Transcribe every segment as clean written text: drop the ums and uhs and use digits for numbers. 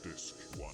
Disc 1.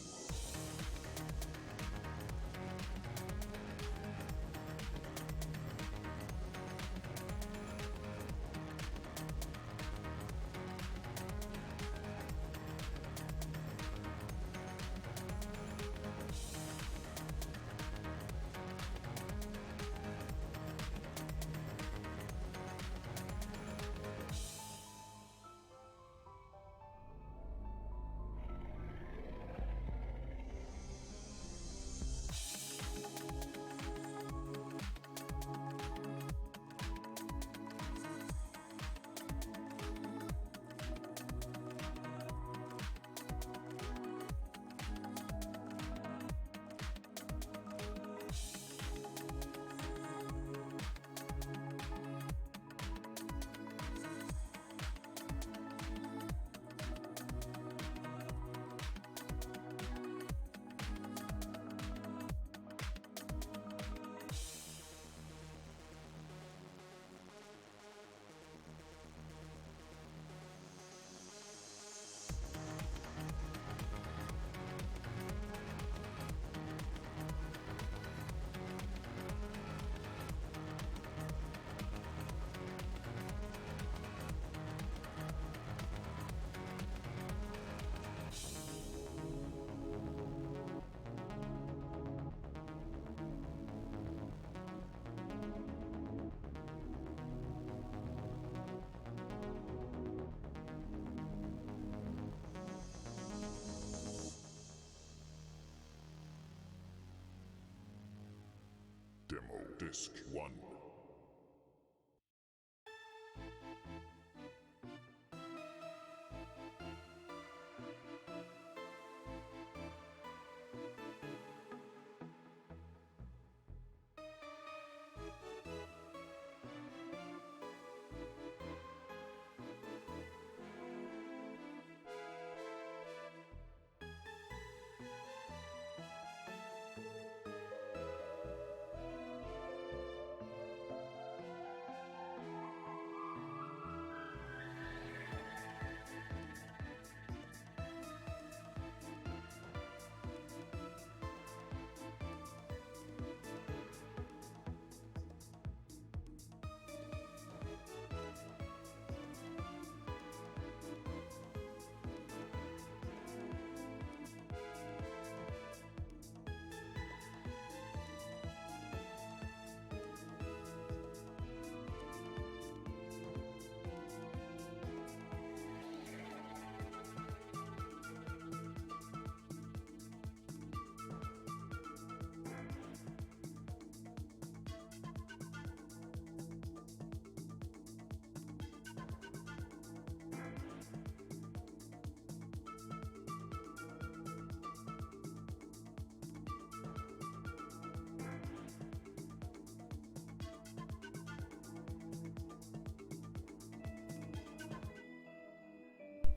Demo Disc 1.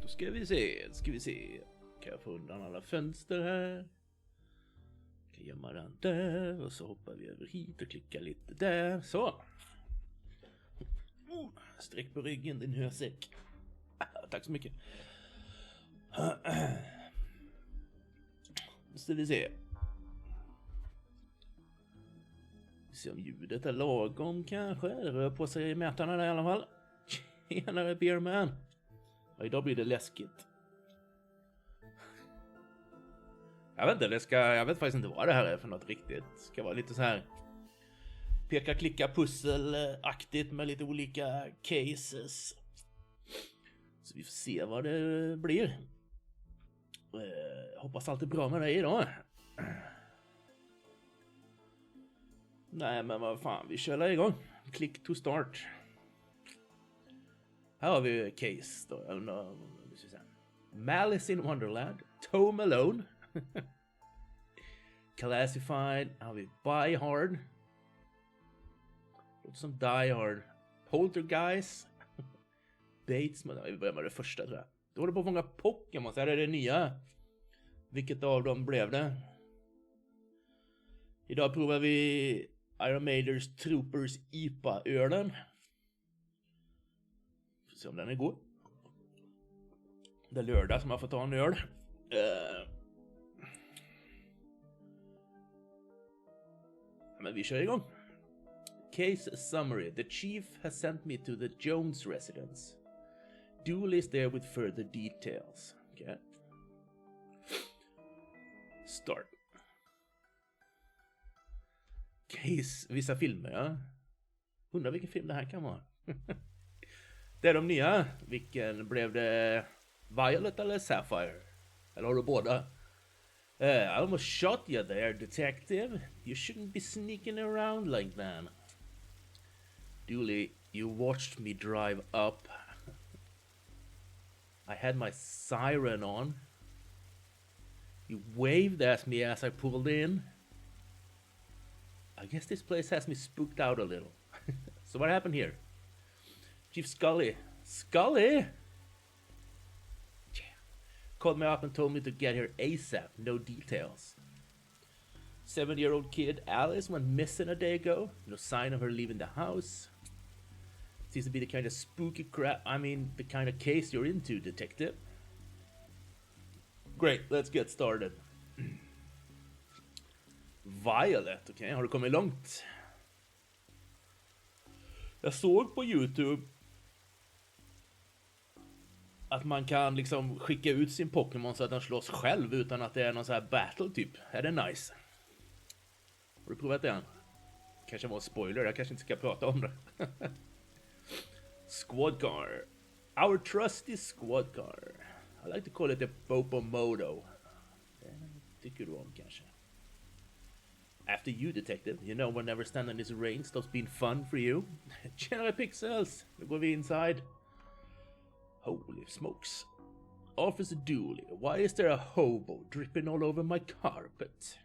Ska vi se. Kan jag få undan alla fönster här? Kan gömma den där. Och så hoppar vi över hit och klickar lite där. Så. Sträck på ryggen, din hösäck. Tack så mycket. Nu ska vi se. Vi ser om ljudet är lagom kanske. Det rör på sig i mätarna där i alla fall. Tjenare Beerman. Ja, idag blir det läskigt. Jag vet faktiskt inte vad det här är för något riktigt. Det ska vara lite så här peka klicka pusselaktigt med lite olika cases. Så vi får se vad det blir. Hoppas allt är bra med dig idag. Nej men vad fan, vi kör igång. Click to start. Här har vi case då. Malice in Wonderland. Tome Alone. Classified. Här har vi Buy Hard. Låter som Die Hard. Poltergeist. Bates. Vi börjar med det första tror jag. Du håller på att fånga Pokémon. Så här är det nya. Vilket av dem blev det? Idag provar vi Iron Maidens Troopers IPA-ölen. Se om den är god. Det är lördag som jag får ta en öl. Men vi kör igång. Case summary. The chief has sent me to the Jones residence. Dooley is there with further details. Okay. Start. Case, vissa filmer, ja. Undrar vilken film det här kan vara. Det är de nya. Vilken blev det? Violet eller Sapphire? Eller har du båda? I almost shot you there, detective. You shouldn't be sneaking around like that. Dooley, you watched me drive up. I had my siren on. You waved at me as I pulled in. I guess this place has me spooked out a little. So what happened here? Chief Scully. Scully? Yeah. Called me up and told me to get here ASAP. No details. 7-year-old kid Alice went missing a day ago. No sign of her leaving the house. Seems to be the kind of spooky crap. I mean, the kind of case you're into, detective. Great, let's get started. Violet, okej. Har du kommit långt? Jag såg på YouTube att man kan liksom skicka ut sin Pokémon så att den slåss själv utan att det är någon så här battle typ. Är det nice? Har du provat det än? Kanske var en spoiler, jag kanske inte ska prata om det. Squad car. Our trusty squad car. I like to call it a Popomoto. Tycker du om kanske? After you, detective. You know we'll never stand on this rain. Stops being fun for you. General Pixels. Nu går vi inside. Holy smokes. Officer Dooley, why is there a hobo dripping all over my carpet?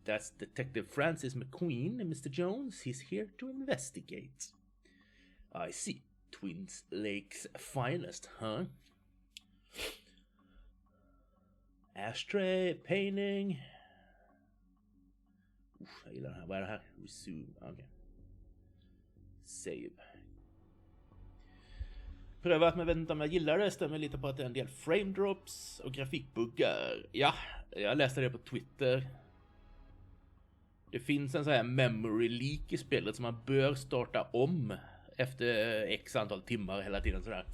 That's Detective Francis McQueen, Mr. Jones. He's here to investigate. I see. Twins Lakes finest, huh? Ashtray, painting. Jag gillar den här. Vad är det här? Resume. Okay. Save. Prövat, men vet inte om jag gillar det. Stämmer lite på att det är en del frame drops och grafikbuggar. Ja, jag läste det på Twitter. Det finns en sån här memory leak i spelet som man bör starta om efter x antal timmar hela tiden sådär.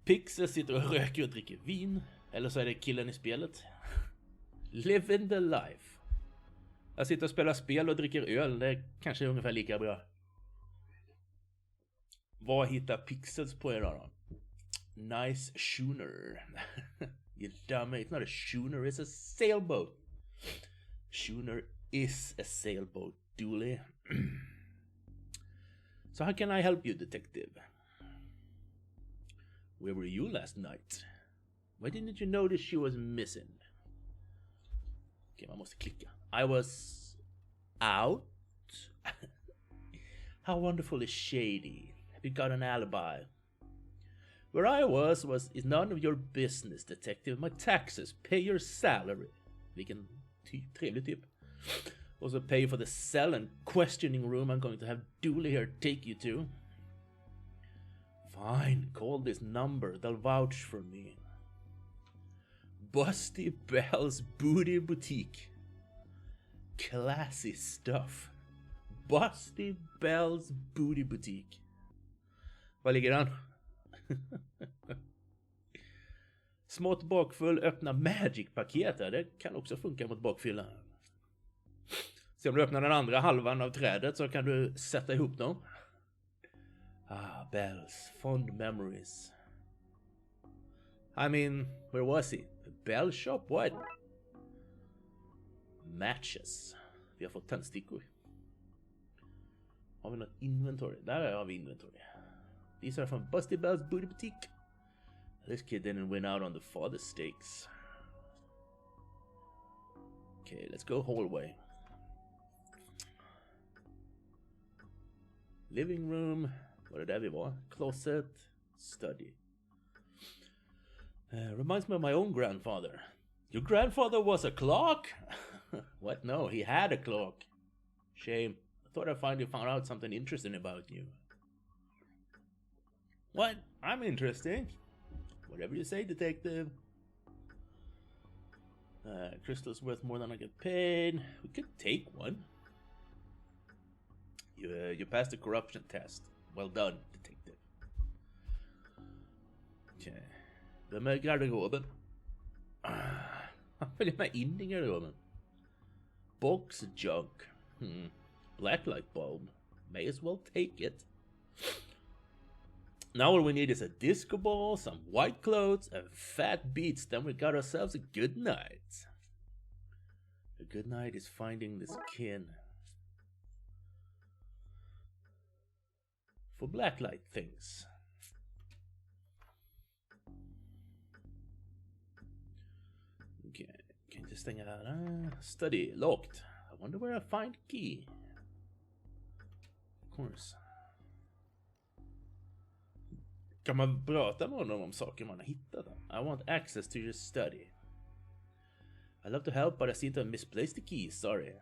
Pixel sitter och röker och dricker vin. Eller så är det killen i spelet. Living the life. Jag sitter och spelar spel och dricker öl. Det är kanske ungefär lika bra. Vad hittar Pixels på idag då? Nice schooner. You dummy, it's not a schooner, it's a sailboat. Schooner is a sailboat, Dooley. So how can I help you, detective? Where were you last night? Why didn't you notice she was missing? Okej, man måste klicka. I was out? How wonderful is shady? Have you got an alibi? Where I was is none of your business, detective. My taxes, pay your salary. Vilken trevlig typ. Also pay for the cell and questioning room I'm going to have Dooley here take you to. Fine, call this number. They'll vouch for me. Busty Bell's Booty Boutique. Classy stuff. Busty Bell's Booty Boutique. Var ligger han? Smått bakfull, öppna Magic-paket. Det kan också funka mot bakfylla. Se om du öppnar den andra halvan av trädet så kan du sätta ihop dem. Ah, Bells. Fond memories. I mean, where was he? A bell shop? What? Matches. Vi har fått tändstickor. Har vi något inventory? Där har vi inventory. These are from Busty Bell's Booty Boutique. This kid didn't win out on the father stakes. Okay, let's go hallway. Living room. Var det där vi var? Closet. Study. Reminds me of my own grandfather. Your grandfather was a clock? What? No, he had a clock. Shame. I thought I finally found out something interesting about you. What? I'm interesting. Whatever you say, detective. Crystal's worth more than I get paid. We could take one. You passed the corruption test. Well done, detective. Okej. Vem är garderoben? Han följer med in i garderoben. Box junk. Blacklight bulb. May as well take it. Now all we need is a disco ball, some white clothes, and fat beats. Then we got ourselves a good night. A good night is finding this kin. For blacklight things. Okay, can just stänga där. Study, locked. I wonder where I find key. Of course. Kan man prata med honom om saker man har hittat? I want access to your study. I love to help, but I seem to have misplaced the key. Sorry.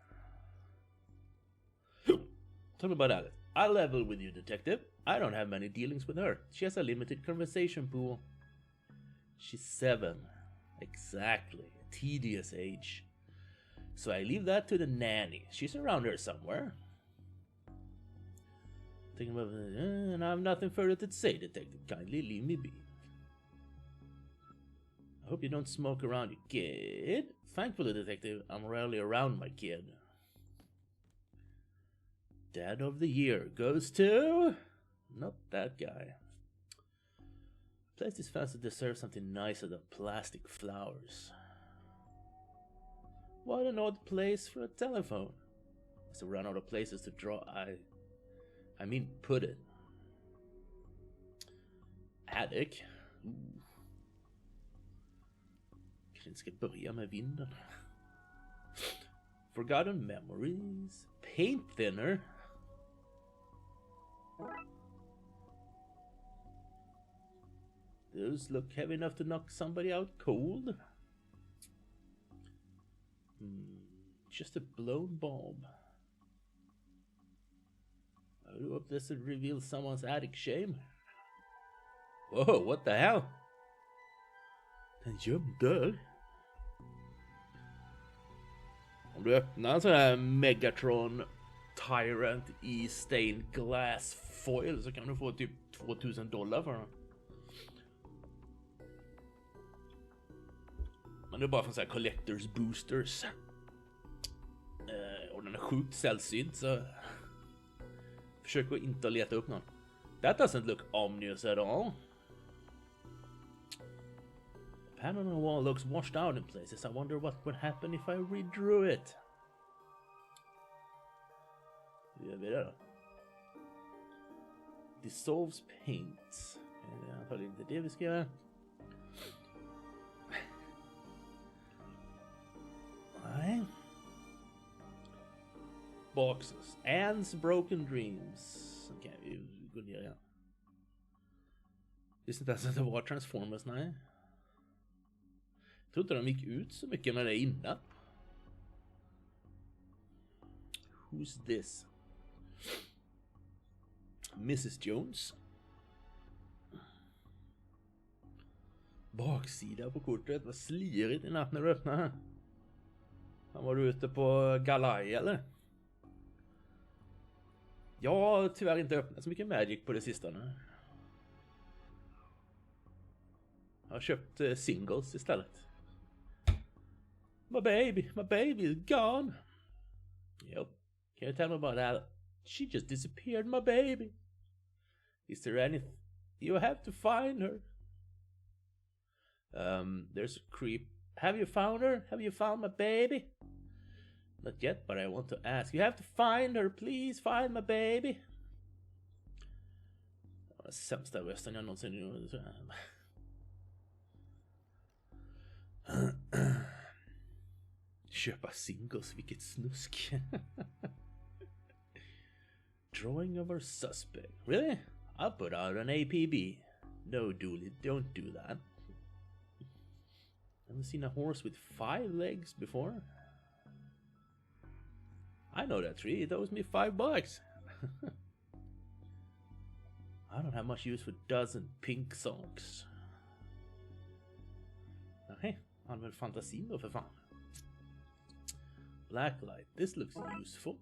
Tell me about Alice. I'll level with you, detective. I don't have many dealings with her. She has a limited conversation pool. She's 7. Exactly. A tedious age. So I leave that to the nanny. She's around here somewhere. Thinking about and I have nothing further to say, detective. Kindly leave me be. I hope you don't smoke around your kid. Thankfully, detective, I'm rarely around my kid. Dad of the year goes to... not that guy. The place is fancy deserves something nicer than plastic flowers. What an odd place for a telephone. Must have run out of places to draw. I mean, put it. Attic. Kanske inte ska börja med vinden. Forgotten memories. Paint thinner. Those look heavy enough to knock somebody out cold. Just a blown bulb. I hope this would reveal someone's attic shame. Whoa, what the hell? Den gömde. Om du öppnar en sån här Megatron Tyrant i stained glass foil så kan du få typ $2000 för den. Men det är bara från så här collectors boosters. Och den är sjukt sällsynt så försök att inte leta upp någon. That doesn't look ominous at all. The panel on the wall looks washed out in places. I wonder what would happen if I redrew it. Hur gör vi det då? Dissolves paint. Det är antagligen inte det vi ska göra. Nej. Boxes. Anne's broken dreams. Okej, vi går ner igen. Visst inte ens att det var Transformers, nej. Jag tror inte de gick ut så mycket med det innan. Who's this? Mrs. Jones. Baksida på kortet var slirigt i natt när du öppnade. Var du ute på galaj eller? Jag har tyvärr inte öppnat så mycket Magic på det sistone. Jag har köpt singles istället. My baby is gone. Yep. Can you tell me about that? She just disappeared, my baby. Is there anything? You have to find her. There's a creep. Have you found her? Have you found my baby? Not yet, but I want to ask. You have to find her, please. Find my baby. Det var sämsta rösten jag någonsin gjort. Köpa singles, vilket snusk. Drawing of our suspect. Really? I'll put out an APB. No, Dooley, don't do that. Haven't seen a horse with 5 legs before. I know that tree. It owes me $5. I don't have much use for dozen pink socks. Nej, använd fantasin då för fan. Blacklight. This looks useful.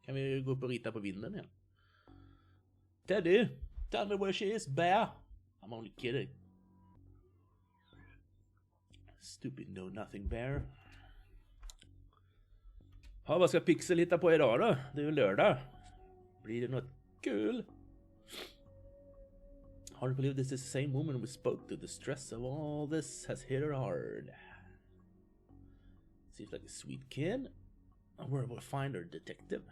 Kan vi gå upp och rita på vinden igen? Teddy, tell me where she is, bear. I'm only kidding. Stupid know-nothing bear. Ja, vad ska Pixel hitta på idag då? Det är ju lördag. Blir det något kul? Hard to believe this is the same woman we spoke to. The stress of all this has hit her hard. Seems like a sweet kid. Where will I find her, detective?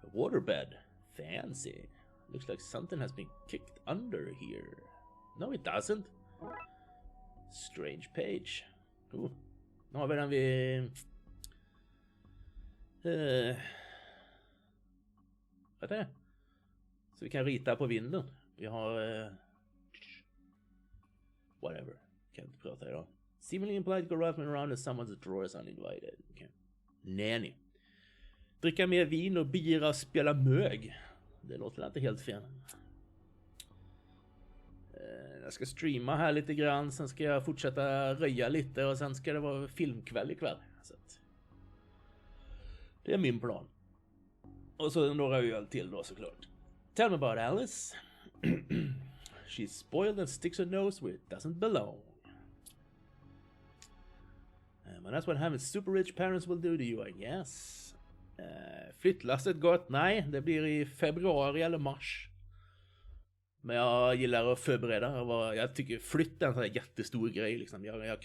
A waterbed. Fancy. Looks like something has been kicked under here. No, it doesn't. Strange page. Nu har vi den vid... vad är det? Så vi kan rita på vinden. Vi har... whatever. Kan inte prata idag. Seemingly implied go roughing around as someone's drawers uninvited. Okay. Nanny. Dricka mer vin och bira och spela mög. Det låter inte helt fel. Jag ska streama här lite grann. Sen ska jag fortsätta röja lite. Och sen ska det vara filmkväll ikväll. Så att det är min plan. Och så några öl till då såklart. Tell me about Alice. She's spoiled and sticks her nose where it doesn't belong. But that's what having super rich parents will do to you, I guess. Flyttlasset gott? Nej, det blir i februari eller mars. Men jag gillar att förbereda. Jag tycker flytt är en sån här jättestor grej liksom. Jag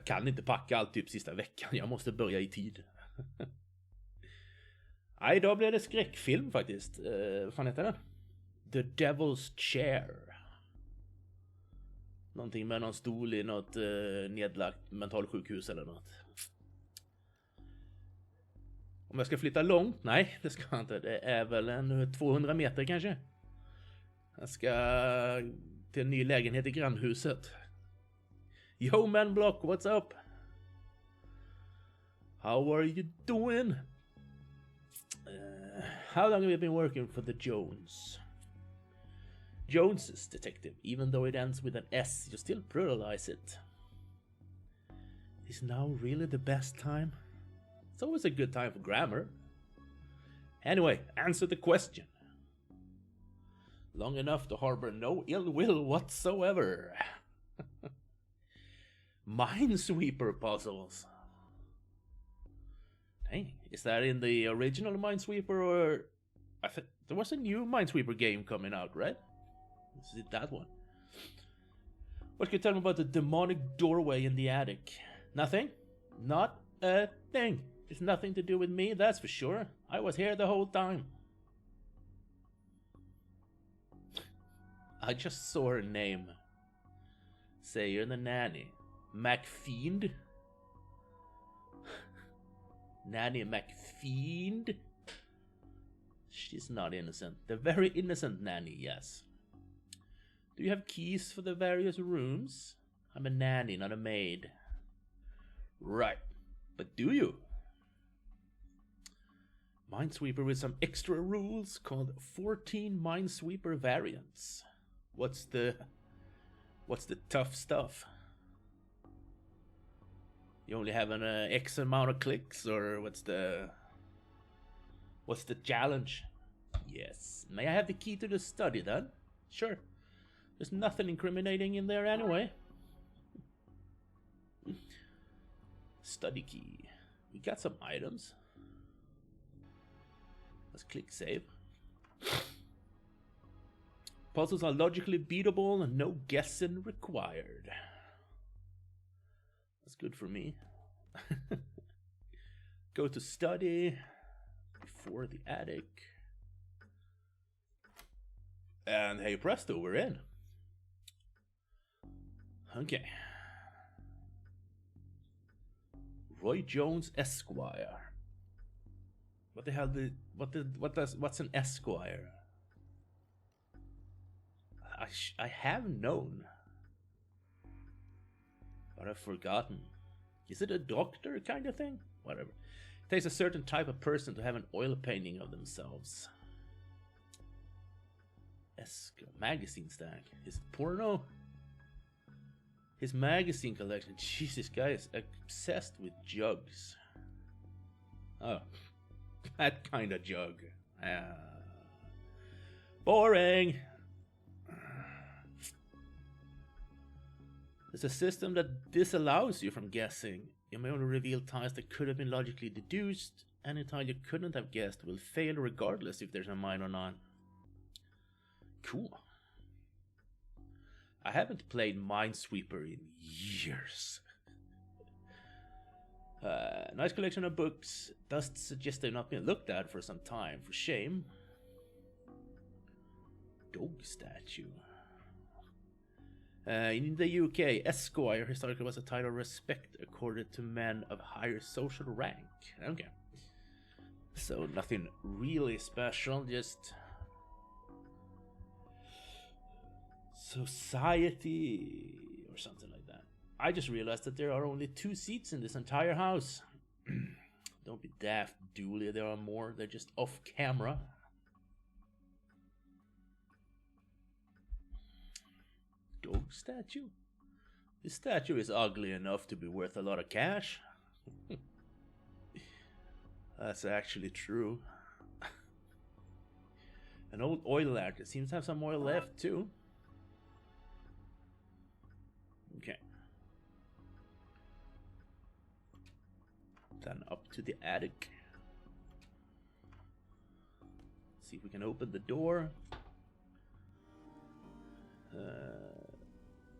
kan inte packa allt typ sista veckan. Jag måste börja i tid. Nej, idag blev det skräckfilm faktiskt. Vad fan heter den? The Devil's Chair. Någonting med någon stol i något nedlagt mentalsjukhus eller något. Om jag ska flytta långt? Nej, det ska jag inte. Det är väl en 200 meter kanske. Jag ska till en ny lägenhet i grannhuset. Yo man block, what's up? How are you doing? How long have you been working for the Joneses, detective? Even though it ends with an S, you still pluralize it. Is now really the best time? It's always a good time for grammar. Anyway, answer the question. Long enough to harbor no ill will whatsoever. Minesweeper puzzles. Dang, is that in the original Minesweeper or... I think there was a new Minesweeper game coming out, right? Is it that one? What can you tell me about the demonic doorway in the attic? Nothing? Not a thing. It's nothing to do with me, that's for sure. I was here the whole time. I just saw her name. Say you're the nanny. McFiend? Nanny McFiend? She's not innocent. The very innocent nanny, yes. Do you have keys for the various rooms? I'm a nanny, not a maid. Right. But do you? Minesweeper with some extra rules called 14 Minesweeper variants. What's the tough stuff? You only have an X amount of clicks, or what's the challenge? Yes. May I have the key to the study then? Sure. There's nothing incriminating in there anyway. Study key. We got some items. Let's click save. Puzzles are logically beatable and no guessing required. That's good for me. Go to study. Before the attic. And hey presto, we're in. Okay. Roy Jones Esquire. What the hell what's an Esquire? I have known, but I've forgotten. Is it a doctor kind of thing? Whatever. It takes a certain type of person to have an oil painting of themselves. Magazine stack. Is it porno? His magazine collection. Jesus, guy is obsessed with jugs. Oh, that kind of jug. Boring. There's a system that disallows you from guessing. You may only reveal tiles that could have been logically deduced. Any tile you couldn't have guessed will fail regardless if there's a mine or not. Cool. I haven't played Minesweeper in years. Nice collection of books. Does suggest they've not been looked at for some time. For shame. Dog statue. In the UK, Esquire historically was a title of respect accorded to men of higher social rank. Okay. So nothing really special, just society or something like that. I just realized that there are only 2 seats in this entire house. Don't be daft, Dooley. There are more. They're just off camera. Dog statue? This statue is ugly enough to be worth a lot of cash. That's actually true. An old oil lantern seems to have some oil left too. Okay. Then up to the attic. See if we can open the door.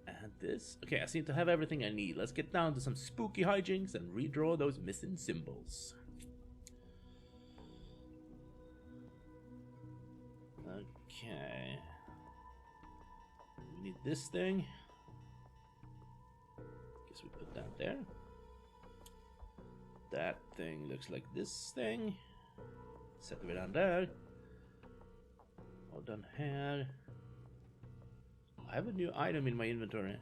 And this. Okay, I seem to have everything I need. Let's get down to some spooky hijinks and redraw those missing symbols. Okay. We need this thing. Guess we put that there. That thing looks like this thing. Set it down there. All done here. I have a new item in my inventory.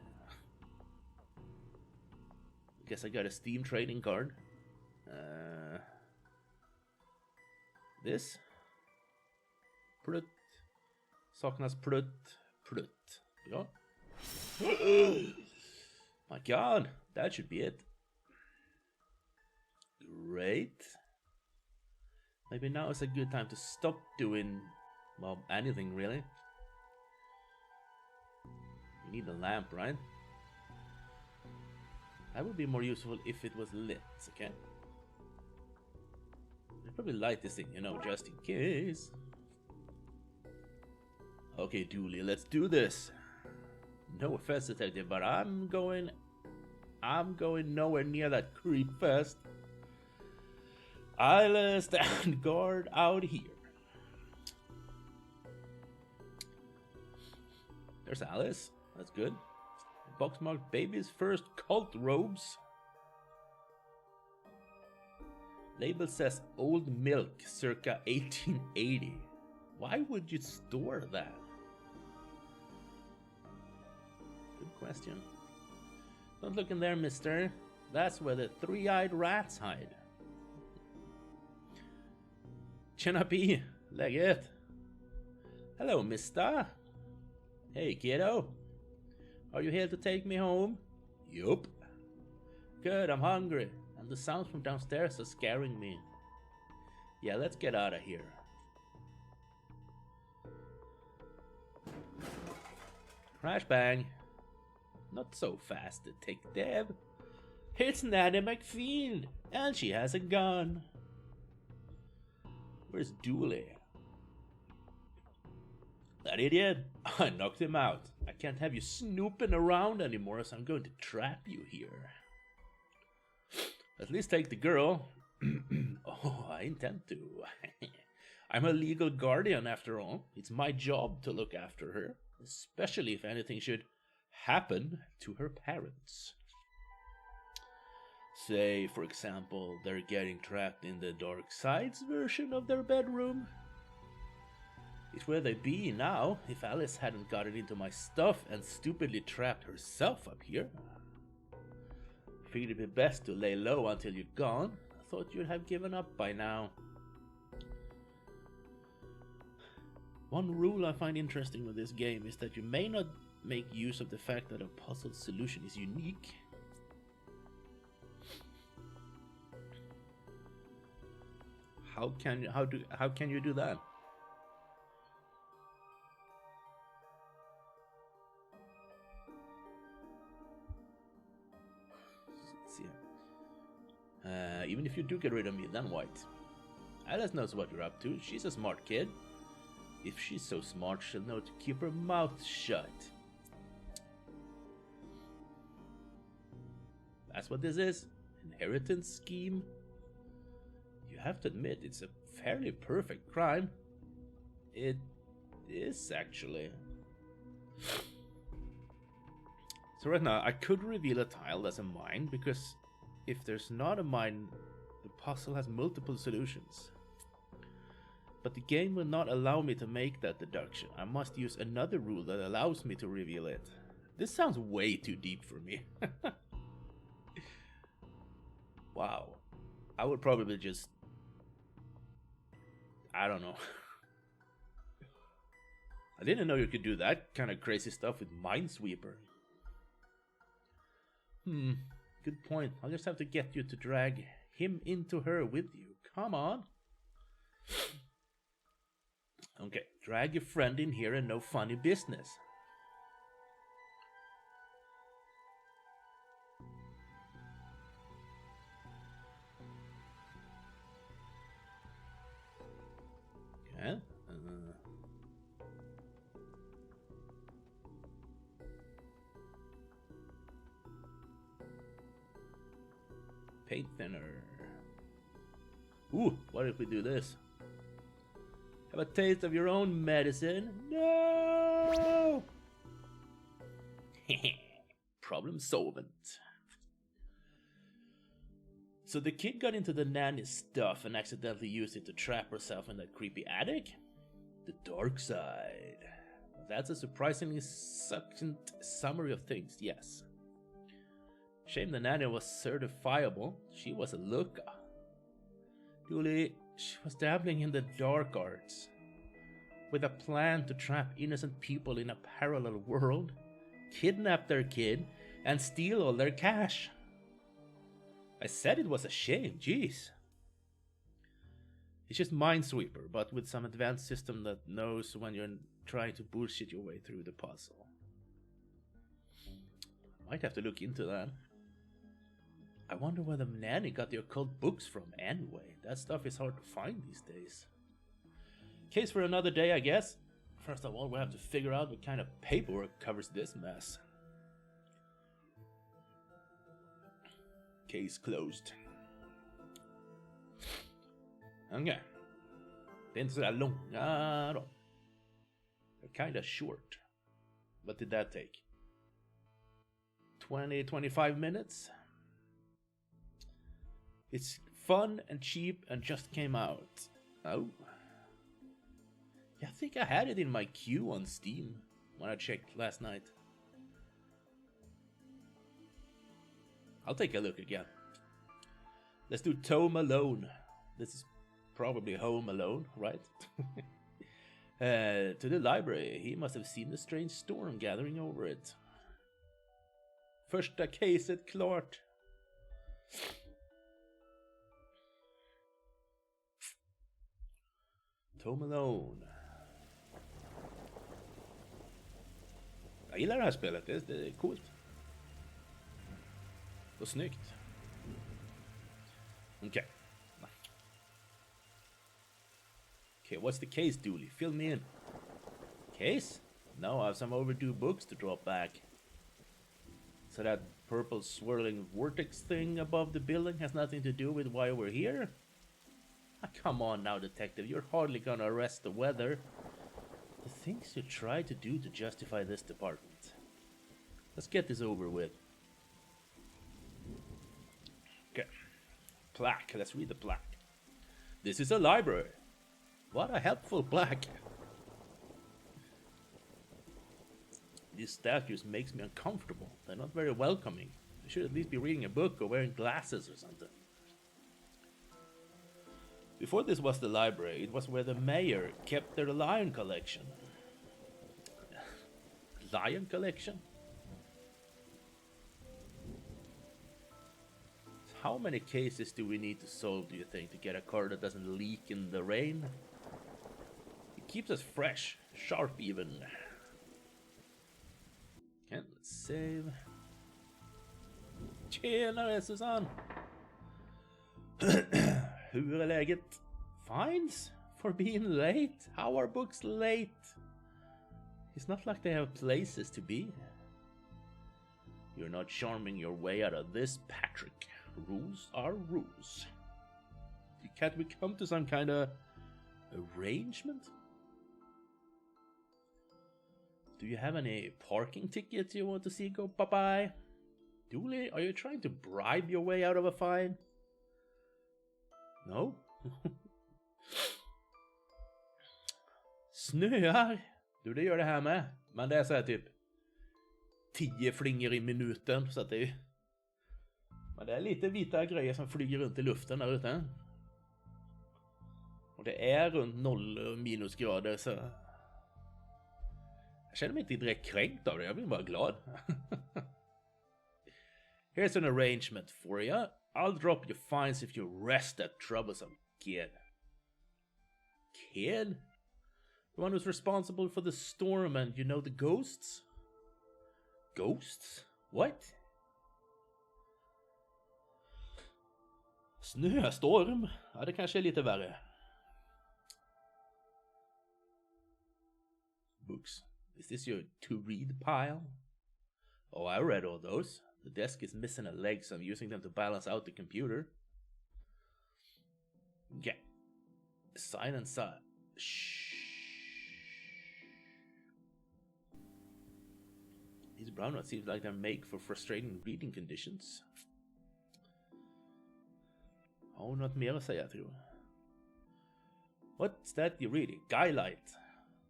Guess I got a Steam trading card. This. Prutt. Saknas prutt. Prutt. Ja. My god, that should be it. Great. Maybe now is a good time to stop doing, well, anything really. You need a lamp, right? That would be more useful if it was lit, okay? I'll probably light this thing, you know, just in case. Okay, Dooley, let's do this. No offense, detective, but I'm going nowhere near that creep fest. I'll stand guard out here. There's Alice. That's good. Box marked baby's first cult robes. Label says old milk circa 1880. Why would you store that? Good question. Don't look in there, mister. That's where the three-eyed rats hide. Chinapi, läget? Hello, mister. Hey, kiddo. Are you here to take me home? Yup. Good, I'm hungry. And the sounds from downstairs are scaring me. Yeah, let's get out of here. Crash bang. Not so fast, detective. It's Nanny McFeed, and she has a gun. Where's Dooley? That idiot. I knocked him out. I can't have you snooping around anymore, so I'm going to trap you here. At least take the girl. Oh, I intend to. I'm a legal guardian after all. It's my job to look after her, especially if anything should happen to her parents. Say, for example, they're getting trapped in the Darkside's version of their bedroom. It's where they'd be now if Alice hadn't gotten into my stuff and stupidly trapped herself up here. Figured it'd be best to lay low until you'd gone. I thought you'd have given up by now. One rule I find interesting with this game is that you may not make use of the fact that a puzzle solution is unique. How can you do that? Let's see. Even if you do get rid of me, then what? Alice knows what you're up to. She's a smart kid. If she's so smart, she'll know to keep her mouth shut. That's what this is. Inheritance scheme. You have to admit, it's a fairly perfect crime. It is, actually. So right now, I could reveal a tile as a mine, because if there's not a mine, the puzzle has multiple solutions. But the game will not allow me to make that deduction. I must use another rule that allows me to reveal it. This sounds way too deep for me. Wow. I would probably just... I don't know. I didn't know you could do that kind of crazy stuff with Minesweeper. Good point. I'll just have to get you to drag him into her with you. Come on. Okay, drag your friend in here and no funny business. Okay. Paint thinner. Ooh, what if we do this? Have a taste of your own medicine? No! Problem solvent. So the kid got into the nanny's stuff and accidentally used it to trap herself in that creepy attic? The Darkside. That's a surprisingly succinct summary of things, yes. Shame the nanny was certifiable. She was a looker. Julie, she was dabbling in the dark arts, with a plan to trap innocent people in a parallel world, kidnap their kid, and steal all their cash. I said it was a shame, jeez. It's just Minesweeper, but with some advanced system that knows when you're trying to bullshit your way through the puzzle. Might have to look into that. I wonder where the nanny got the occult books from anyway. That stuff is hard to find these days. Case for another day, I guess. First of all, we'll have to figure out what kind of paperwork covers this mess. Case closed. Okay. Det är inte så där långa då. They're kinda short. What did that take? 20-25 minutes? It's fun and cheap and just came out. Oh. Yeah, I think I had it in my queue on Steam when I checked last night. I'll take a look again. Let's do Home Alone. This is probably Home Alone, right? To the library. He must have seen the strange storm gathering over it. Första caset klart. Home Alone. Jag gillar det här spelet, det är coolt. Och snyggt. Okay. Okay, what's the case, Dooley? Fill me in. Case? No, I have some overdue books to drop back. So that purple swirling vortex thing above the building has nothing to do with why we're here? Ah, come on now, detective. You're hardly gonna arrest the weather. The things you try to do to justify this department. Let's get this over with. Okay. Plaque. Let's read the plaque. This is a library. What a helpful plaque. These statues makes me uncomfortable. They're not very welcoming. I should at least be reading a book or wearing glasses or something. Before this was the library, it was where the mayor kept their lion collection. Lion collection? How many cases do we need to solve, do you think, to get a car that doesn't leak in the rain? It keeps us fresh, sharp even. Okay, let's save. Tjenare Susanne! Hur är läget? Fines? For being late? How are books late? It's not like they have places to be. You're not charming your way out of this, Patrick. Rules are rules. Can't we come to some kind of arrangement? Do you have any parking tickets you want to see go bye-bye? Dooley, are you trying to bribe your way out of a fine? No? Snöar! Du, det gör det här med. Men det är så här typ 10 flingor i minuten, så att det är... Men det är lite vita grejer som flyger runt i luften där ute. Och det är runt 0 minusgrader, så... Jag känner mig inte direkt kränkt av det, jag blir bara glad. Here's an arrangement for you. I'll drop your fines if you arrest that troublesome kid. Kid? The one who's responsible for the storm and, you know, the ghosts? Ghosts? What? Snöstorm? Ja, det kanske är lite värre. Books. Is this your to-read pile? Oh, I read all those. The desk is missing a leg, so I'm using them to balance out the computer. Okay. Silence. Shh. These brown notes seem like they're made for frustrating reading conditions. Oh, något mer att säga, tror jag. What's that you're reading? Guylight.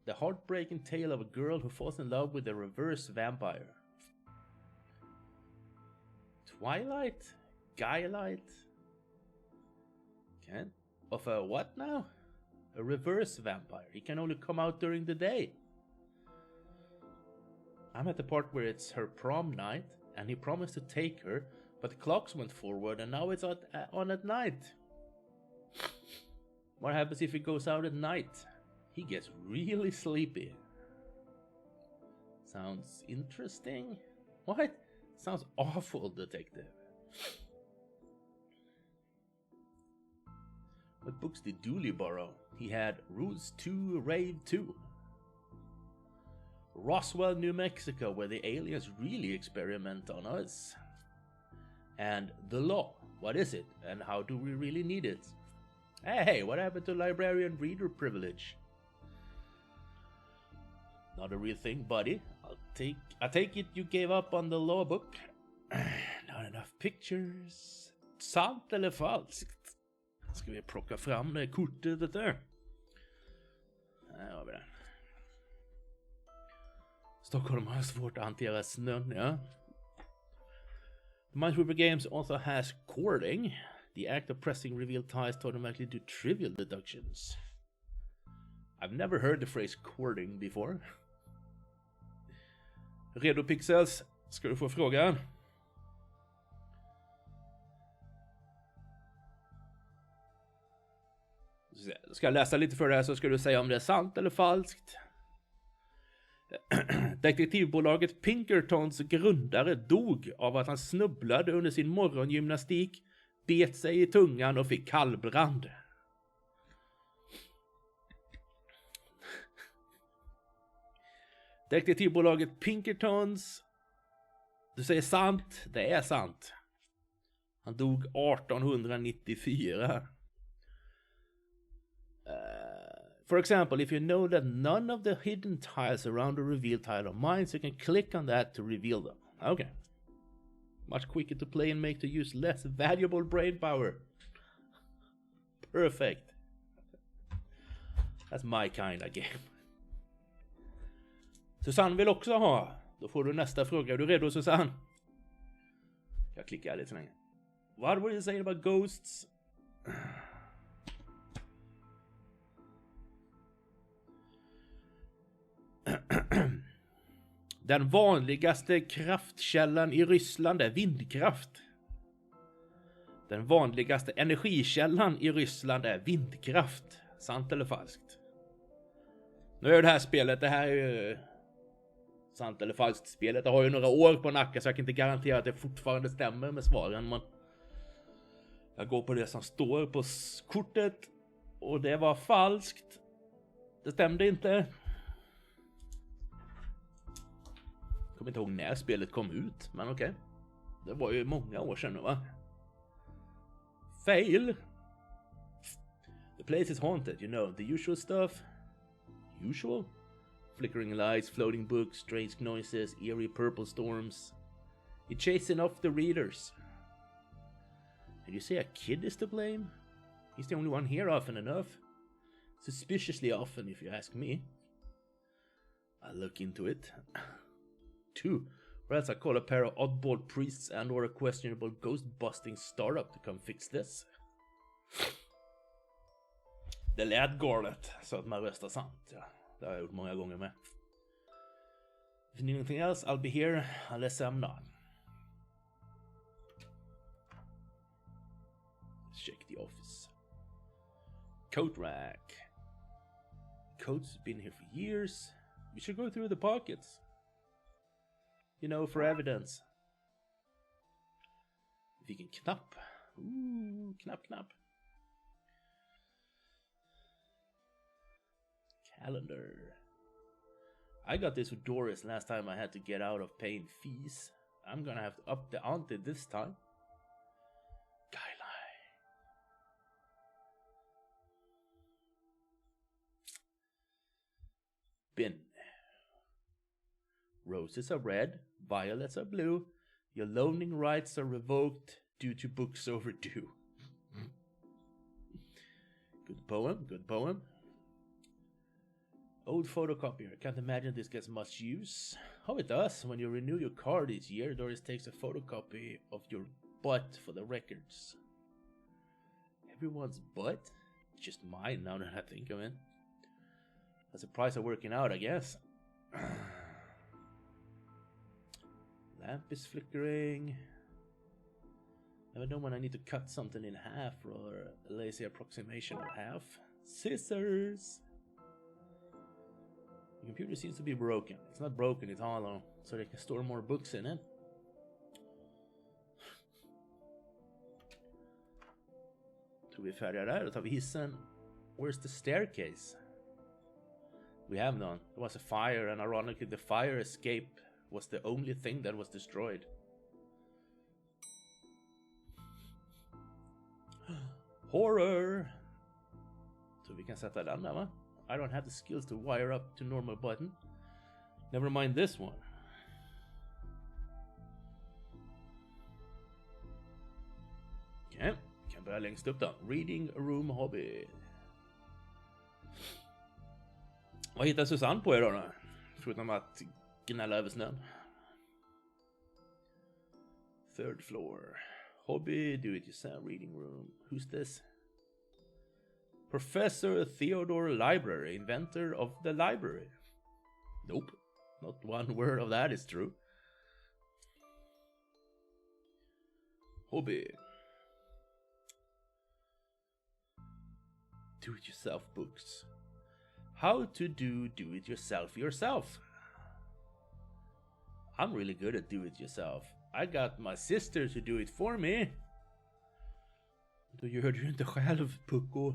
The heartbreaking tale of a girl who falls in love with a reverse vampire. Twilight? Guylight? Okay. Of a what now? A reverse vampire. He can only come out during the day. I'm at the part where it's her prom night, and he promised to take her, but the clocks went forward, and now it's on at night. What happens if he goes out at night? He gets really sleepy. Sounds interesting. What? Sounds awful, detective. What books did Dooley borrow? He had Rules 2, Rave 2. Roswell, New Mexico, where the aliens really experiment on us. And The Law. What is it? And how do we really need it? Hey, what happened to librarian reader privilege? Not a real thing, buddy. I take it you gave up on the law book. Not enough pictures. Sant eller falskt? Ska vi plocka fram det kortet där? Här har vi det. Stockholm har svårt att hantera snön, ja. The Minesweeper Games also has courting. The act of pressing reveal ties to automatically do trivial deductions. I've never heard the phrase courting before. Redo Pixels? Ska du få frågan? Ska jag läsa lite för det här, så ska du säga om det är sant eller falskt. Detektivbolaget Pinkertons grundare dog av att han snubblade under sin morgongymnastik, bet sig i tungan och fick kallbrand. Detektivbolaget Pinkertons. Du säger sant. Det är sant. Han dog 1894. For example, if you know that none of the hidden tiles around the reveal tile are mines, you can click on that to reveal them. Okay. Much quicker to play and make to use less valuable brain power. Perfect. That's my kind of game. Susanne vill också ha. Då får du nästa fråga. Är du redo, Susanne? Jag klickar lite så länge. What were you saying about ghosts? Den vanligaste kraftkällan i Ryssland är vindkraft. Den vanligaste energikällan i Ryssland är vindkraft. Sant eller falskt? Nu är det här spelet, det här är ju sant eller falskt spelet. Det har ju några år på nacken så jag kan inte garantera att det fortfarande stämmer med svaren. Men jag går på det som står på kortet och det var falskt. Det stämde inte. Jag kommer inte ihåg när spelet kom ut, men okej. Det var ju många år sedan nu, va? Fail. The place is haunted, you know, the usual stuff. Usual? Flickering lights, floating books, strange noises, eerie purple storms. You're chasing off the readers. Did you say a kid is to blame? He's the only one here often enough. Suspiciously often, if you ask me. I'll look into it. 2. Or else I call a pair of oddball priests and or a questionable ghost-busting startup to come fix this. Det lät galet så att man röstar sant. Ja, det har jag gjort många gånger med. If you need anything else, I'll be here unless I'm not. Let's check the office. Coat rack. Coats have been here for years. We should go through the pockets. You know, for evidence. Vilken knapp. Ooh, knapp. Calendar. I got this with Doris last time I had to get out of paying fees. I'm gonna have to up the ante this time. Guideline. Bin. Roses are red, violets are blue. Your loaning rights are revoked due to books overdue. Good poem. Old photocopier. Can't imagine this gets much use. Oh, it does. When you renew your card each year, Doris takes a photocopy of your butt for the records. Everyone's butt? Just mine now that I think of it. That's the price of working out, I guess. Lamp is flickering. Never know when I need to cut something in half or a lazy approximation of half. Scissors! The computer seems to be broken. It's not broken, it's hollow, so they can store more books in it. Tror vi är färdiga där, då tar vi hissen. Where's the staircase? We have none. There was a fire, and ironically the fire escape was the only thing that was destroyed. Horror! Så vi kan sätta den där, va? I don't have the skills to wire up to normal button. Never mind this one. Okej, kan börja längst upp då. Reading room hobby. Vad hittar Susanne på idag då? Förutom att gnälla över snön. Third floor. Hobby, do it yourself, reading room. Who's this? Professor Theodore Library, inventor of the library. Nope, not one word of that is true. Hobby. Do-it-yourself books. How to do-it-yourself yourself. I'm really good at do-it-yourself. I got my sister to do it for me. Då gör du inte själv, pucko.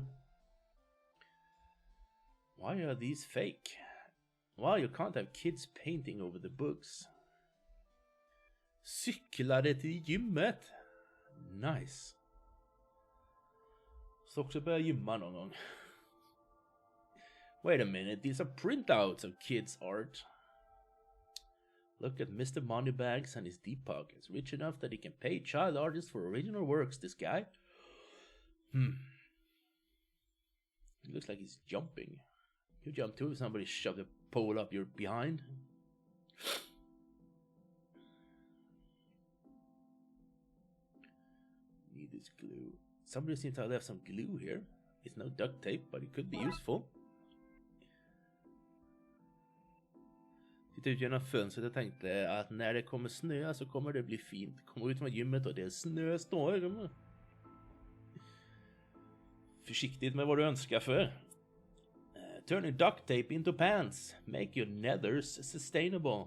Why are these fake? Well, you can't have kids painting over the books. Cyklade till gymmet. Nice. Så också börja gymma någon gång. Wait a minute, these are printouts of kids' art. Look at Mr. Moneybags and his deep pockets. Rich enough that he can pay child artists for original works, this guy. It looks like he's jumping. You jump too if somebody shoved a pole up your behind. Need this glue. Somebody seems to have left some glue here. It's no duct tape, but it could be useful. tittade ut genom fönstret och tänkte att när det kommer snö så kommer det bli fint. Kommer ut från gymmet och det är snöstorm. Försiktigt med vad du önskar för. Turning duct tape into pants. Make your nethers sustainable.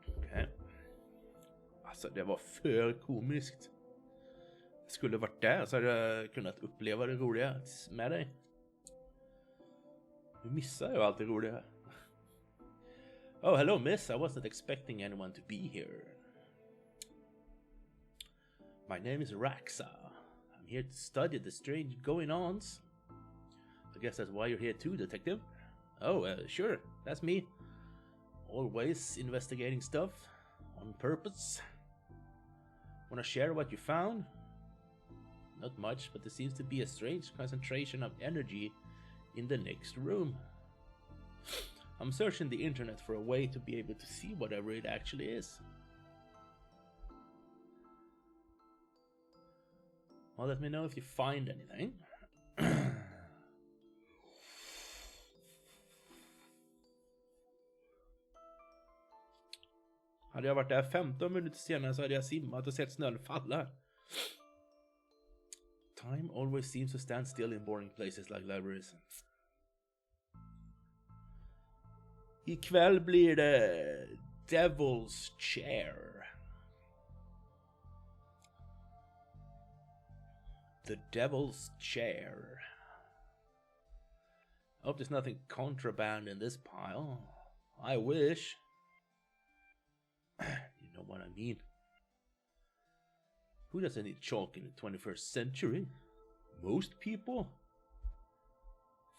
Okej. Alltså det var för komiskt. Jag skulle varit där så hade jag kunnat uppleva det roliga med dig. Nu missar jag allt det roliga. Oh, hello miss. I wasn't expecting anyone to be here. My name is Raxa. I'm here to study the strange going-ons. I guess that's why you're here too, detective. Oh, sure. That's me. Always investigating stuff. On purpose. Wanna share what you found? Not much, but there seems to be a strange concentration of energy in the next room. I'm searching the internet for a way to be able to see whatever it actually is. Well, let me know if you find anything. Hade jag varit där 15 minuter senare så hade jag simmat och sett snön falla. Time always seems to stand still in boring places like libraries. Ikväll blir det Devil's Chair. The Devil's Chair. I hope there's nothing contraband in this pile. I wish. You know what I mean. Who doesn't need chalk in the 21st century? Most people?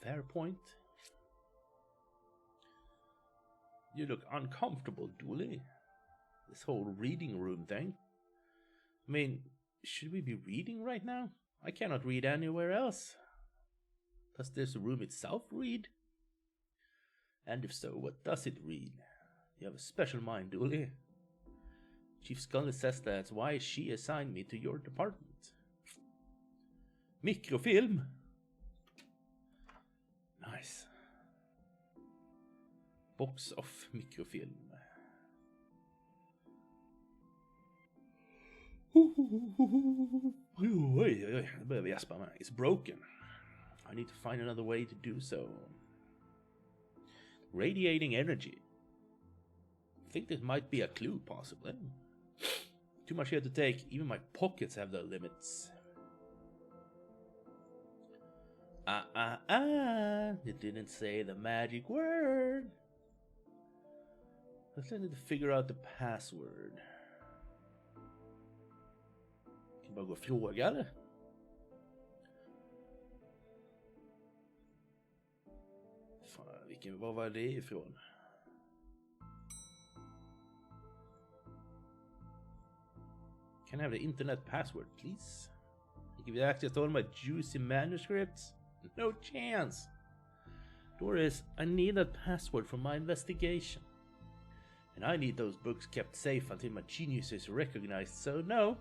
Fair point. You look uncomfortable, Dooley. This whole reading room thing. I mean, should we be reading right now? I cannot read anywhere else. Does this room itself read? And if so, what does it read? You have a special mind, Dooley. Chief Scully says that's why she assigned me to your department. Mikrofilm. Nice. Box of mikrofilm. Oj, jag börjar gäspa med. It's broken. I need to find another way to do so. Radiating energy. I think this might be a clue, possibly. Too much here to take. Even my pockets have their limits. It didn't say the magic word. Let's need to figure out the password. Kan bara gå och fråga, eller? Fan, vad var det ifrån? Can I have the internet password, please? I give you access to all my juicy manuscripts? No chance. Doris, I need that password for my investigation. And I need those books kept safe until my genius is recognized, so no.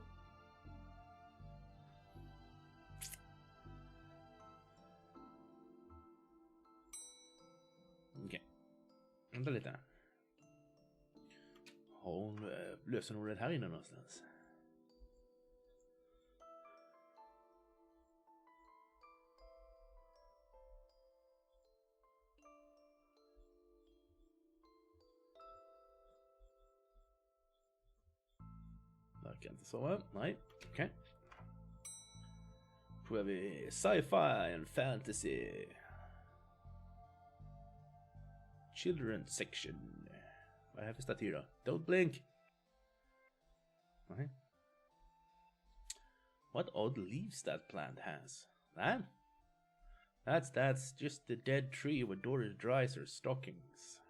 Okej. Vänta lite. Har hon lösenordet här inne någonstans? Verkar inte så. Nej, okej. Provar vi sci-fi and fantasy. Children section. Vad är det här för staty då? Don't blink. Nej. What odd leaves that plant has? That's just the dead tree where Doris dries her stockings.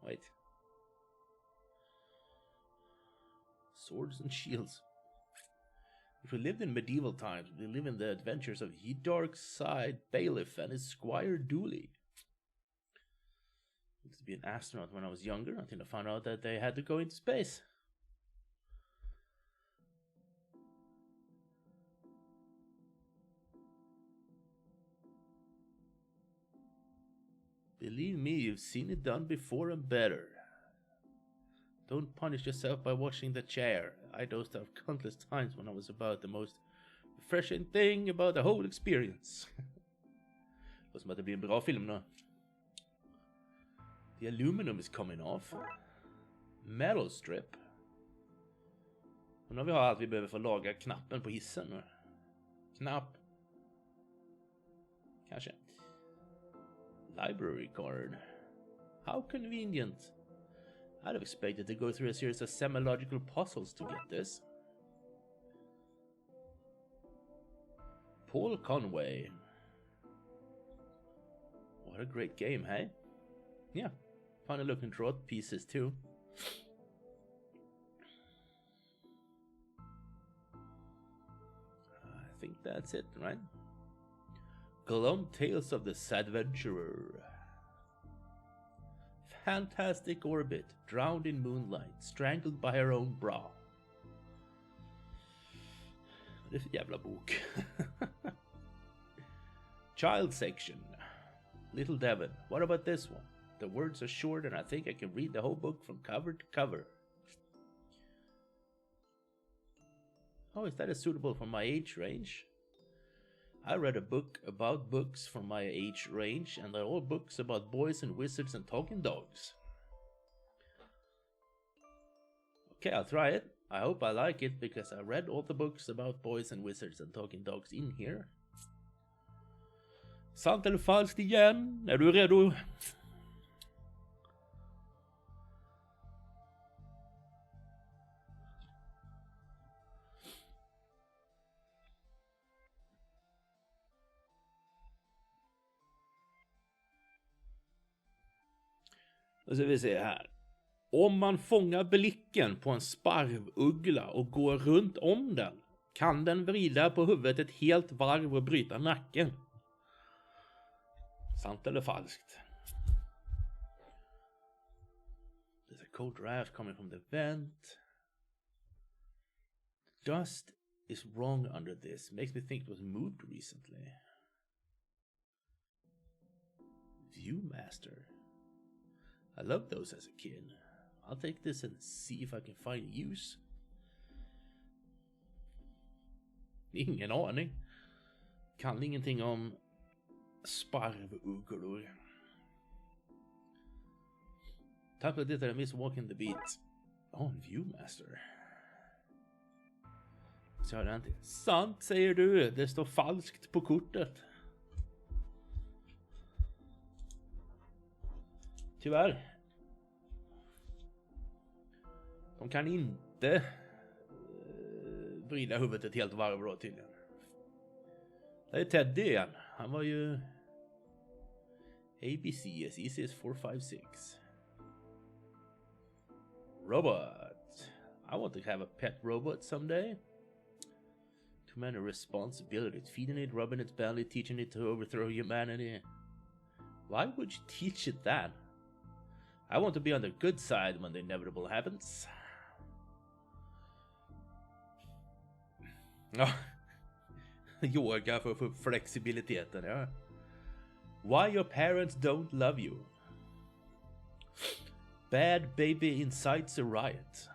Wait. Swords and shields. If we lived in medieval times, we live in the adventures of Darkside bailiff and his squire Dooley. I used to be an astronaut when I was younger until I found out that they had to go into space. Believe me, you've seen it done before and better. Don't punish yourself by watching The Chair. I dozed off countless times when I was about the most refreshing thing about the whole experience. Låter som att det blir en bra film nu. The aluminum is coming off. Metal strip. Och nu har vi allt vi behöver för att laga knappen på hissen nu. Knapp. Kanske. Library card. How convenient. I'd have expected to go through a series of semi-logical puzzles to get this. Paul Conway. What a great game, hey? Yeah, funny looking draw pieces too. I think that's it, right? Glum Tales of the Sadventurer. Fantastic orbit, drowned in moonlight, strangled by her own bra. Det är för jävla bok. Child section. Little Devon. What about this one? The words are short and I think I can read the whole book from cover to cover. Oh, is that suitable for my age range? I read a book about books from my age range, and they're all books about boys and wizards and talking dogs. Okay, I'll try it. I hope I like it, because I read all the books about boys and wizards and talking dogs in here. Sant eller falskt igen? Är du redo? Och så vi se här. Om man fångar blicken på en sparvuggla och går runt om den, kan den vrida på huvudet ett helt varv och bryta nacken. Sant eller falskt? There's a cold draft coming from the vent. Dust is wrong under this. Makes me think it was moved recently. Viewmaster. I loved those as a kid. I'll take this and see if I can find use. Ingen aning. Kan ingenting om sparvugglor. Tack för det där, Miss Walking the Beat. Oh, en Viewmaster. Så jag inte. Sant säger du, det står falskt på kortet. Tyvärr. De kan inte vrida huvudet ett helt varv då tydligen. Det är Teddy igen. Han var ju ABC as easy as 456. Robot. I want to have a pet robot someday. Too many responsibilities. Feeding it, rubbing its belly, teaching it to overthrow humanity. Why would you teach it that? I want to be on the good side when the inevitable happens. Ja. Yoga för att få upp flexibiliteten, ja. Why your parents don't love you. Bad baby incites a riot.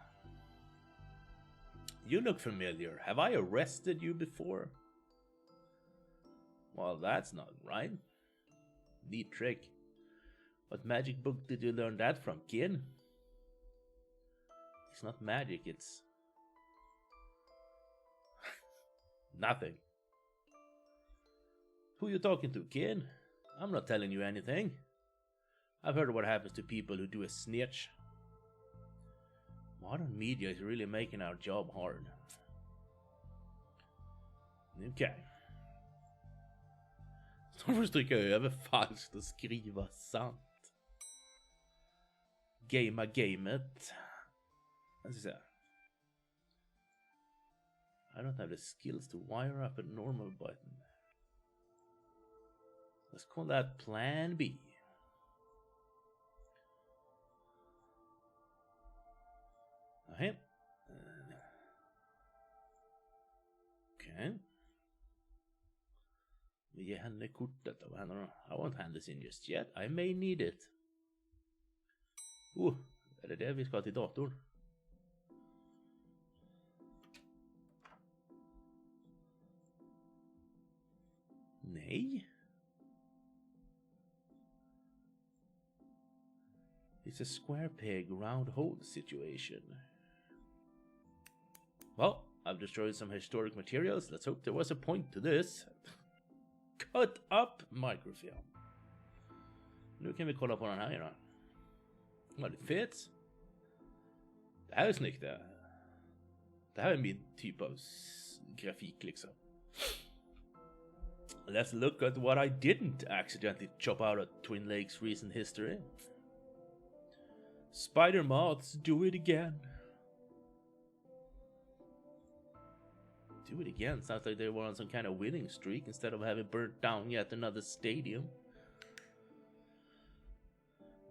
You look familiar. Have I arrested you before? Well, that's not right. Neat trick. What magic book did you learn that from, kid? It's not magic, it's nothing. Who you talking to, kid? I'm not telling you anything. I've heard what happens to people who do a snitch. Modern media is really making our job hard. Okay. Så får du stryka över falskt och skriva sant. Gamea gamet. Jag ska säga. I don't have the skills to wire up a normal button. Let's call that Plan B. Okay. Ge henne kortet av henne. I won't hand this in just yet. I may need it. Är det vi ska till datorn? Nej. It's a square peg, round hole situation. Well, I've destroyed some historic materials. Let's hope there was a point to this. Cut up microfilm. Nu kan vi kolla på den här då. Vad det fits. Det här är snyggt det. Det här är min typ av grafik liksom. Let's look at what I didn't accidentally chop out of Twin Lakes' recent history. Spider moths do it again. Do it again. Sounds like they were on some kind of winning streak instead of having burnt down yet another stadium.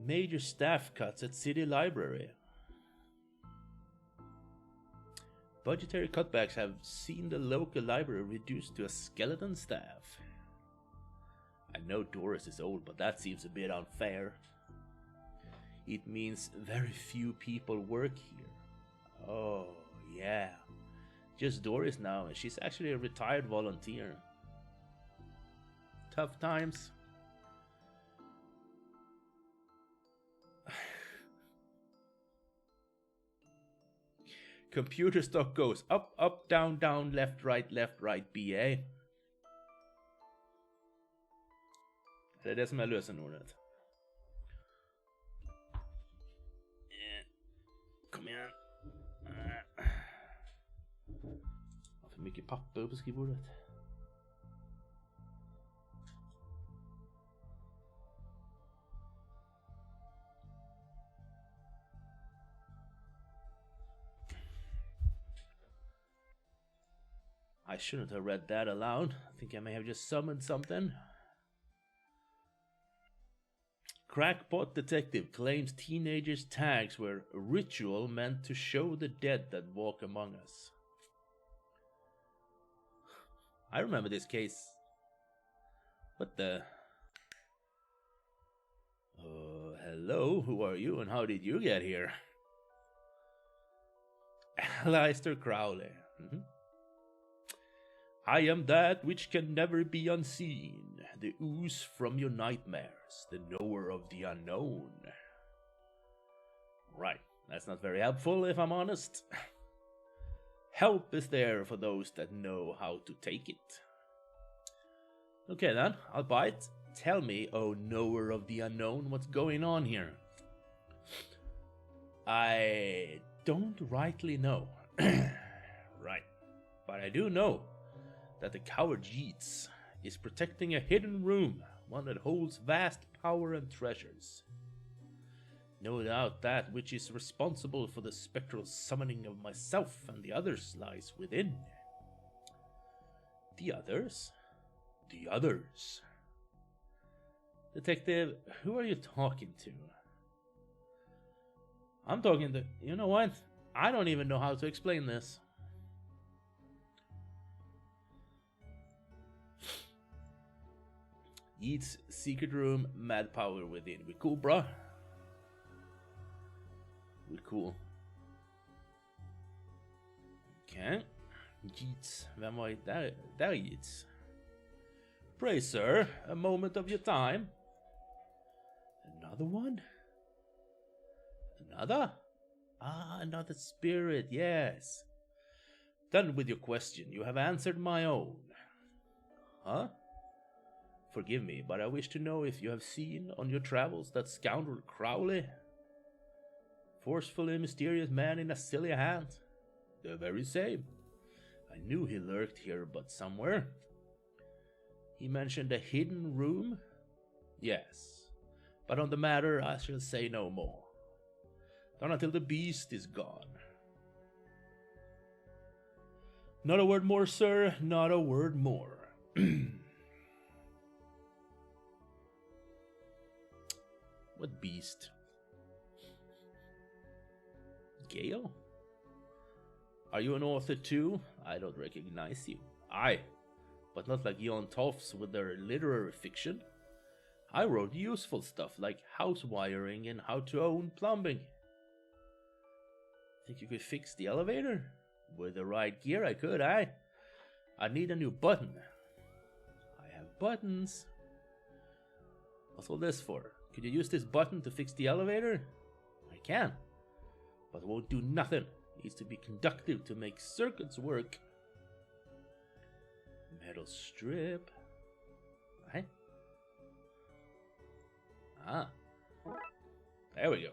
Major staff cuts at City Library. Budgetary cutbacks have seen the local library reduced to a skeleton staff. I know Doris is old, but that seems a bit unfair. It means very few people work here. Oh, yeah. Just Doris now, and she's actually a retired volunteer. Tough times. Computer stock goes up, up, down, down, left, right, BA. Det är det som är lösenordet. Kom igen. Har för mycket papper på skrivbordet. I shouldn't have read that aloud. I think I may have just summoned something. Crackpot detective claims teenagers' tags were a ritual meant to show the dead that walk among us. I remember this case. What the? Hello, who are you and how did you get here? Aleister Crowley. I am that which can never be unseen, the ooze from your nightmares, the knower of the unknown. Right, that's not very helpful if I'm honest. Help is there for those that know how to take it. Okay then, I'll bite. Tell me, oh knower of the unknown, what's going on here? I don't rightly know. Right, but I do know that the coward Yeats is protecting a hidden room, one that holds vast power and treasures. No doubt that which is responsible for the spectral summoning of myself and the others lies within. The others? The others. Detective, who are you talking to? I'm talking to... You know what? I don't even know how to explain this. Yeats' secret room, mad power within. We cool, bruh? We cool. Okay. Yeats. Vem var där? Där Yeats. Pray, sir, a moment of your time. Another one? Another? Ah, another spirit, yes. Done with your question. You have answered my own. Huh? Forgive me, but I wish to know if you have seen on your travels that scoundrel Crowley? Forcefully mysterious man in a silly hat. The very same. I knew he lurked here but somewhere. He mentioned a hidden room? Yes, but on the matter I shall say no more. Not until the beast is gone. Not a word more, sir, not a word more. What beast? Gale? Are you an author too? I don't recognize you. Aye, but not like Jon Toffs with their literary fiction. I wrote useful stuff like house wiring and how to own plumbing. Think you could fix the elevator? With the right gear I could, I need a new button. I have buttons. What's all this for? Could you use this button to fix the elevator? I can, but it won't do nothing. It needs to be conductive to make circuits work. Metal strip. Right? Ah. There we go.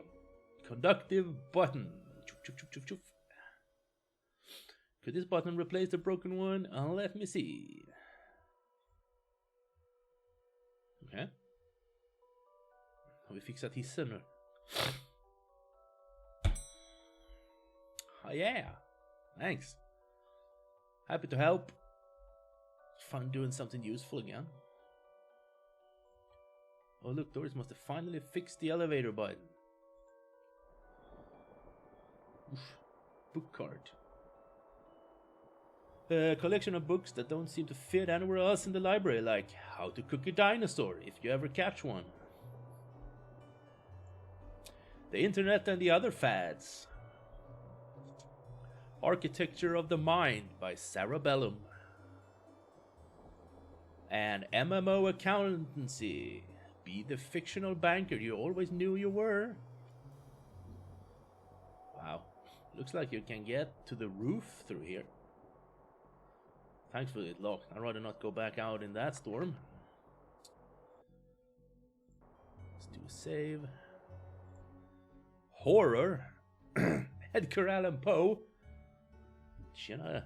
Conductive button. Choof, choof, choof, choof. Could this button replace the broken one? Let me see. Okay. Har vi fixat hissen nu? Oh yeah. Thanks. Happy to help. Fun doing something useful again. Oh look, Doris must have finally fixed the elevator button. Oof. Book card. A collection of books that don't seem to fit anywhere else in the library, like How to Cook a Dinosaur, if you ever catch one. The Internet and the Other Fads. Architecture of the Mind by Sarah Bellum. And MMO Accountancy. Be the fictional banker you always knew you were. Wow. Looks like you can get to the roof through here. Thankfully it's locked. I'd rather not go back out in that storm. Let's do a save. Horror. Edgar Allan Poe. Tjena.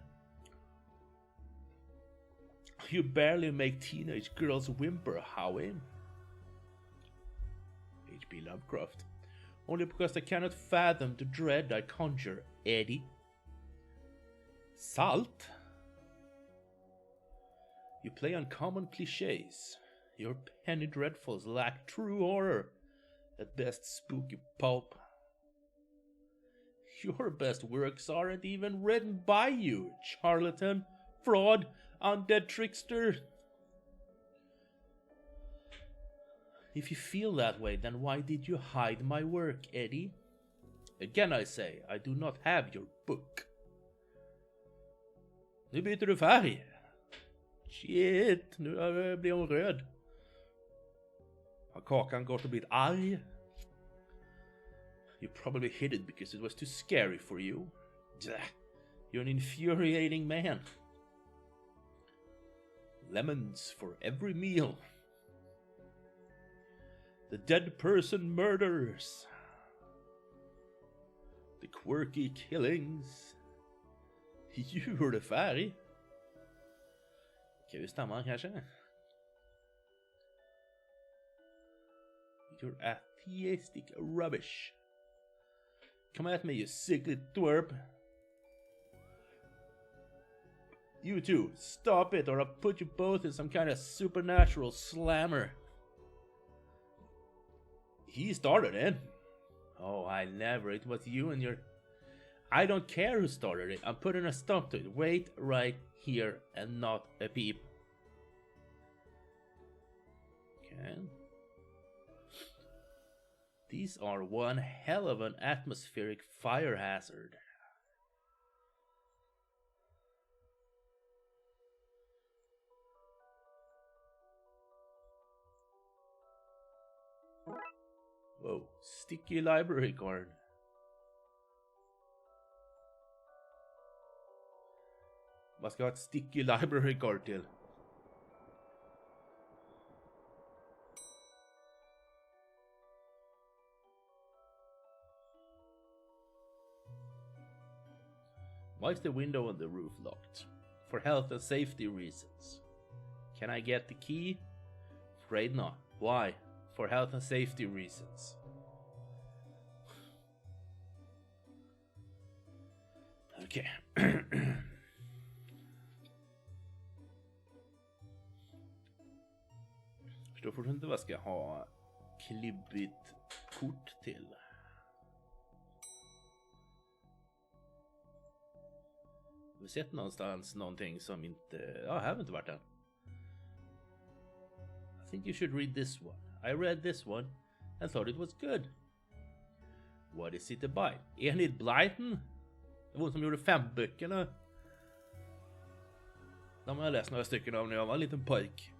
You barely make teenage girls whimper, Howie. H.P. Lovecraft. Only because I cannot fathom the dread I conjure, Eddie. Salt. You play on common cliches. Your penny dreadfuls lack true horror. At best spooky pulp. Your best works aren't even written by you, charlatan, fraud, undead trickster. If you feel that way, then why did you hide my work, Eddie? Again I say, I do not have your book. Nu byter du färg. Shit, nu blir hon röd. Har kakan gått och blivit arg? You probably hid it because it was too scary for you. You're an infuriating man. Lemons for every meal. The dead person murders. The quirky killings. Julefärg. Kan vi stämma kanske? You're atheistic rubbish. Come at me, you sickly twerp. You two, stop it or I'll put you both in some kind of supernatural slammer. He started it. Oh, I never. It was you and your... I don't care who started it. I'm putting a stop to it. Wait right here and not a peep. Okay. These are one hell of an atmospheric fire hazard. Whoa, sticky library card. Vad ska ha ett sticky library card till? Why is the window on the roof locked? For health and safety reasons. Can I get the key? Afraid not. Why? For health and safety reasons. Okay. Förstår fortfarande inte vad jag ska ha klibbigt kort till. Har vi sett någonstans någonting som inte... Ja, här har vi inte varit än. think you should read this one. I read this one and thought it was good. What is it about? Enid Blyton? Det var hon som gjorde 5 böckerna. De har jag läst några stycken av när jag var en liten pojk.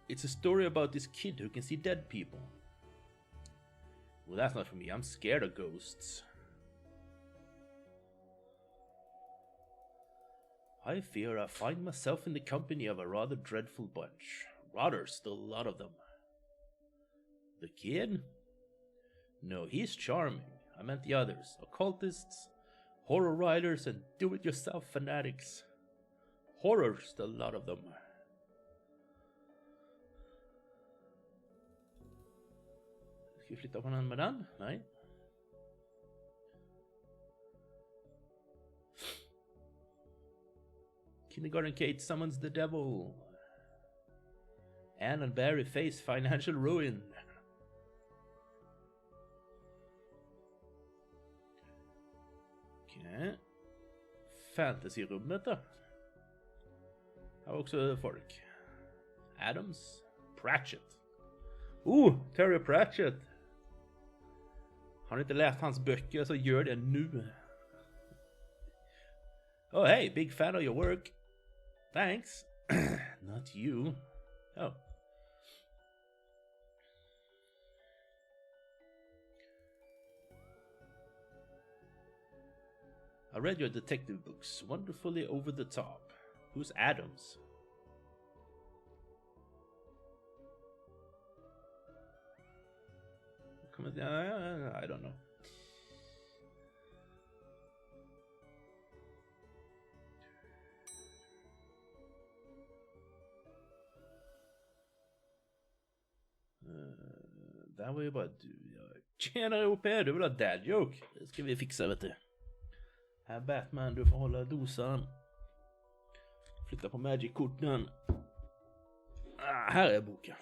It's a story about this kid who can see dead people. Well, that's not for me. I'm scared of ghosts. I fear I find myself in the company of a rather dreadful bunch. Rather, still a lot of them. The kid? No, he's charming. I meant the others. Occultists, horror writers, and do-it-yourself fanatics. Horror, still a lot of them. Ska vi flytta på den med den? Nej. Kindergarten Kate summons the devil. Anne and Barry face financial ruin. Okay. Fantasy-rummet då. Här har också folk. Adams. Pratchett. Terry Pratchett. Har ni inte läst hans böcker så gör det nu. Oh hey, big fan of your work. Thanks. Not you. Oh. I read your detective books, wonderfully over the top. Who's Adams? I don't know. Där var ju bara du. Tjena OP, du vill ha dad joke? Det ska vi fixa, vet du. Här Batman, du får hålla dosan. Flytta på Magic-korten. Här är boken.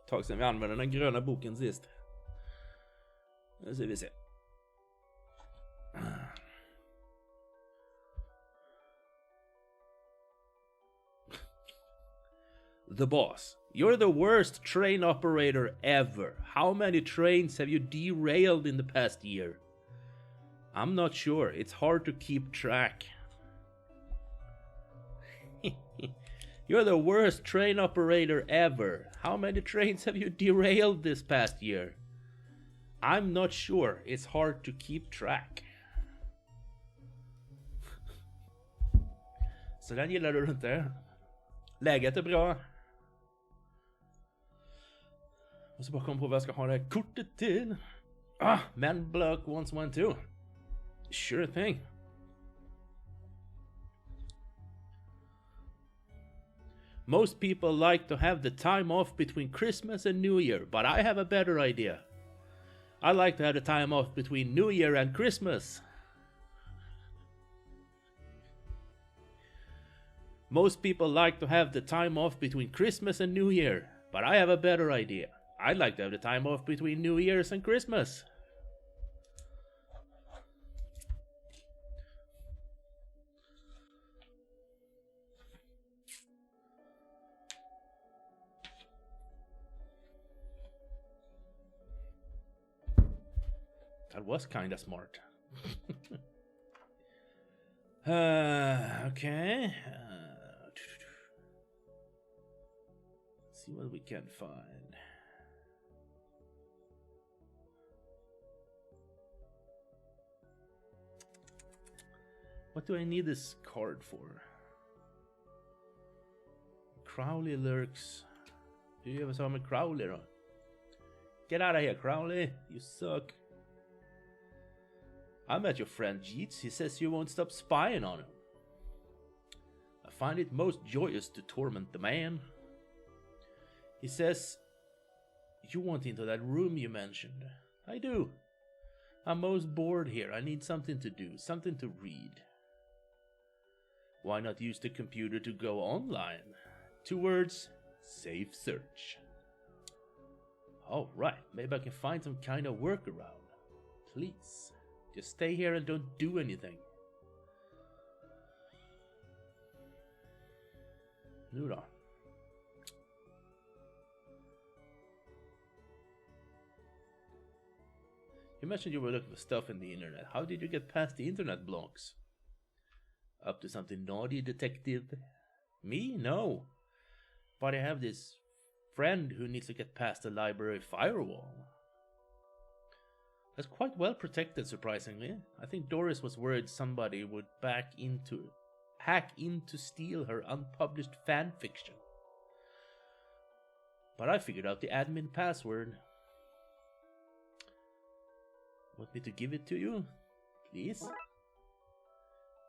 Tag sedan vi använde den gröna boken sist. Nu ska vi se. The boss. You're the worst train operator ever. How many trains have you derailed in the past year? I'm not sure. It's hard to keep track. You're the worst train operator ever. How many trains have you derailed this past year? I'm not sure. It's hard to keep track. Så den gillar du inte. Läget är bra. Och så bara kom på vad jag ska ha det här kortet till. Man Block wants one too. Sure thing. Most people like to have the time off between Christmas and New Year, but I have a better idea. I like to have the time off between New Year and Christmas. Most people like to have the time off between Christmas and New Year, but I have a better idea. I'd like to have the time off between New Year's and Christmas. That was kinda smart. Okay. Let's see what we can find. What do I need this card for? Crowley lurks. Do you ever saw me Crowley då? Get out of here, Crowley. You suck. I met your friend Jeets. He says you won't stop spying on him. I find it most joyous to torment the man. He says you want into that room you mentioned. I do. I'm most bored here. I need something to do, something to read. Why not use the computer to go online? 2 words, safe search. All right, maybe I can find some kind of workaround. Please, just stay here and don't do anything. Nu då? You mentioned you were looking for stuff in the internet. How did you get past the internet blocks? Up to something naughty, detective? Me? No. But I have this friend who needs to get past the library firewall. That's quite well protected, surprisingly. I think Doris was worried somebody would hack in to steal her unpublished fan fiction. But I figured out the admin password. Want me to give it to you? Please?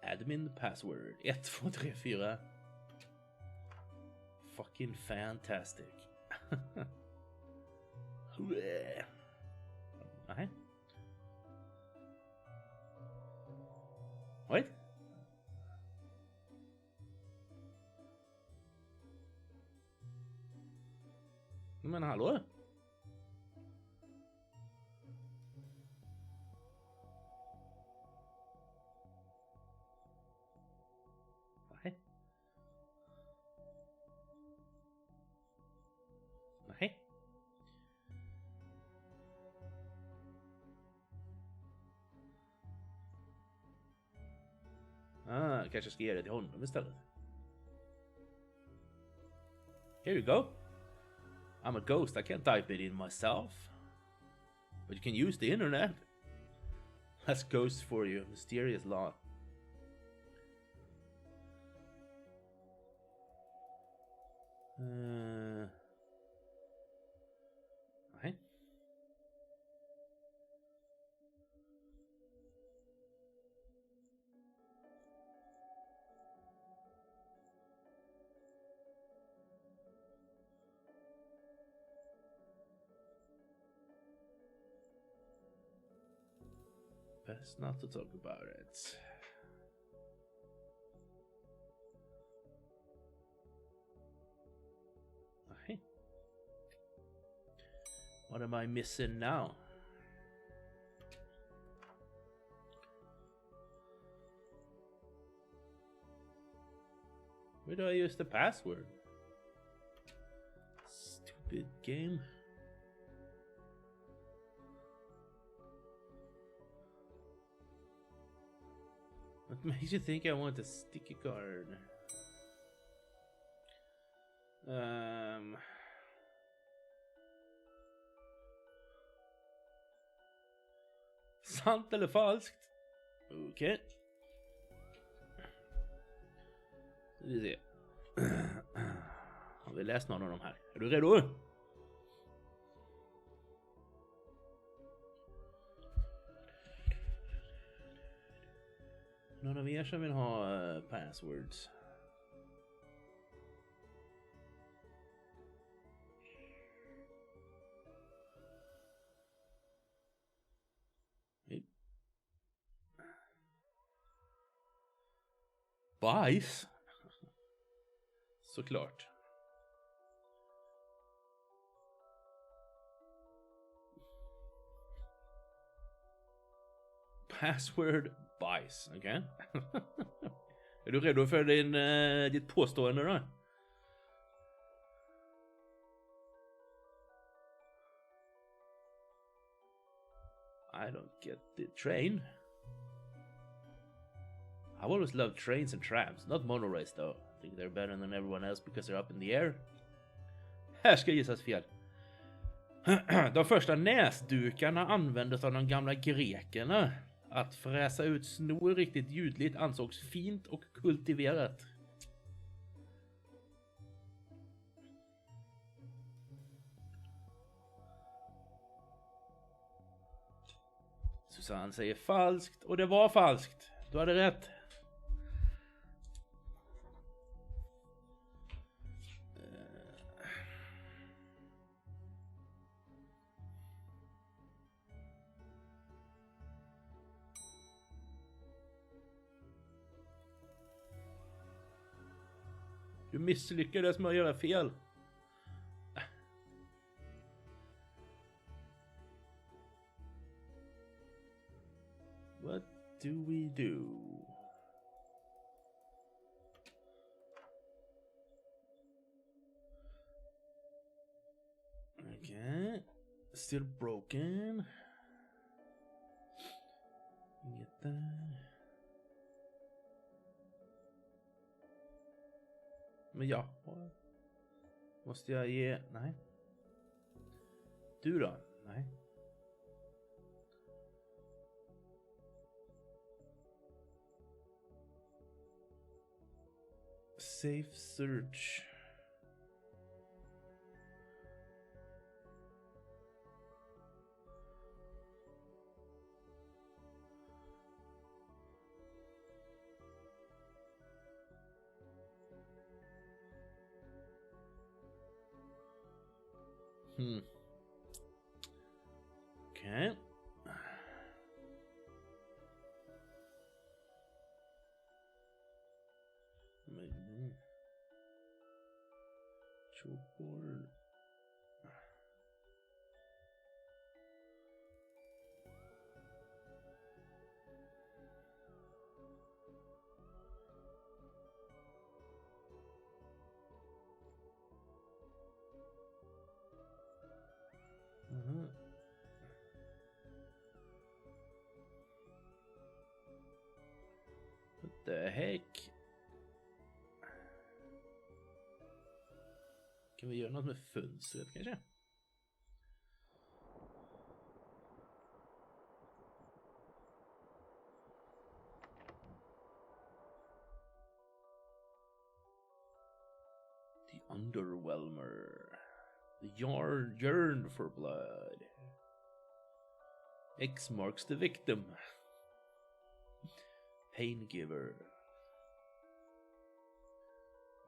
Admin password 1, 2, 3, 4. Fucking fantastic. Nej. Wait. Men hallå? Nej. Nej. Kanske ska ge det till honom istället. Here you go. I'm a ghost, I can't type it in myself. But you can use the internet. That's ghost for you, mysterious law. Nej. Best not to talk about it. Okay. What am I missing now? Where do I use the password? Stupid game. What makes you think I want a sticky card? Sant eller falskt? Okej. Vi ser. Har vi läst någon av de här? Är du redo? Någon av er som vill ha passwords? Bajs? Såklart. Password bajs, okej? Okay? Är du redo för ditt påstående då? I don't get the train. I've always loved trains and trams, not monorails though. I think they're better than everyone else because they're up in the air. Här ska gissas fel. De första näsdukarna användes av de gamla grekerna. Att fräsa ut snor riktigt ljudligt ansågs fint och kultiverat. Susanne säger falskt och det var falskt. Du hade rätt. Du misslyckades med att göra fel. What do we do? Still broken. Inget där. Men ja. Måste jag ge... Nej. Du då? Nej. Safe search. Okay. Chalkboard. What the heck? Kan vi göra något med fönstret kanske? The Underwhelmer. The yearn for blood. X marks the victim. Pain giver.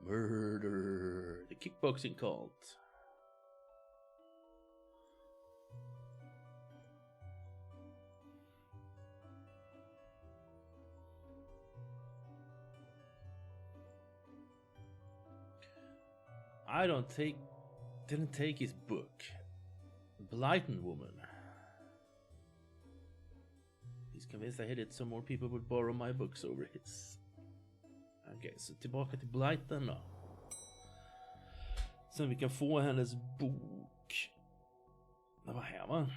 Murder. The kickboxing cult. Didn't take his book. Blighten woman. He's convinced I hid it so more people would borrow my books over his. Okej, så tillbaka till Blighten då. Sen vi kan få hennes bok. Det var här va?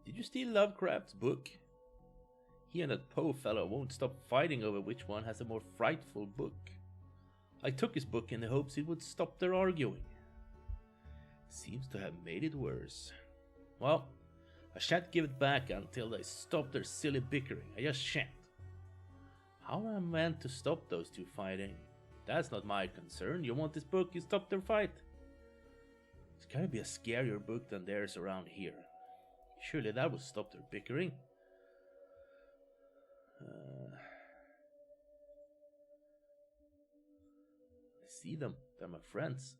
Did you steal Lovecraft's book? He and that Poe fellow won't stop fighting over which one has a more frightful book. I took his book in the hopes it would stop their arguing. Seems to have made it worse. Well, I shan't give it back until they stop their silly bickering. I just shan't. How am I meant to stop those two fighting? That's not my concern. You want this book, you stop their fight. It's gotta be a scarier book than theirs around here. Surely that would stop their bickering. I see them. They're my friends.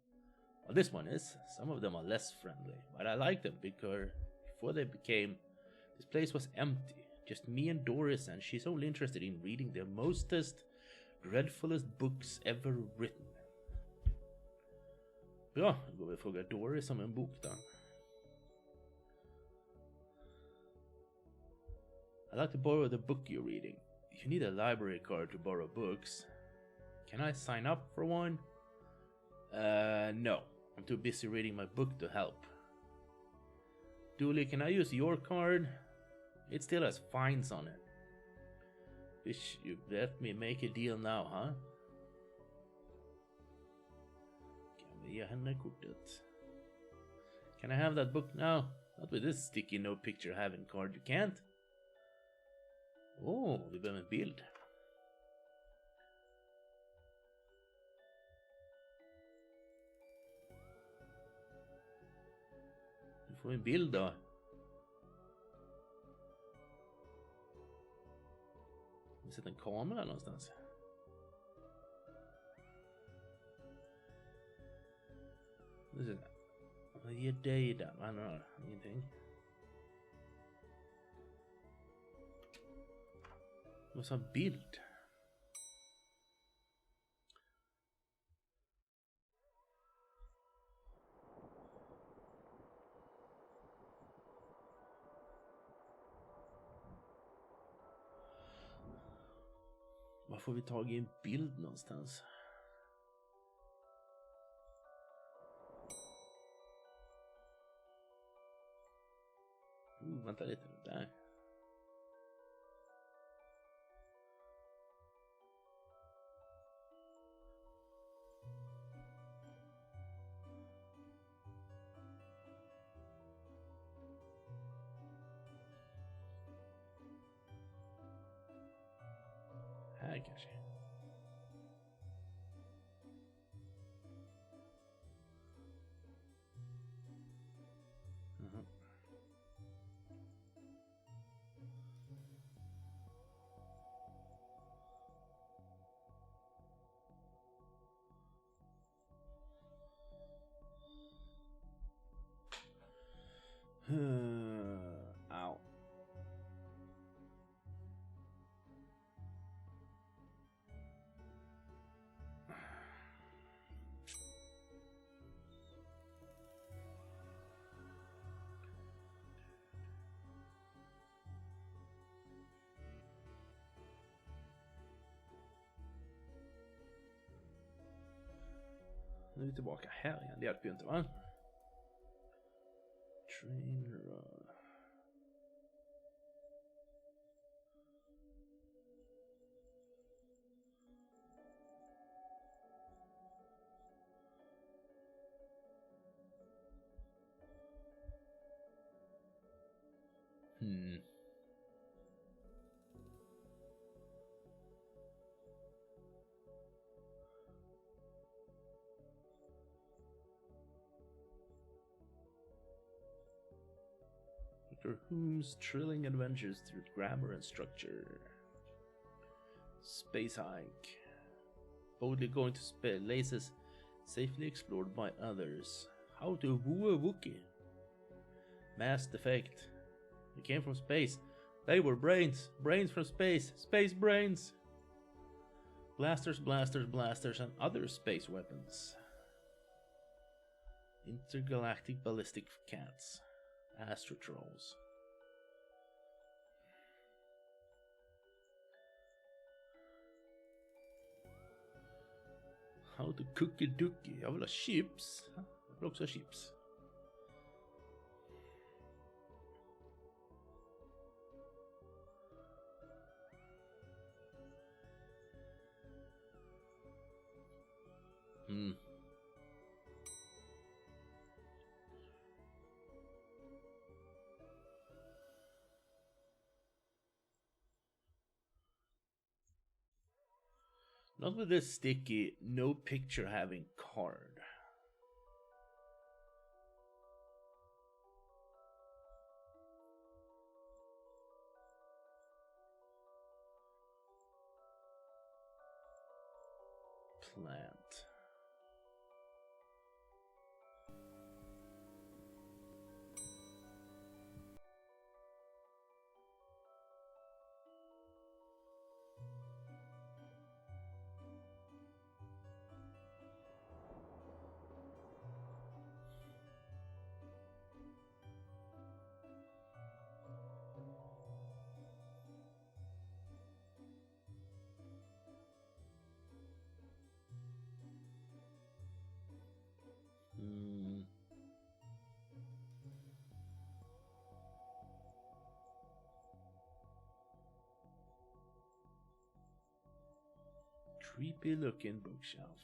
Well, this one is. Some of them are less friendly. But I like them because before they became... This place was empty. Just me and Doris, and she's only interested in reading the mostest, dreadfulest books ever written. Bra, då går vi och frågar Doris om en bok då. I'd like to borrow the book you're reading. You need a library card to borrow books. Can I sign up for one? No. I'm too busy reading my book to help. Dooley, can I use your card? It still has fines on it. Wish you let me make a deal now, huh? Kan vi ge henne kortet? Can I have that book now? Not with this sticky no picture having card, you can't. Oh, vi behöver en bild. Du får en bild då. Vi sätter en kamera någonstans. Vad ger dig där? Vad har ingenting. Vad sa bild? Var får vi tag i en bild någonstans? vänta lite nu. Där. Här kanske. Ow. Nu är vi tillbaka här igen. Det hjälper ju inte, va? Trainer. Dr. Who's thrilling adventures through grammar and structure. Space hike. Boldly going to places safely explored by others. How to woo a Wookiee. Mass defect. They came from space. They were brains. Brains from space. Space brains. Blasters, blasters, blasters, and other space weapons. Intergalactic ballistic cats. Astrotrolls. How to cook a dookie. Jag vill ha chips. Jag vill också ha chips. Not with this sticky, no picture having card. Plant. Creepy looking bookshelf.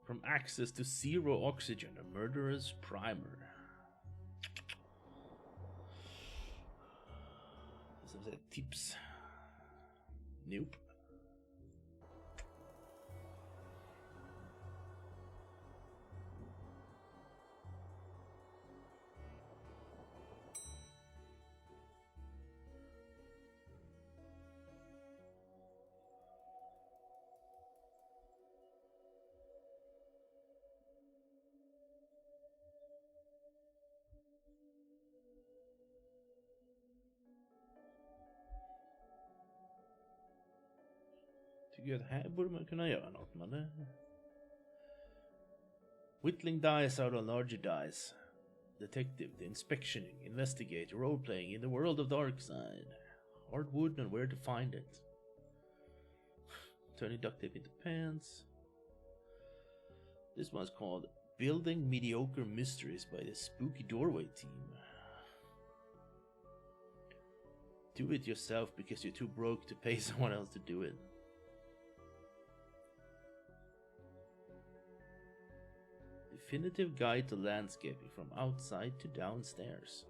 From access to zero oxygen, a murderer's primer. Som säger tips. Nope. Tycker att här borde man kunna göra något, men det... Whittling dice out of larger dice. Detective, the inspectioning, investigate, role-playing in the world of Darkside. Hardwood and where to find it. Turning duct tape into pants. This one's called Building Mediocre Mysteries by the Spooky Doorway team. do it yourself because you're too broke to pay someone else to do it. Definitive guide to landscaping from outside to downstairs.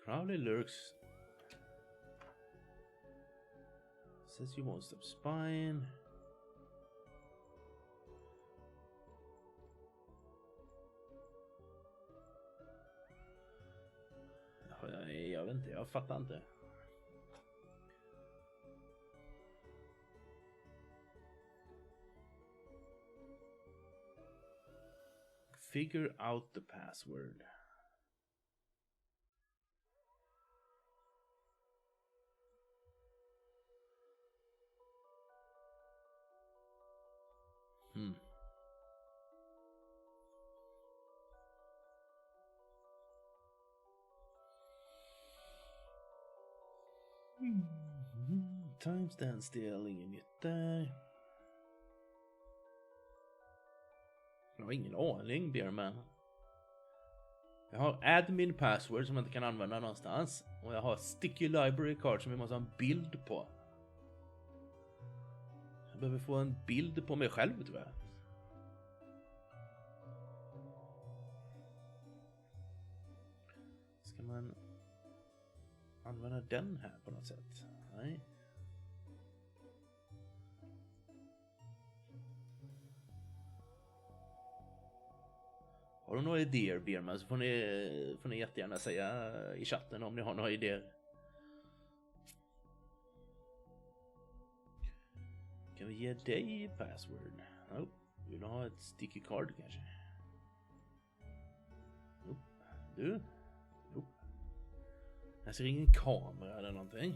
Crowley lurks. Says you won't stop spying. Jag vet inte, jag fattar inte. Figure out the password. Time stand still, inget nytt där. Jag har ingen aning, Beerman. Jag har admin password som jag inte kan använda någonstans. Och jag har sticky library card som vi måste ha en bild på. Jag behöver få en bild på mig själv, tror jag. Ska man använda den här på något sätt? Nej. Har du några idéer, Beerman, så får ni jättegärna säga i chatten om ni har några idéer. Kan vi ge dig password? Oh, vill du ha ett sticky card kanske? Oh, du? Oh. Jag ser ingen kamera eller någonting.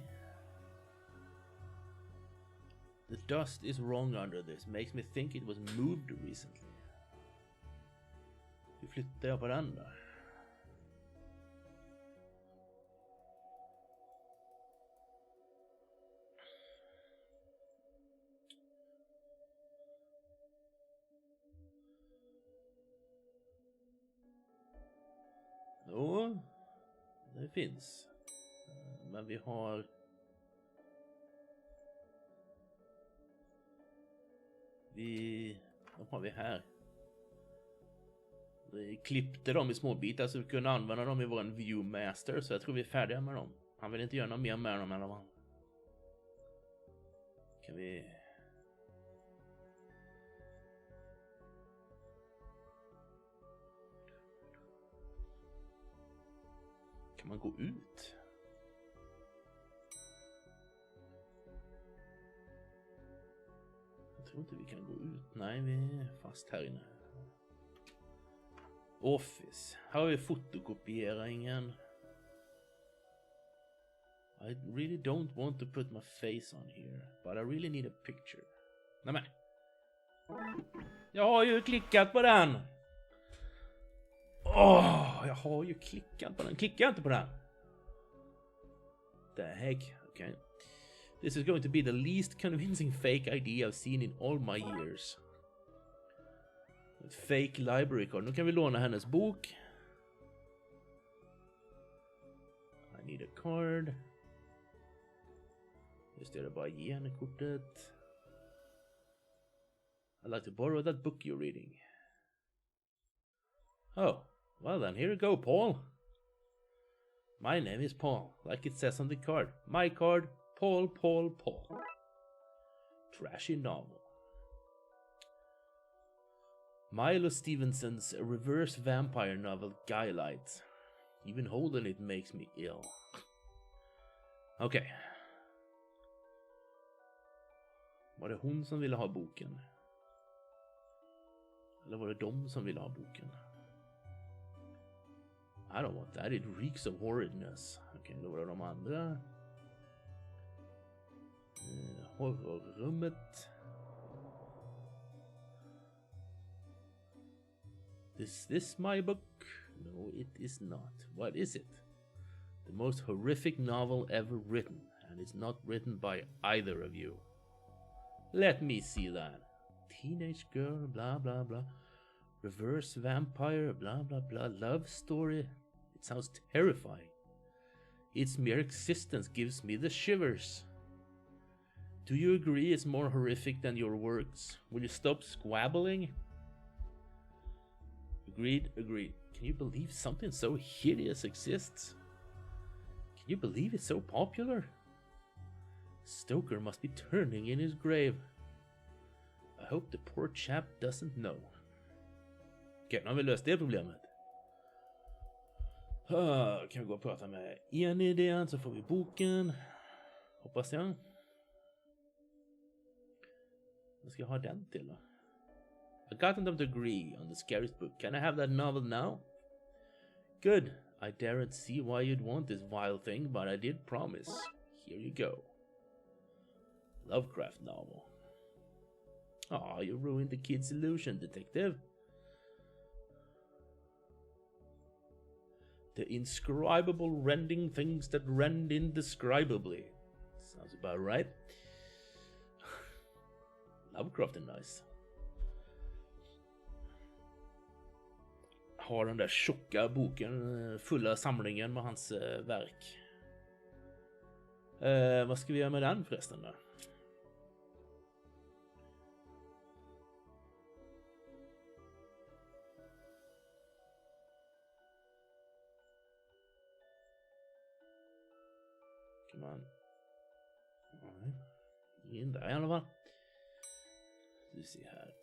The dust is wrong under this. Makes me think it was moved recently. Hur flyttar jag på den då? Jo, det finns. Men vi har... Vad har vi här? Vi klippte dem i små bitar så vi kunde använda dem i vår Viewmaster. Så jag tror vi är färdiga med dem. Han vill inte göra något mer med dem eller vad? Kan vi... Kan man gå ut? Jag tror inte vi kan gå ut. Nej, vi är fast här inne. Office. Här har vi fotokopieringen. I really don't want to put my face on here, but I really need a picture. Nämen. Jag har ju klickat på den. Jag har ju klickat på den. Klickar jag inte på den? The heck? Okay. This is going to be the least convincing fake ID I've seen in all my years. Ett fake library card. Nu kan vi låna hennes bok. I need a card. Just det, bara ge henne kortet. I'd like to borrow that book you're reading. Oh, well then, here you go, Paul. My name is Paul, like it says on the card. My card, Paul, Paul, Paul. Trashy novel. Milo Stevenson's reverse vampire novel Skylight. Even holding it makes me ill. Okej. Var det hon som ville ha boken? Eller var det de som ville ha boken? I don't want that, it reeks of horridness. Okej, då var det de andra. Horrorrummet. Is this my book? No, it is not. What is it? The most horrific novel ever written, and it's not written by either of you. Let me see that. Teenage girl, blah blah blah. Reverse vampire, blah blah blah. Love story. It sounds terrifying. Its mere existence gives me the shivers. Do you agree it's more horrific than your works? Will you stop squabbling? Agreed, agreed. Can you believe something so hideous exists? Can you believe it's so popular? Stoker must be turning in his grave. I hope the poor chap doesn't know. Okej, nu har vi löst det problemet. Kan vi gå och prata med Enid igen så får vi boken. Hoppas jag. Vad ska jag ha den till då? I got them to agree on the scariest book. Can I have that novel now? Good. I daren't see why you'd want this vile thing, but I did promise. Here you go. Lovecraft novel. Aw, you ruined the kid's illusion, detective. The inscribable rending things that rend indescribably. Sounds about right. Lovecraft är nice. Har den där tjocka boken, fulla samlingen med hans verk. Vad ska vi göra med den förresten då? Come on. In där i alla fall. Du ser här.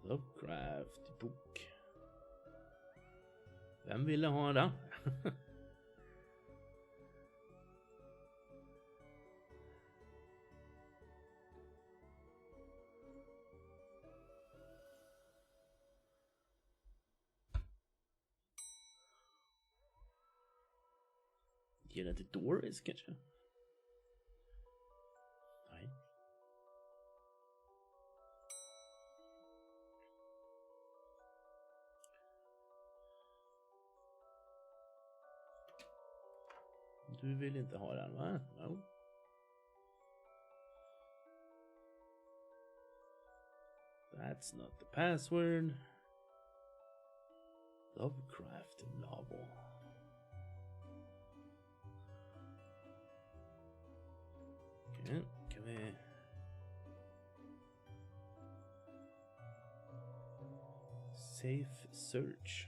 Lovecraft bok. Vem ville ha den? Ge den till Doris kanske? Nej. Du vill inte ha den, va? No. That's not the password. Lovecraft novel. Okay, kan vi... Safe search.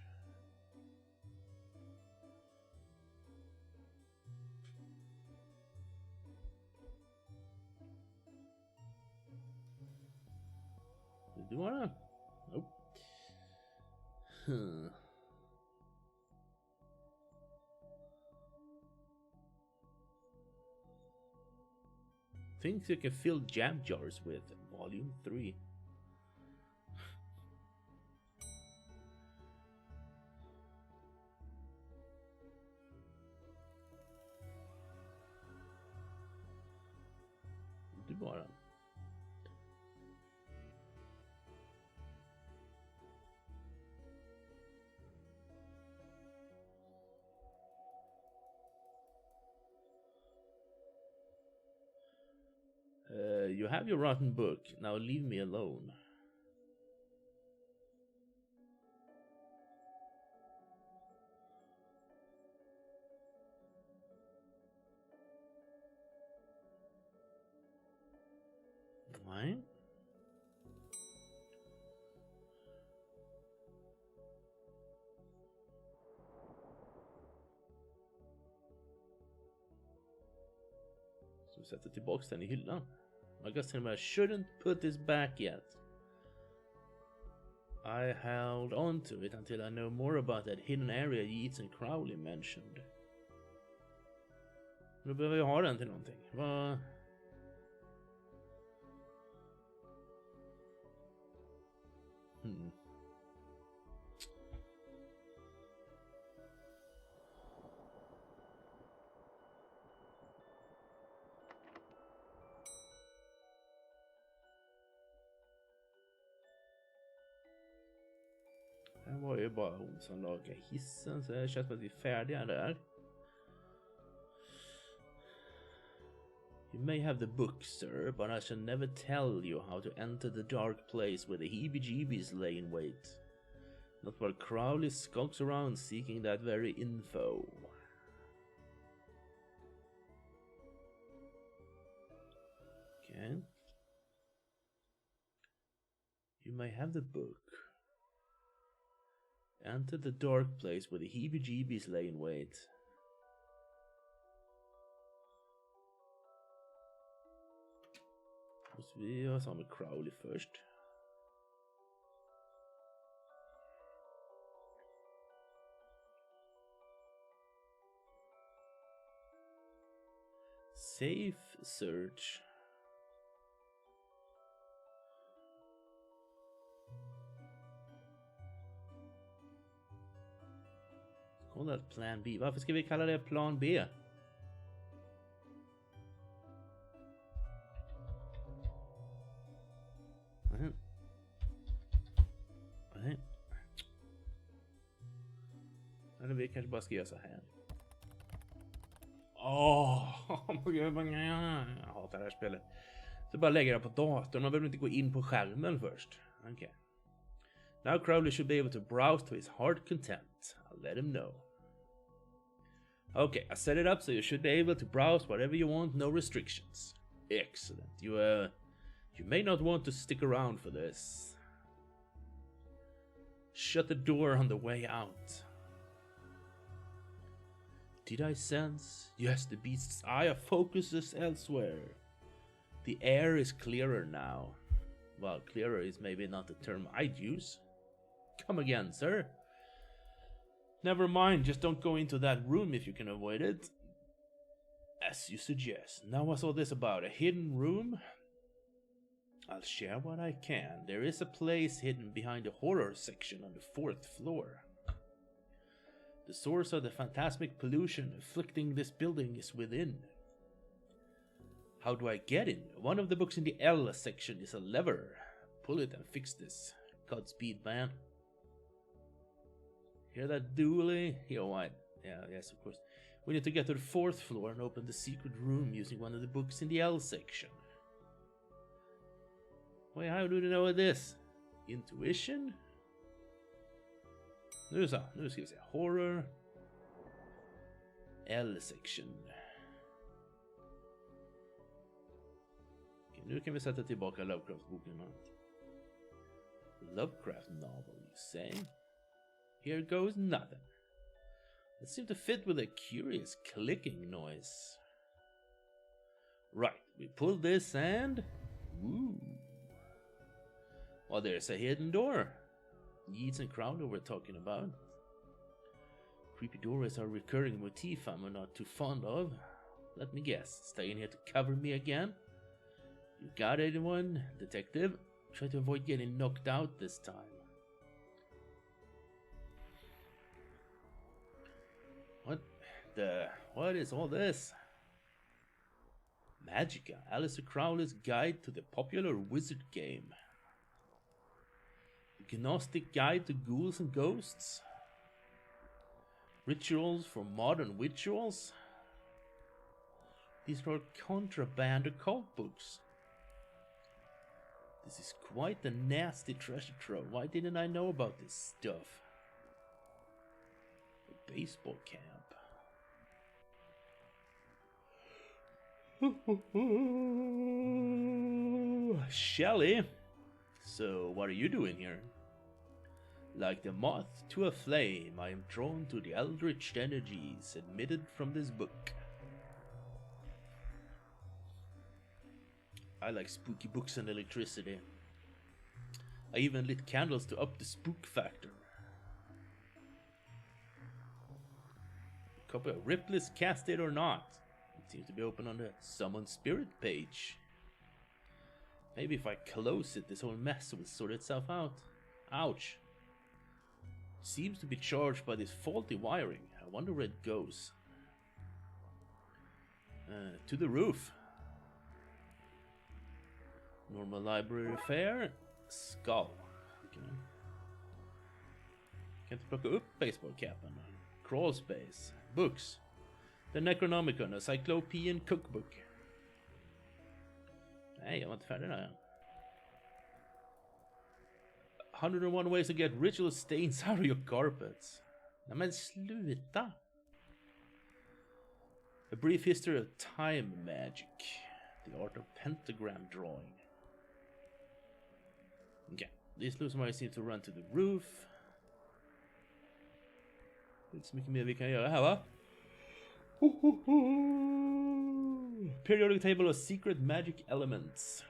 Du har den? Nope. Things you can fill jam jars with, volume 3. Du bara. You have your rotten book. Now leave me alone. Why? Så vi sätter tillbaks den i hyllan. I guess I shouldn't put this back yet. I held on to it until I know more about that hidden area Yeats and Crowley mentioned. Då behöver jag ha den till någonting. Vad... var ju bara hon som lagade hissen, så det känns som att vi är färdiga där. You may have the book, sir, but I shall never tell you how to enter the dark place where the heebie-jeebies lay in wait. Not while Crowley skulks around seeking that very info. Okay. You may have the book. Enter the dark place where the heebie-jeebies lay in wait. Måste vi göra samma med Crowley först. Safe search. Kolla plan B. Varför ska vi kalla det plan B? Eller vi kanske bara ska göra så här. Jag hatar det här spelet. Så bara lägga det på datorn. Man behöver inte gå in på skärmen först. Okay. Now Crowley should be able to browse to his heart content. I'll let him know. Okay, I set it up so you should be able to browse whatever you want, no restrictions. Excellent. You may not want to stick around for this. Shut the door on the way out. Did I sense? Yes, the beast's eye focuses elsewhere. The air is clearer now. Well, clearer is maybe not the term I'd use. Come again, sir. Never mind, just don't go into that room if you can avoid it. As you suggest. Now what's all this about? A hidden room? I'll share what I can. There is a place hidden behind the horror section on the 4th floor. The source of the phantasmic pollution afflicting this building is within. How do I get in? One of the books in the L section is a lever. Pull it and fix this. Godspeed, man. Hear that, Dooley? Here, what? Yeah, yes, of course. We need to get to the 4th floor and open the secret room using one of the books in the L section. Wait, how do you know this? Intuition? Nu ska vi se. Horror. L-section. Okay, nu kan vi sätta tillbaka Lovecraft-boken. Lovecraft novel, you say? Here goes nothing. It seemed to fit with a curious clicking noise. Right, we pull this and... Woo. Well, there's a hidden door. Yeats and Crowley we're talking about. Creepy doorways are a recurring motif I'm not too fond of. Let me guess, staying here to cover me again? You got anyone, detective? Try to avoid getting knocked out this time. What is all this? Magica, Alistair Crowley's guide to the popular wizard game. Gnostic guide to ghouls and ghosts. Rituals for modern rituals. These are contraband occult books. This is quite the nasty treasure trove. Why didn't I know about this stuff? A baseball camp. Shelley, so what are you doing here? Like the moth to a flame, I am drawn to the eldritch energies emitted from this book. I like spooky books and electricity. I even lit candles to up the spook factor. Copy of Ripley's Cast It or Not. It seems to be open on the Summon Spirit page. Maybe if I close it, this whole mess will sort itself out. Ouch. Seems to be charged by this faulty wiring. I wonder where it goes. To the roof. Normal library fare. Skull. Okay. Kan inte plocka upp baseballcapen. Crawl space. Books. The Necronomicon, a Cyclopean cookbook. Nej, jag var inte färdig där än. 101 ways to get ritual stains out of your carpets. Nej men sluta! A brief history of time magic. The art of pentagram drawing. Okay, this looks like I seem to run to the roof. Det är inte så mycket mer vi kan göra här va? Periodic table of secret magic elements.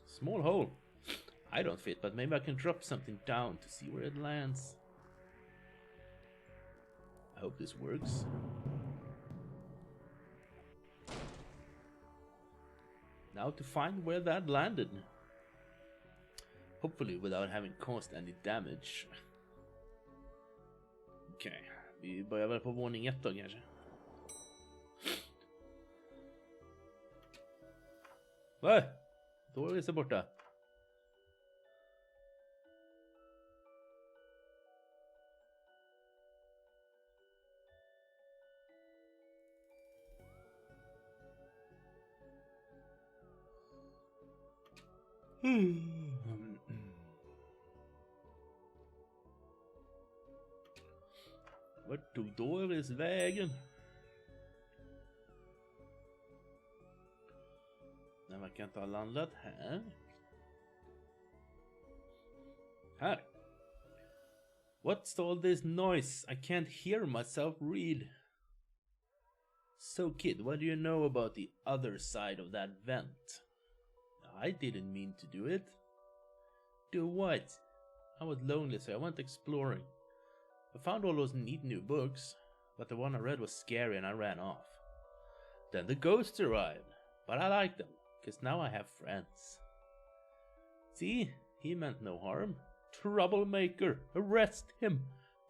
Small hole. I don't fit, but maybe I can drop something down to see where it lands. I hope this works. Now to find where that landed. Hopefully without having caused any damage. Okej, vi börjar väl på våning 1 då kanske. Va? Då är vi så borta. Vart tog Doris vägen? Den verkar inte ha landat här. Här. What's all this noise? I can't hear myself read. So kid, what do you know about the other side of that vent? I didn't mean to do it. Do what? I was lonely, so I went exploring. I found all those neat new books, but the one I read was scary and I ran off. Then the ghosts arrived, but I liked them, because now I have friends. See, he meant no harm. Troublemaker, arrest him,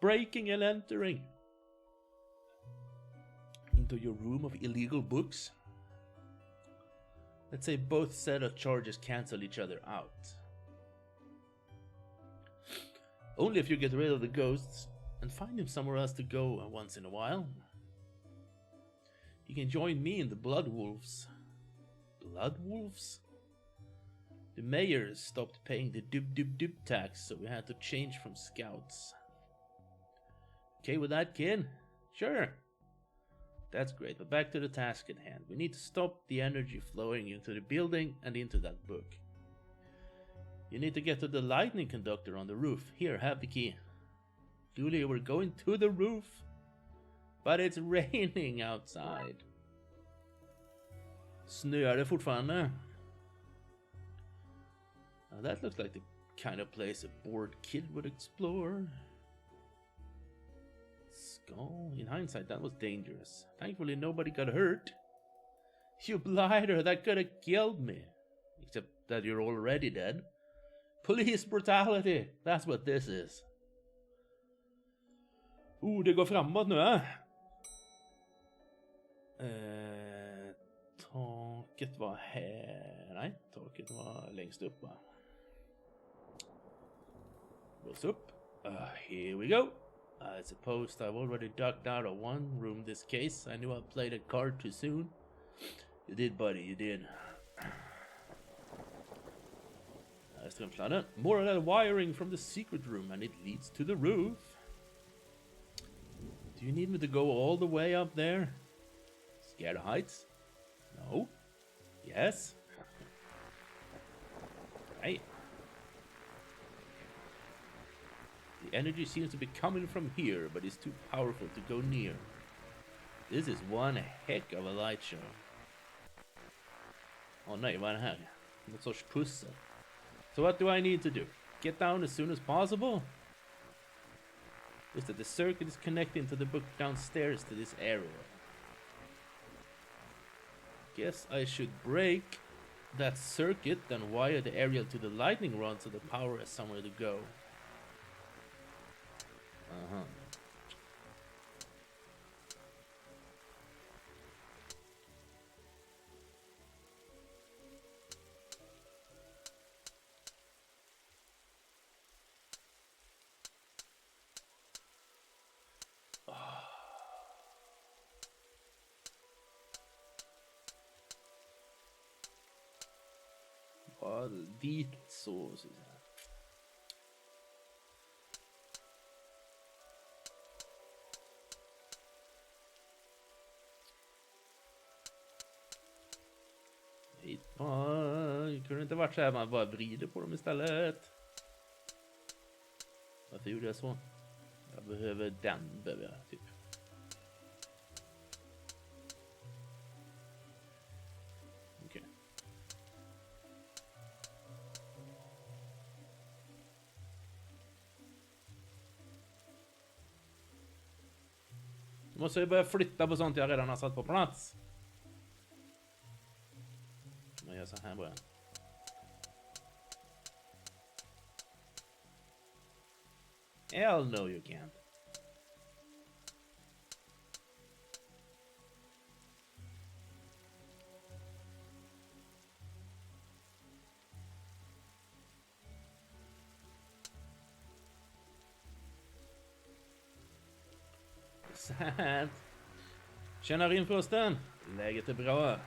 breaking and entering. Into your room of illegal books? Let's say both set of charges cancel each other out. Only if you get rid of the ghosts and find him somewhere else to go once in a while. You can join me in the Blood Wolves. Blood Wolves? The mayor stopped paying the dub tax, so we had to change from scouts. Okay with that, kid? Sure. That's great, but back to the task at hand. We need to stop the energy flowing into the building and into that book. You need to get to the lightning conductor on the roof. Here, have the key. Julia, we're going to the roof. But it's raining outside. Snöar det fortfarande? Now that looks like the kind of place a bored kid would explore. Skull. In hindsight, that was dangerous. Thankfully, nobody got hurt. You blighter, that could have killed me. Except that you're already dead. Police brutality. That's what this is. Det går framåt nu, Taket var här. Nej, taket var längst upp, va? Goes up. Here we go. I suppose I've already ducked out of one room this case. I knew I played a card too soon. You did, buddy, you did. More of that wiring from the secret room, and it leads to the roof. Do you need me to go all the way up there? Scared of heights? No. Yes. Right. The energy seems to be coming from here, but it's too powerful to go near. This is one heck of a light show. Oh nej, vad är det här? Något sorts pussel. So what do I need to do? Get down as soon as possible? Is that the circuit is connecting to the book downstairs to this area. Guess I should break that circuit, then wire the aerial to the lightning rod so the power has somewhere to go. Ja, dit så. Hit bara. Kunde inte varit så här man bara vrider på dem istället. Varför gjorde jag så? Jag behöver den, behöver jag typ. Okej. Nu måste jag börja flytta på sånt jag redan har satt på plats. Jag gör så här bara. Hell no you can't. Sant. Tjena Rimfrosten. Läget är bra.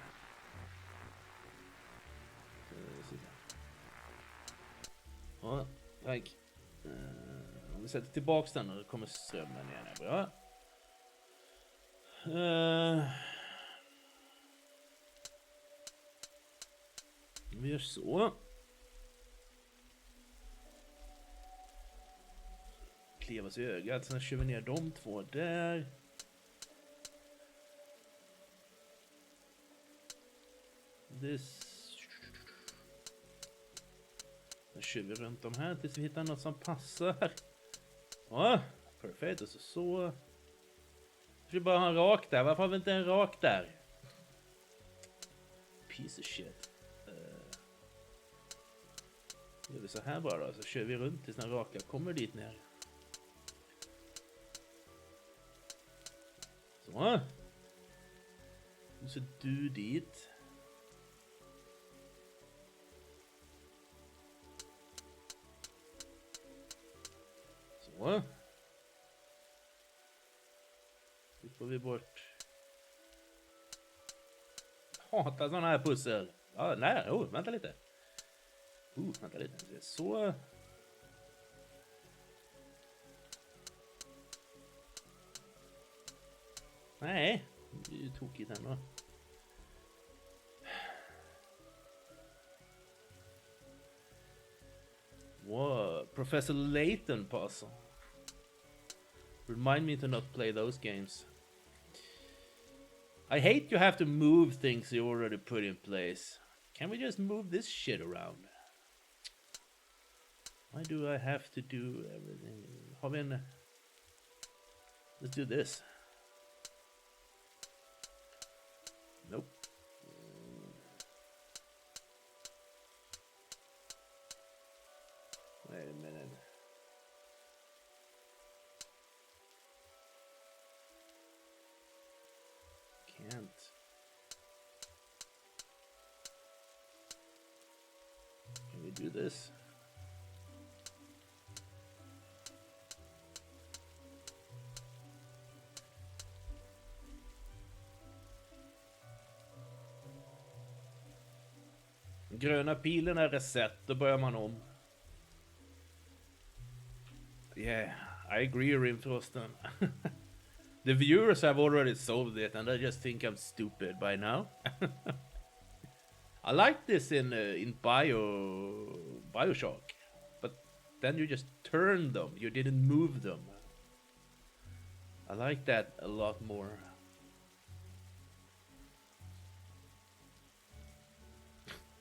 Ja, tack. Om vi sätter tillbaks den och då kommer strömmen igen. Bra. Vi gör så. Kliva sig i ögat. Sen kör vi ner de två där. Då kör vi runt de här tills vi hittar något som passar. Ja, perfekt. Och så. Vi bara ha en rak där. Varför har vi inte en rak där? Piece of shit. Gör vi så här bara då. Så kör vi runt tills den raka kommer dit ner. Så. Och så du dit. Så. Får vi bort. Hatar sådana här pussel. Ja, nej, vänta lite. Vänta lite. Så. Nej, det är ju tokigt ändå. Wow, Professor Layton puzzle. Remind me to not play those games. I hate you have to move things you already put in place. Can we just move this shit around? Why do I have to do everything? Har vi en... Let's do this. Nope. Wait a minute. Can't. Can we do this? Gröna pilen är reset, då börjar man om. Yeah, I agree, Rimfrosten. The viewers have already solved it and I just think I'm stupid by now. I like this in Bioshock, but then you just turn them, you didn't move them. I like that a lot more.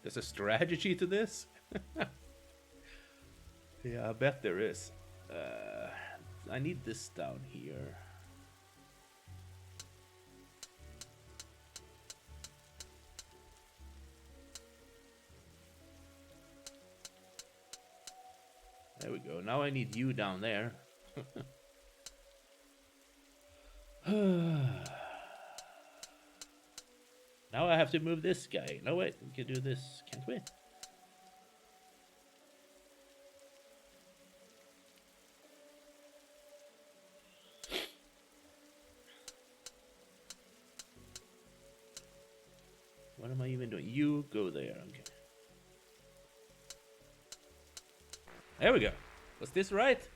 There's a strategy to this? Yeah, I bet there is. I need this down here. There we go. Now I need you down there. Now I have to move this guy. No, wait. We can do this, can't we? What am I even doing? You go there. Okay. There we go. Was this right?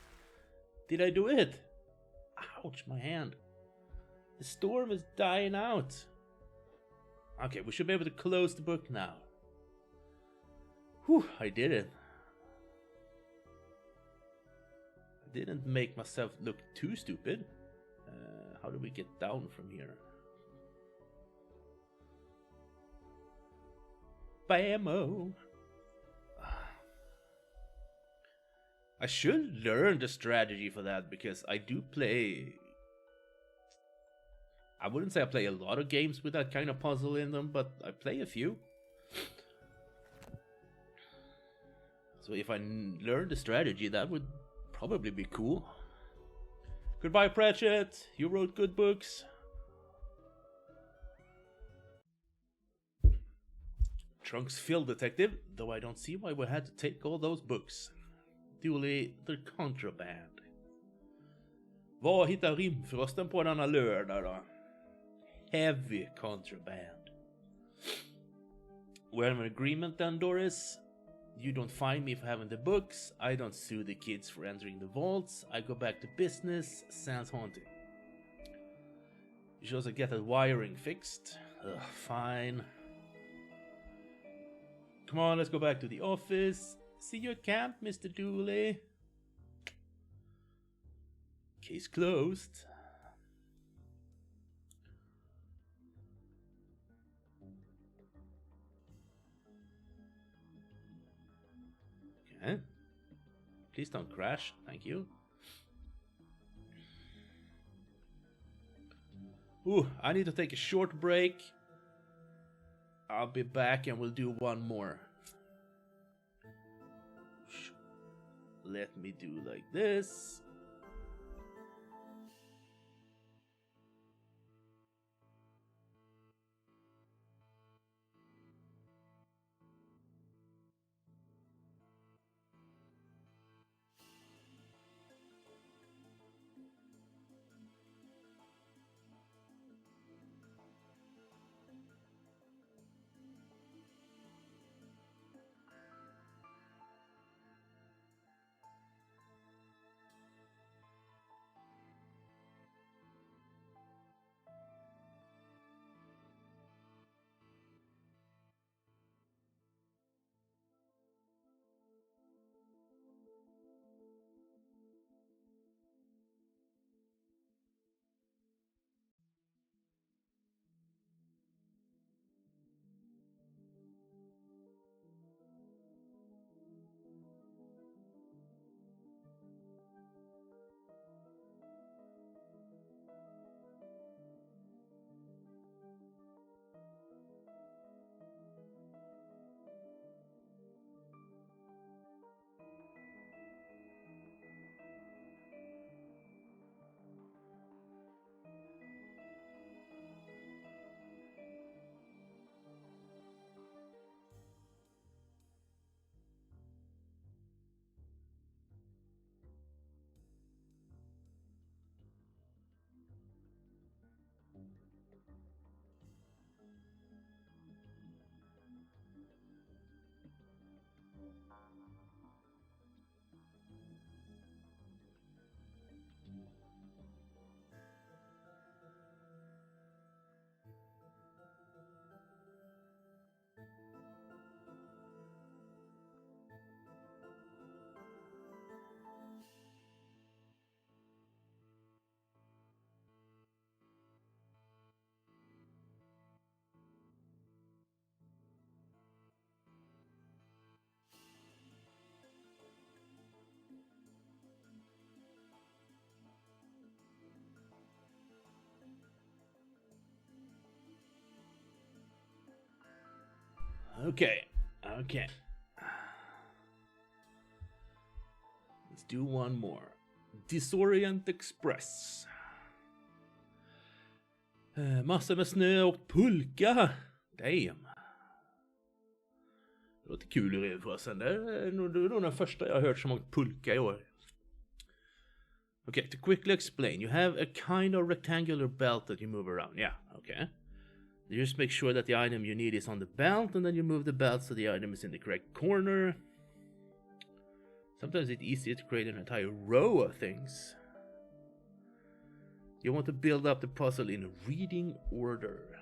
Did I do it? Ouch, my hand. The storm is dying out. Okay, we should be able to close the book now. Whew, I did it. I didn't make myself look too stupid. How do we get down from here? Bammo! I should learn the strategy for that because I do play... I wouldn't say I play a lot of games with that kind of puzzle in them, but I play a few. So if I learned the strategy, that would probably be cool. Goodbye, Pratchett. You wrote good books. Trunks filled, detective. Though I don't see why we had to take all those books. Dooley, the contraband. Var hittar rimfrosten på denna lördag då? Heavy contraband. We have an agreement then, Doris. You don't fine me for having the books. I don't sue the kids for entering the vaults. I go back to business. Sounds haunting. You should also get that wiring fixed. Ugh, fine. Come on, let's go back to the office. See you at camp, Mr. Dooley. Case closed. Okay. Please don't crash. Thank you. Ooh, I need to take a short break. I'll be back and we'll do one more. Let me do like this. Okay. Let's do one more. Disorient Express. Massor med snö och pulka. Damn. Det låter kul i det förresten. Det är nog den första jag har hört som åkt pulka i år. Okay, to quickly explain, you have a kind of rectangular belt that you move around. Yeah, okay. You just make sure that the item you need is on the belt, and then you move the belt so the item is in the correct corner. Sometimes it's easier to create an entire row of things. You want to build up the puzzle in reading order.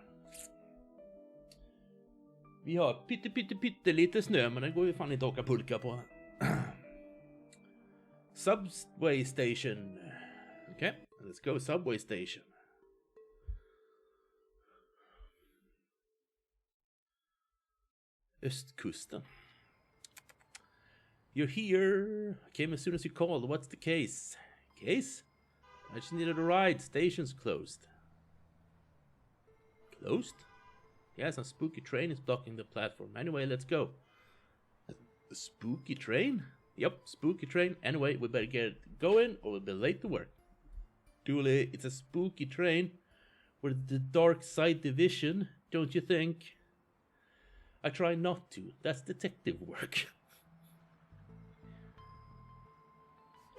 Vi har pyttelite snö, men den går ju fan inte att åka pulka på. Subway station. Okay, let's go subway station. Östkusten. You're here. I came as soon as you called. What's the case? Case? I just needed a ride. Station's closed. Closed? Yeah, some spooky train is blocking the platform. Anyway, let's go. A spooky train? Yep, spooky train. Anyway, we better get going or we'll be late to work. Dooley, it's a spooky train. We're the Darkside division, don't you think? I try not to. That's detective work.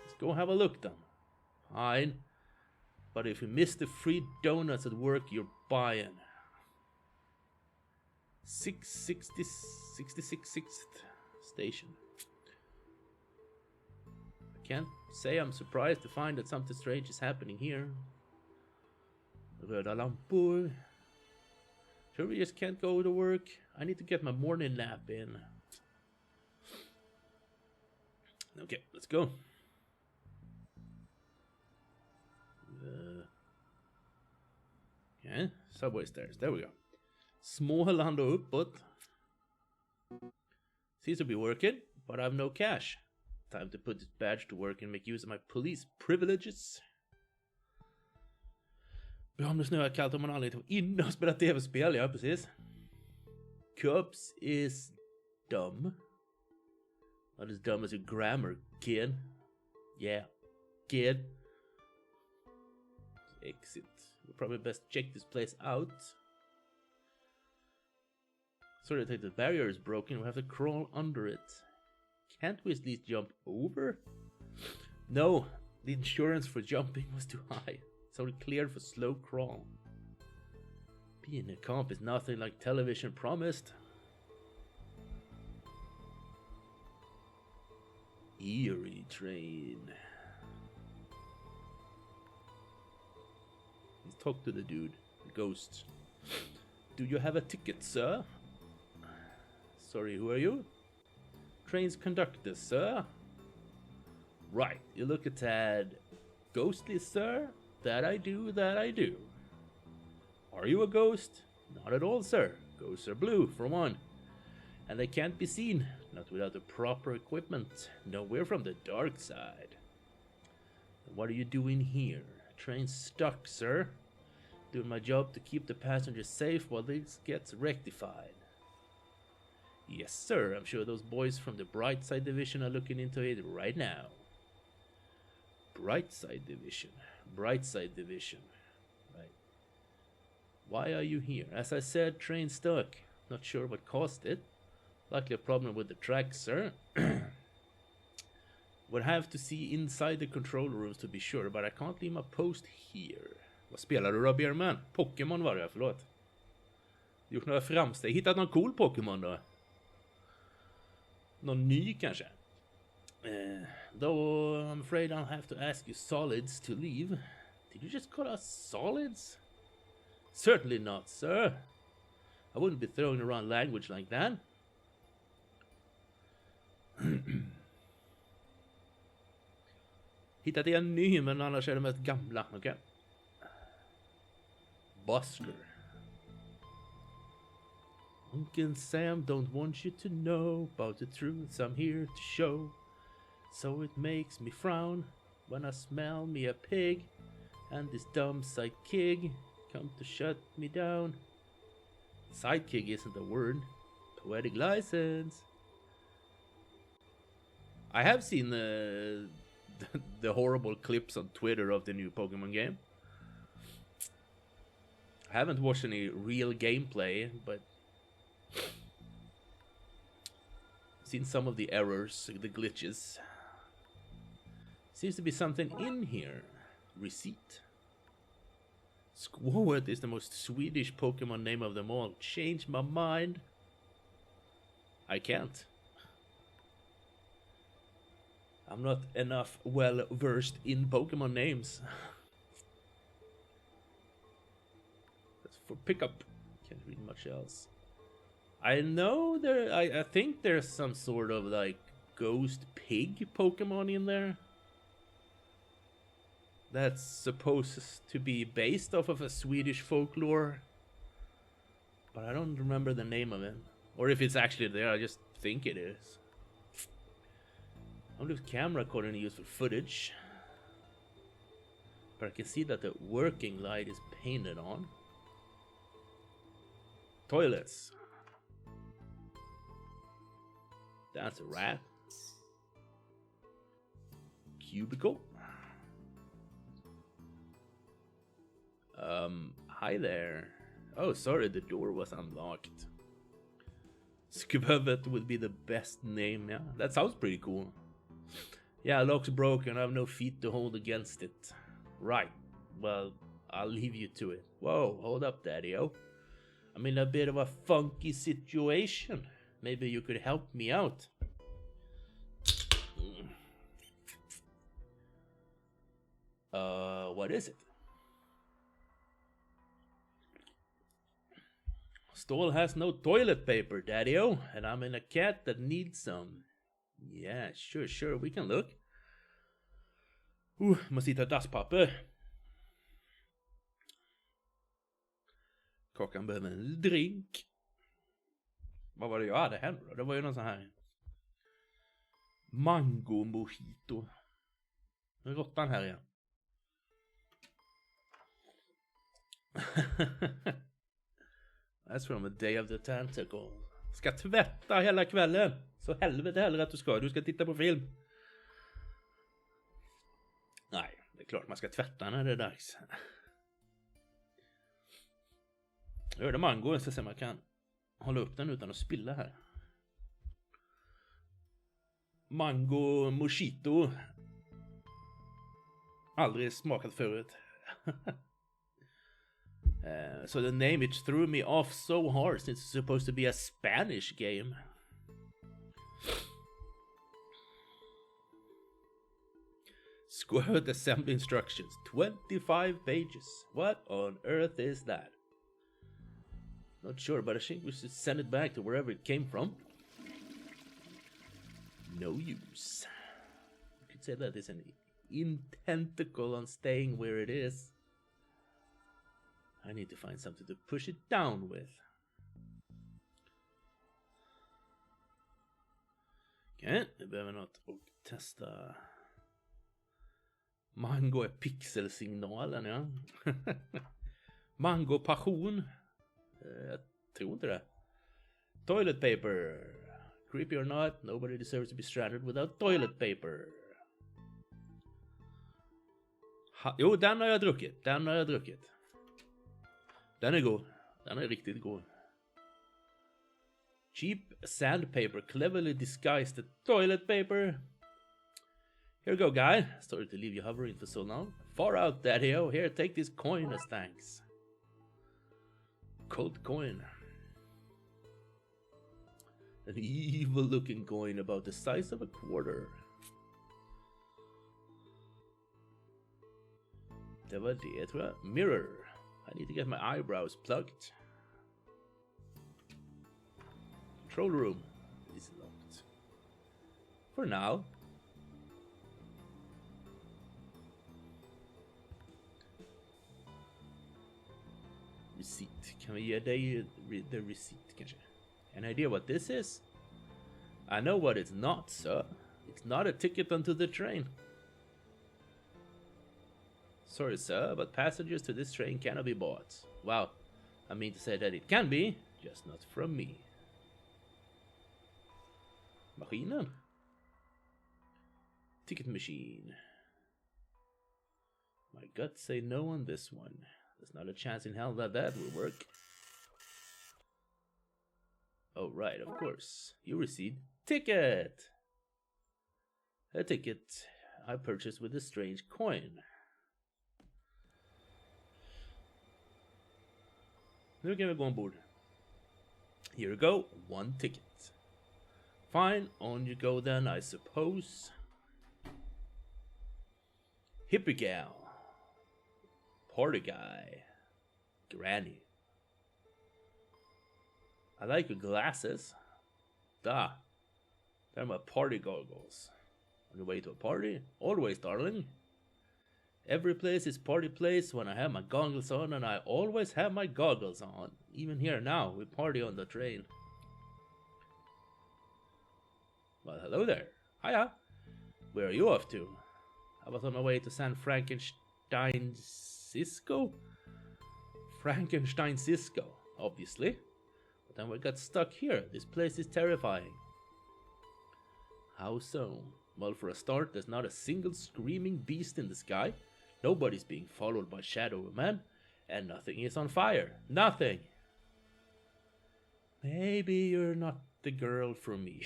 Let's go have a look then. Fine. But if you miss the free donuts at work, you're buying. 66th station. I can't say I'm surprised to find that something strange is happening here. Röda lampor. Sure, we just can't go to work. I need to get my morning nap in. Okay, let's go. Okay, subway stairs. There we go. Småland och uppåt. Seems to be working, but I have no cash. Time to put this badge to work and make use of my police privileges. Bra om det snöar kallt om man anledning till inne och spela tv-spel. Ja, precis. Cops is dumb. Not as dumb as your grammar, kid. Yeah, kid. Exit. We'll probably best check this place out. Sorry, I think the barrier is broken. We have to crawl under it. Can't we at least jump over? No, the insurance for jumping was too high. It's only cleared for slow crawl. Being a cop is nothing like television promised. Eerie train. Let's talk to the dude, the ghost. Do you have a ticket, sir? Sorry, who are you? Train's conductor, sir. Right, you look a tad ghostly, sir. That I do, that I do. Are you a ghost? Not at all, sir. Ghosts are blue, for one. And they can't be seen, not without the proper equipment. No, we're from the dark side. What are you doing here? Train's stuck, sir. Doing my job to keep the passengers safe while this gets rectified. Yes, sir. I'm sure those boys from the Brightside division are looking into it right now. Brightside division. Brightside division. Right. Why are you here? As I said, train stuck. Not sure what caused it. Likely a problem with the tracks, sir. Would have to see inside the control rooms to be sure, but I can't leave my post here. Vad spelar du då, Beerman? Pokémon var det, förlåt. Gjort några framsteg. Hittat någon cool Pokémon då? Någon ny kanske? Though I'm afraid I'll have to ask you solids to leave. Did you just call us solids? Certainly not, sir. I wouldn't be throwing around language like that. Hittat en ny, men annars är de mest gamla. Okay. Busker. Uncle Sam don't want you to know about the truths I'm here to show. So it makes me frown when I smell me a pig, and this dumb sidekick come to shut me down. Sidekick isn't a word. Poetic license. I have seen the horrible clips on Twitter of the new Pokemon game. I haven't watched any real gameplay, but seen some of the errors, the glitches. Seems to be something in here. Receipt. Squawet is the most Swedish Pokemon name of them all. Change my mind. I can't. I'm not enough well versed in Pokemon names. That's for pickup. Can't read much else. I know I think there's some sort of like ghost pig Pokemon in there. That's supposed to be based off of a Swedish folklore. But I don't remember the name of it. Or if it's actually there, I just think it is. I wonder if camera accordingly used for footage. But I can see that the working light is painted on. Toilets. That's a rat. Cubicle. Hi there. Oh, sorry, the door was unlocked. Skubövet would be the best name, yeah. That sounds pretty cool. Yeah, lock's broken, I have no feet to hold against it. Right, well, I'll leave you to it. Whoa, hold up, Daddy-o. I'm in a bit of a funky situation. Maybe you could help me out. What is it? Stall has no toilet paper, Daddy-o, and I'm in a cat that needs some. Yeah, sure, we can look. Måste hitta dasspapper. Kakan behöver en drink. Vad var det jag hade här då? Det var ju någon sån här mango mojito. Nu är råttan här igen. That's from a day of the tentacle. Ska tvätta hela kvällen. Så helvete heller att du ska. Du ska titta på film. Nej, det är klart man ska tvätta när det är dags. Jag hörde mango. Jag ska se om jag kan hålla upp den utan att spilla här. Mango mojito. Aldrig smakat förut. So the name, it threw me off so hard since it's supposed to be a Spanish game. Squirt assembly instructions, 25 pages. What on earth is that? Not sure, but I think we should send it back to wherever it came from. No use. You could say that is an intentacle on staying where it is. I need to find something to push it down with. Okej, vi behöver något och testa. Mango är pixelsignalen, ja. Mango passion. Jag tror inte det. Toilet paper. Creepy or not, nobody deserves to be stranded without toilet paper. Jo, den har jag druckit. Den är god. Den är riktigt god. Cheap sandpaper cleverly disguised as toilet paper. Here you go, guy. Sorry to leave you hovering for so long. Far out, Daddy-o. Here, take this coin as thanks. Cold coin. An evil-looking coin about the size of a quarter. Det var det, tror jag. Mirror. I need to get my eyebrows plugged. Control room is locked. For now. Receipt. Kan vi ge dig the receipt kanske? An idea what this is? I know what it's not, sir. It's not a ticket onto the train. Sorry, sir, but passengers to this train cannot be bought. Wow, I mean to say that it can be, just not from me. Maskinen. Ticket machine. My guts say no on this one. There's not a chance in hell that will work. Oh, right, of course. You received ticket. A ticket I purchased with a strange coin. Nu kan vi gå ombord. Here you go, 1 ticket. Fine, on you go then, I suppose. Hippie gal. Party guy. Granny. I like your glasses. Duh. They're my party goggles. On your way to a party? Always, darling. Every place is party place when I have my goggles on, and I always have my goggles on. Even here now, we party on the train. Well, hello there. Hiya. Where are you off to? I was on my way to San Frankenstein-Cisco? Frankenstein-Cisco, obviously. But then we got stuck here. This place is terrifying. How so? Well, for a start, there's not a single screaming beast in the sky. Nobody's being followed by Shadow Man. And nothing is on fire. Nothing! Maybe you're not the girl for me.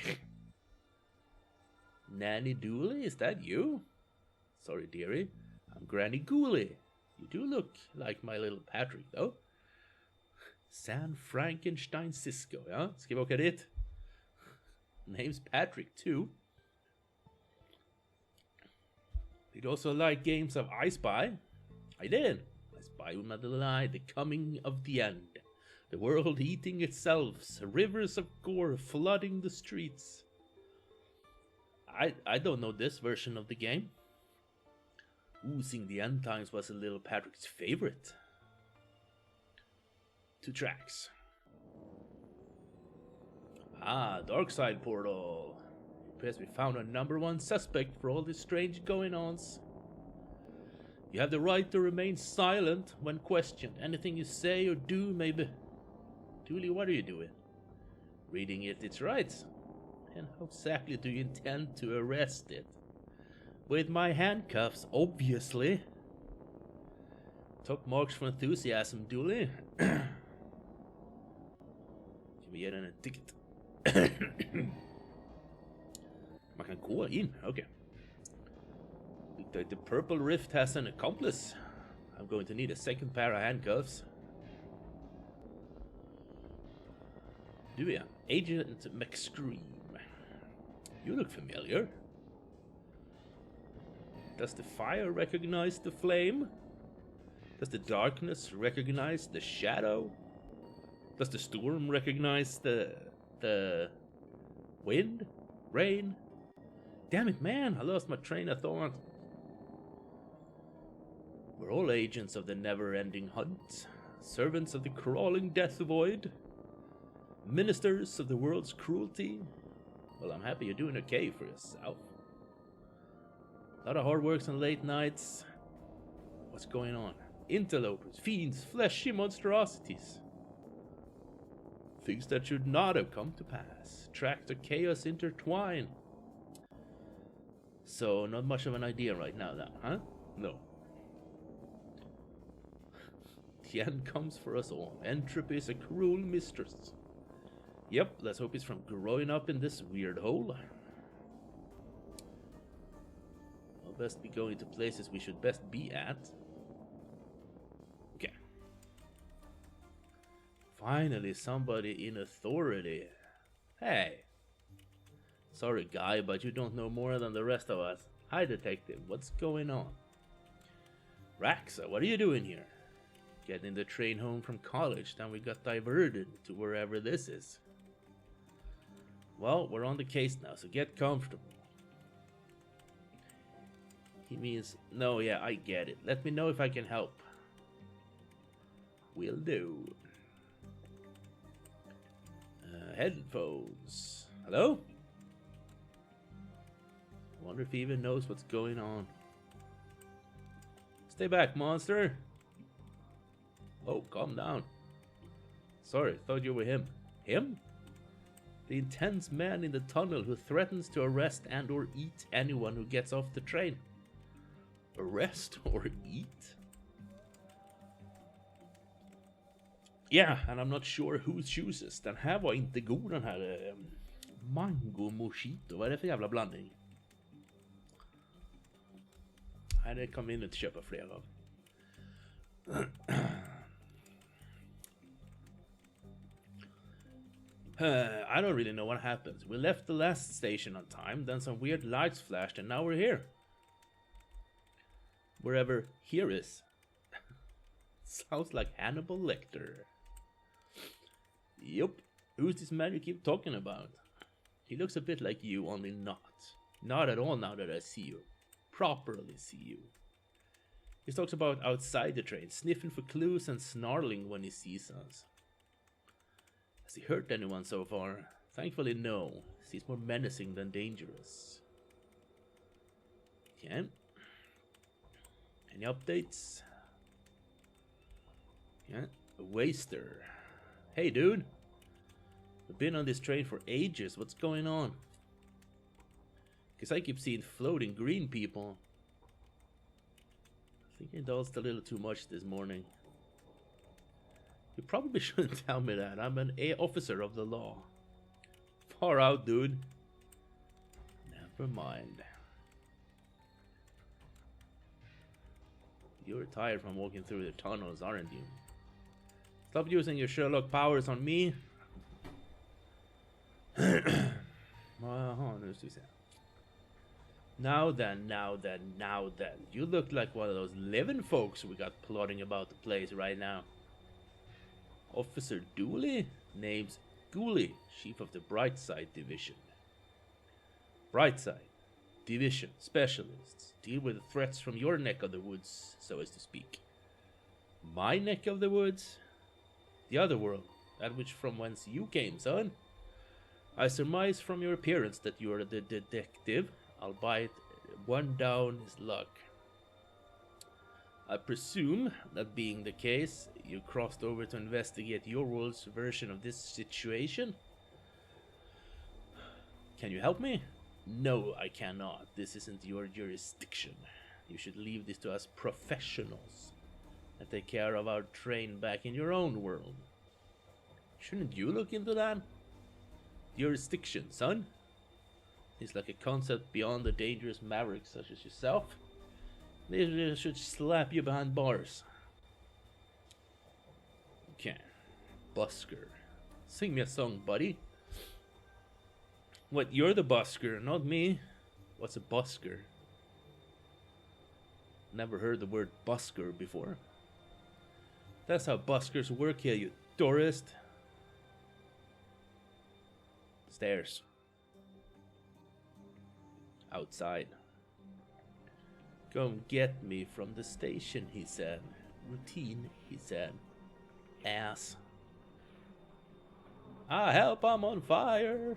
Nanny Dooley, is that you? Sorry, dearie. I'm Granny Gooley. You do look like my little Patrick, though. San Frankenstein-Cisco, ja? Ska vi åka dit? Name's Patrick, too. Did you also like games of I Spy? I did. I spy with my little eye the coming of the end. The world eating itself, rivers of gore flooding the streets. I don't know this version of the game. Oozing the end times was a little Patrick's favorite. 2 tracks. Ah, Darkside portal. Appears we found a #1 suspect for all these strange going-ons. You have the right to remain silent when questioned. Anything you say or do may be... Dooley, what are you doing? Reading it, it's right. And how exactly do you intend to arrest it? With my handcuffs, obviously. Top marks for enthusiasm, Dooley. Can vi ge den en ticket? Man kan gå in, okay. The purple rift has an accomplice. I'm going to need a second pair of handcuffs. Do we? Agent McScream. You look familiar. Does the fire recognize the flame? Does the darkness recognize the shadow? Does the storm recognize the wind? Rain? Damn it, man, I lost my train of thought. We're all agents of the never-ending hunt, servants of the crawling death void, ministers of the world's cruelty. Well, I'm happy you're doing okay for yourself. A lot of hard works and late nights. What's going on? Interlopers, fiends, fleshy monstrosities. Things that should not have come to pass. Track to chaos intertwine. So, not much of an idea right now, huh? No. The end comes for us all. Entropy is a cruel mistress. Yep, let's hope it's from growing up in this weird hole. I'll best be going to places we should best be at. Okay. Finally, somebody in authority. Hey. Sorry, guy, but you don't know more than the rest of us. Hi, detective. What's going on? Raxa, what are you doing here? Getting the train home from college, then we got diverted to wherever this is. Well, we're on the case now, so get comfortable. He means, no, yeah, I get it. Let me know if I can help. Will do. Headphones. Hello? I wonder if he even knows what's going on. Stay back, monster. Oh, calm down. Sorry, thought you were him. Him? The intense man in the tunnel who threatens to arrest and or eat anyone who gets off the train. Arrest or eat? Yeah, and I'm not sure who chooses. Den här var inte god, den här mango mojito. Vad är det för jävla blandning? Nej, det kommer vi inte köpa fler av. I don't really know what happened. We left the last station on time, then some weird lights flashed, and now we're here. Wherever here is. Sounds like Hannibal Lecter. Yup. Who's this man you keep talking about? He looks a bit like you, only not. Not at all now that I see you. Properly see you. He talks about outside the train, sniffing for clues and snarling when he sees us. Has he hurt anyone so far? Thankfully no. He's more menacing than dangerous. Okay. Any updates? Yeah. A waster. Hey dude. We've been on this train for ages. What's going on? Because I keep seeing floating green people. I think I indulged a little too much this morning. You probably shouldn't tell me that. I'm an officer of the law. Far out, dude. Never mind. You're tired from walking through the tunnels, aren't you? Stop using your Sherlock powers on me. Now then. You look like one of those living folks we got plotting about the place right now. Officer Dooley? Name's Gooley, chief of the Brightside Division. Brightside Division specialists deal with the threats from your neck of the woods, so as to speak. My neck of the woods? The other world, that which from whence you came, son. I surmise from your appearance that you are the detective, albeit one down is luck. I presume, that being the case, you crossed over to investigate your world's version of this situation? Can you help me? No, I cannot. This isn't your jurisdiction. You should leave this to us professionals and take care of our train back in your own world. Shouldn't you look into that? Jurisdiction, son? It's like a concept beyond the dangerous mavericks such as yourself. They should slap you behind bars. Okay. Busker. Sing me a song, buddy. What, you're the busker, not me? What's a busker? Never heard the word busker before. That's how buskers work here, you tourist. Stairs. Outside. Come get me from the station, he said. Routine, he said. Ass. Ah, help, I'm on fire.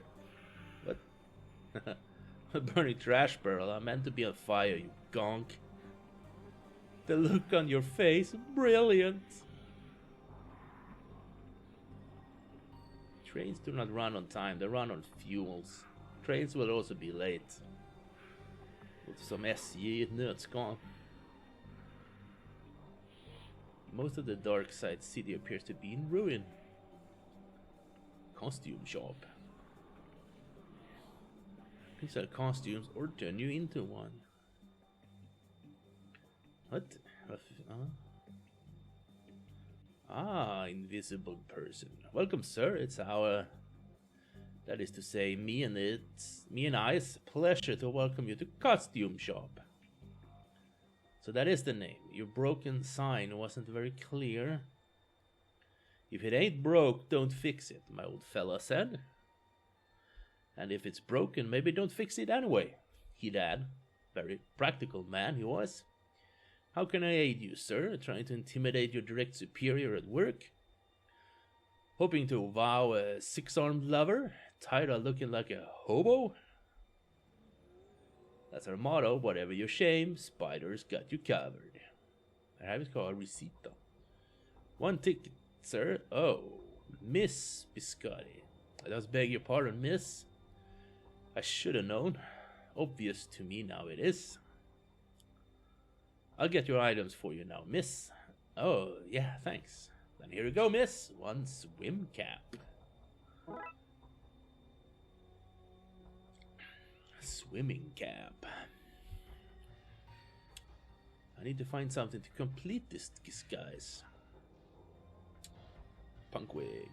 What? A burning trash barrel. I meant to be on fire, you gonk. The look on your face, brilliant. Trains do not run on time, they run on fuels. Trains will also be late. Låter som SJ i ett nötskal. Most of the Darkside city appears to be in ruin. Costume shop. You sell costumes or turn you into one. What? Ah, invisible person. Welcome, sir. It's our... That is to say, me and I's pleasure to welcome you to Costume Shop. So that is the name. Your broken sign wasn't very clear. If it ain't broke, don't fix it, my old fella said. And if it's broken, maybe don't fix it anyway, he'd add. Very practical man he was. How can I aid you, sir? Trying to intimidate your direct superior at work? Hoping to wow a six-armed lover? Tired of looking like a hobo? That's our motto, whatever your shame, spiders got you covered. I have it called Recito. One ticket, sir. Oh, Miss Biscotti. I just beg your pardon, miss. I should have known. Obvious to me now it is. I'll get your items for you now, miss. Oh, yeah, thanks. Then here you go, miss. One swim cap. Swimming cap. I need to find something to complete this disguise. Punk wig.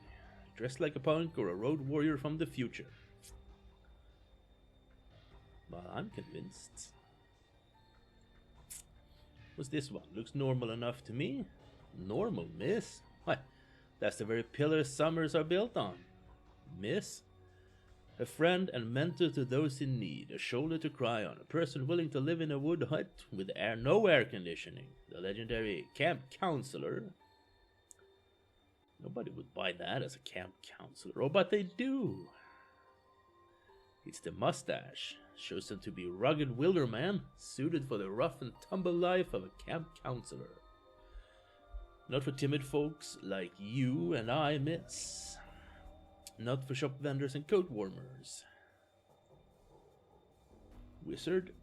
Dressed like a punk or a road warrior from the future. Well, I'm convinced. What's this one? Looks normal enough to me. Normal, miss? Why, that's the very pillar summers are built on. Miss? A friend and mentor to those in need, a shoulder to cry on, a person willing to live in a wood hut with no air conditioning, the legendary camp counselor. Nobody would buy that as a camp counselor. Oh, but they do. It's the mustache, chosen to be rugged wilderman, suited for the rough and tumble life of a camp counselor. Not for timid folks like you and I, miss. Not for shop vendors and coat warmers. Wizard.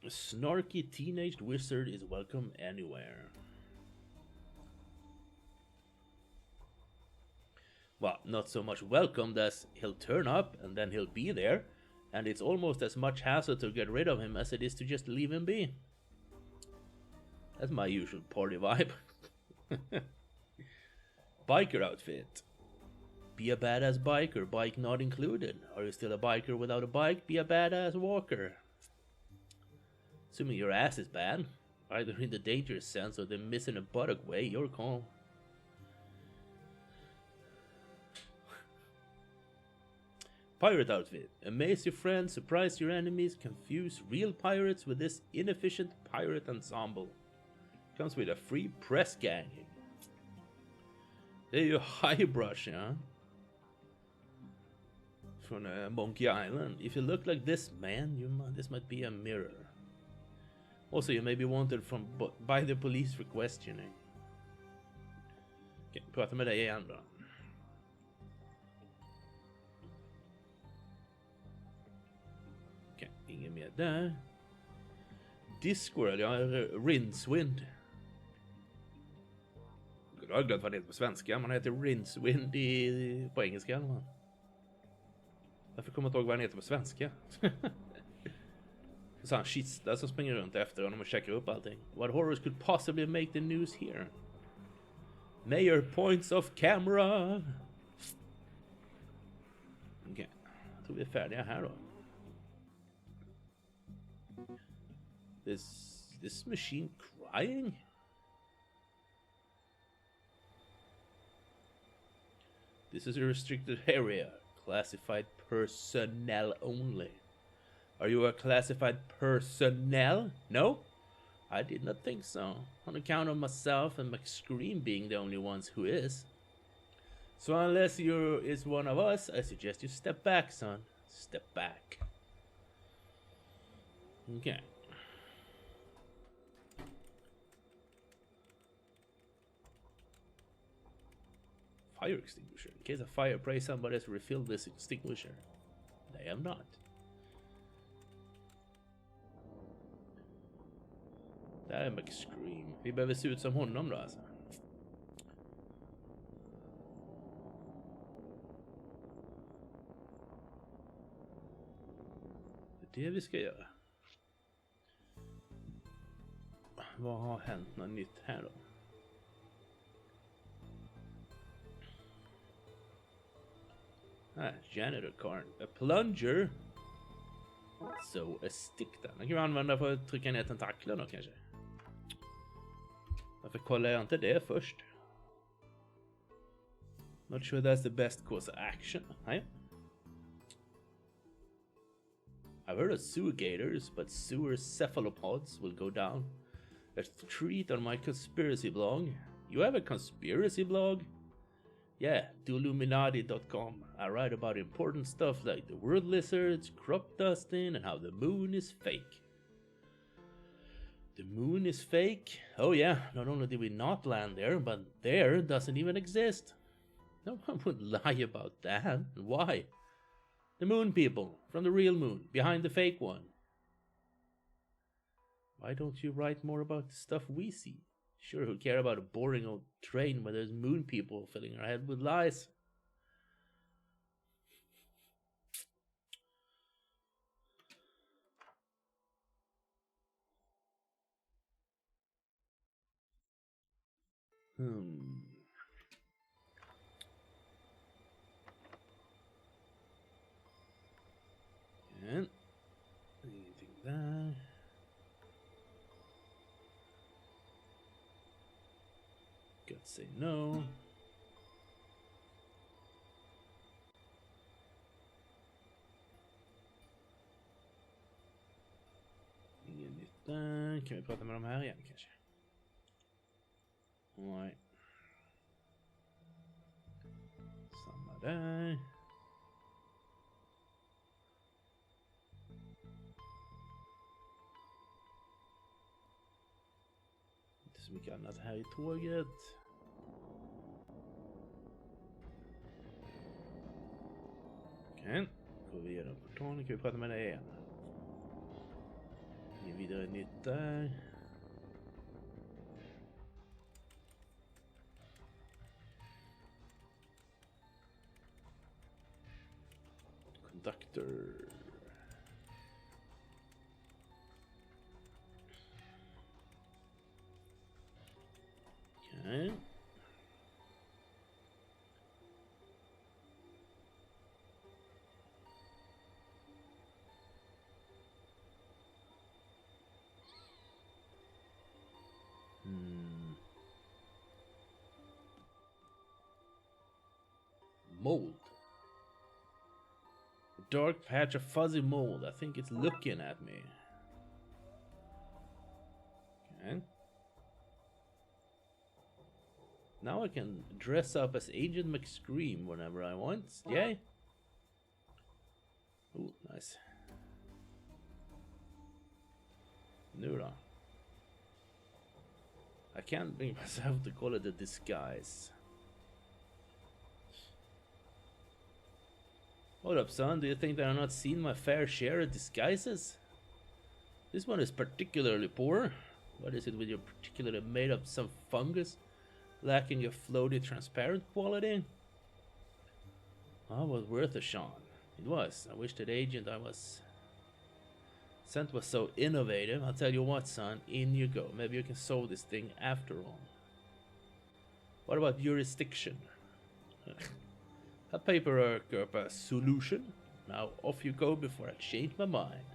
A snarky teenaged wizard is welcome anywhere. Well, not so much welcomed as he'll turn up and then he'll be there, and it's almost as much hassle to get rid of him as it is to just leave him be. That's my usual party vibe. Biker outfit. Be a badass biker, bike not included. Are you still a biker without a bike? Be a badass walker. Assuming your ass is bad, either in the dangerous sense or the missing a buttock way, your call. Pirate outfit. Amaze your friends, surprise your enemies, confuse real pirates with this inefficient pirate ensemble. Comes with a free press gang. There you high brush, huh? From Monkey Island. If you look like this, man, this might be a mirror. Also, you may be wanted by the police for questioning. Okej, prata med dig igen då. Okej, ingen mer där. Discworld, ja, Rincewind. Jag har glömt vad det heter på svenska. Man heter Rincewind på engelska. Eller? Varför kommer jag inte ihåg vad han heter på svenska? Så han kista som springer runt efter honom och checkar upp allting. What horrors could possibly make the news here? Mayor points off camera. Okej, jag tror vi är färdiga här då. This machine crying? This is a restricted area. Classified personnel only. Are you a classified personnel? No? I did not think so. On account of myself and McScream being the only ones who is. So unless you is one of us, I suggest you step back, son. Step back. Okay. Fire extinguisher. In case of fire, pray somebody has refilled this extinguisher. They have not. Där är McScream. Vi behöver se ut som honom då alltså. Det är det vi ska göra. Vad har hänt något nytt här då? Janitor card. A plunger. So a stick then. Den kan vi använda för att trycka ner tentakler då kanske. Varför kollar jag inte det först? Not sure that's the best course of action. Nej. I've heard of sewer gators, but sewer cephalopods will go down. A treat on my conspiracy blog. You have a conspiracy blog? Yeah, Duluminati.com. I write about important stuff like the world lizards, crop dusting, and how the moon is fake. The moon is fake? Oh yeah, not only did we not land there, but there doesn't even exist. No one would lie about that. Why? The moon people, from the real moon, behind the fake one. Why don't you write more about the stuff we see? Sure, who care about a boring old train where there's moon people filling our head with lies? And anything there? say no. Ingen nytt där. Kan vi prata med de här igen kanske? Nej. Samma där. Inte så mycket annat här i tåget. Okej. Går vi igenom portalen. Kan vi prata med det igen? Ingen vidare nytt där. Conductor. Okay. Mold. A dark patch of fuzzy mold. I think it's looking at me. Okay. Now I can dress up as Agent McScream whenever I want. Yay. Oh, nice. Nu då. I can't bring myself to call it a disguise. Hold up, son. Do you think that I've not seen my fair share of disguises? This one is particularly poor. What is it with your particularly made up some fungus? Lacking a floaty transparent quality? Oh, was worth a shot. It was. I wish that agent I was sent was so innovative. I'll tell you what, son. In you go. Maybe you can solve this thing after all. What about jurisdiction? A paperwork of a solution. Now off you go before I change my mind.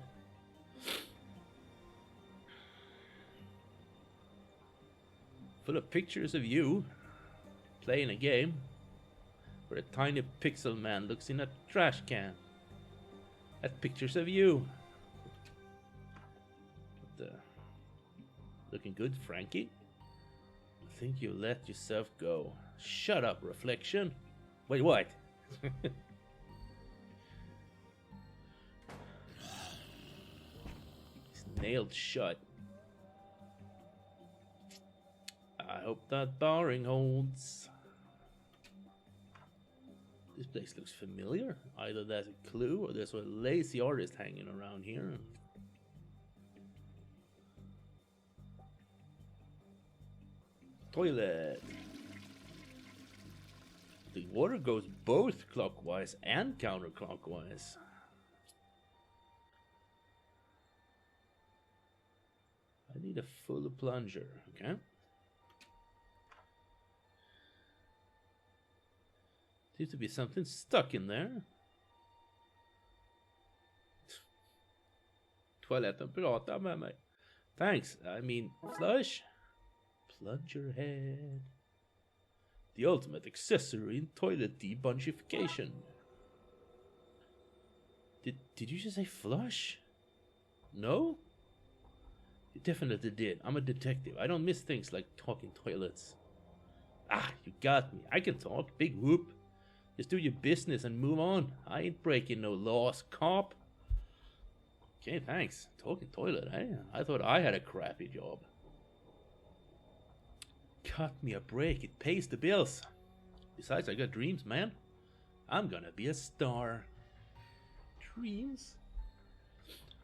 Full of pictures of you playing a game where a tiny pixel man looks in a trash can at pictures of you. But, looking good, Frankie? I think you let yourself go. Shut up, reflection. Wait, what? It's nailed shut. I hope that barring holds. This place looks familiar. Either there's a clue or there's a lazy artist hanging around here. Toilet. The water goes both clockwise and counterclockwise. I need a full plunger, okay? Seems to be something stuck in there. Toaletten pratar med mig. Thanks, I mean flush. Plunger head. The ultimate accessory in toilet debunchification. Did you just say flush? No? You definitely did. I'm a detective. I don't miss things like talking toilets. Ah, you got me. I can talk. Big whoop. Just do your business and move on. I ain't breaking no laws, cop. Okay, thanks. Talking toilet, eh? I thought I had a crappy job. Cut me a break. It pays the bills. Besides, I got dreams, man. I'm gonna be a star. Dreams?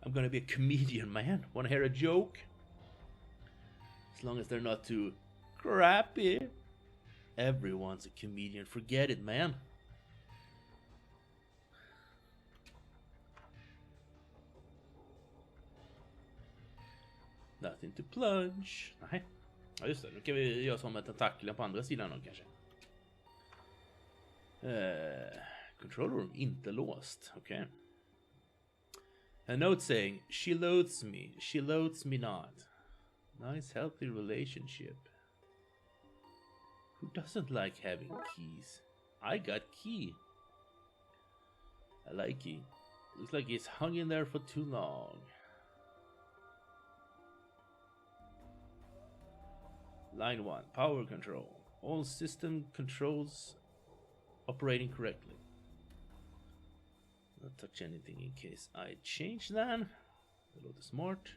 I'm gonna be a comedian, man. Wanna hear a joke? As long as they're not too crappy. Everyone's a comedian. Forget it, man. Nothing to plunge. Nej. Ja, just det. Nu kan vi göra som med tentakler på andra sidan då kanske. Control room inte låst. Okej. Okay. A note saying, she loathes me not. Nice healthy relationship. Who doesn't like having keys? I got key. I like key. Looks like it's hung in there for too long. Line 1, power control. All system controls operating correctly. Not touch anything in case I change that. Det låter smart.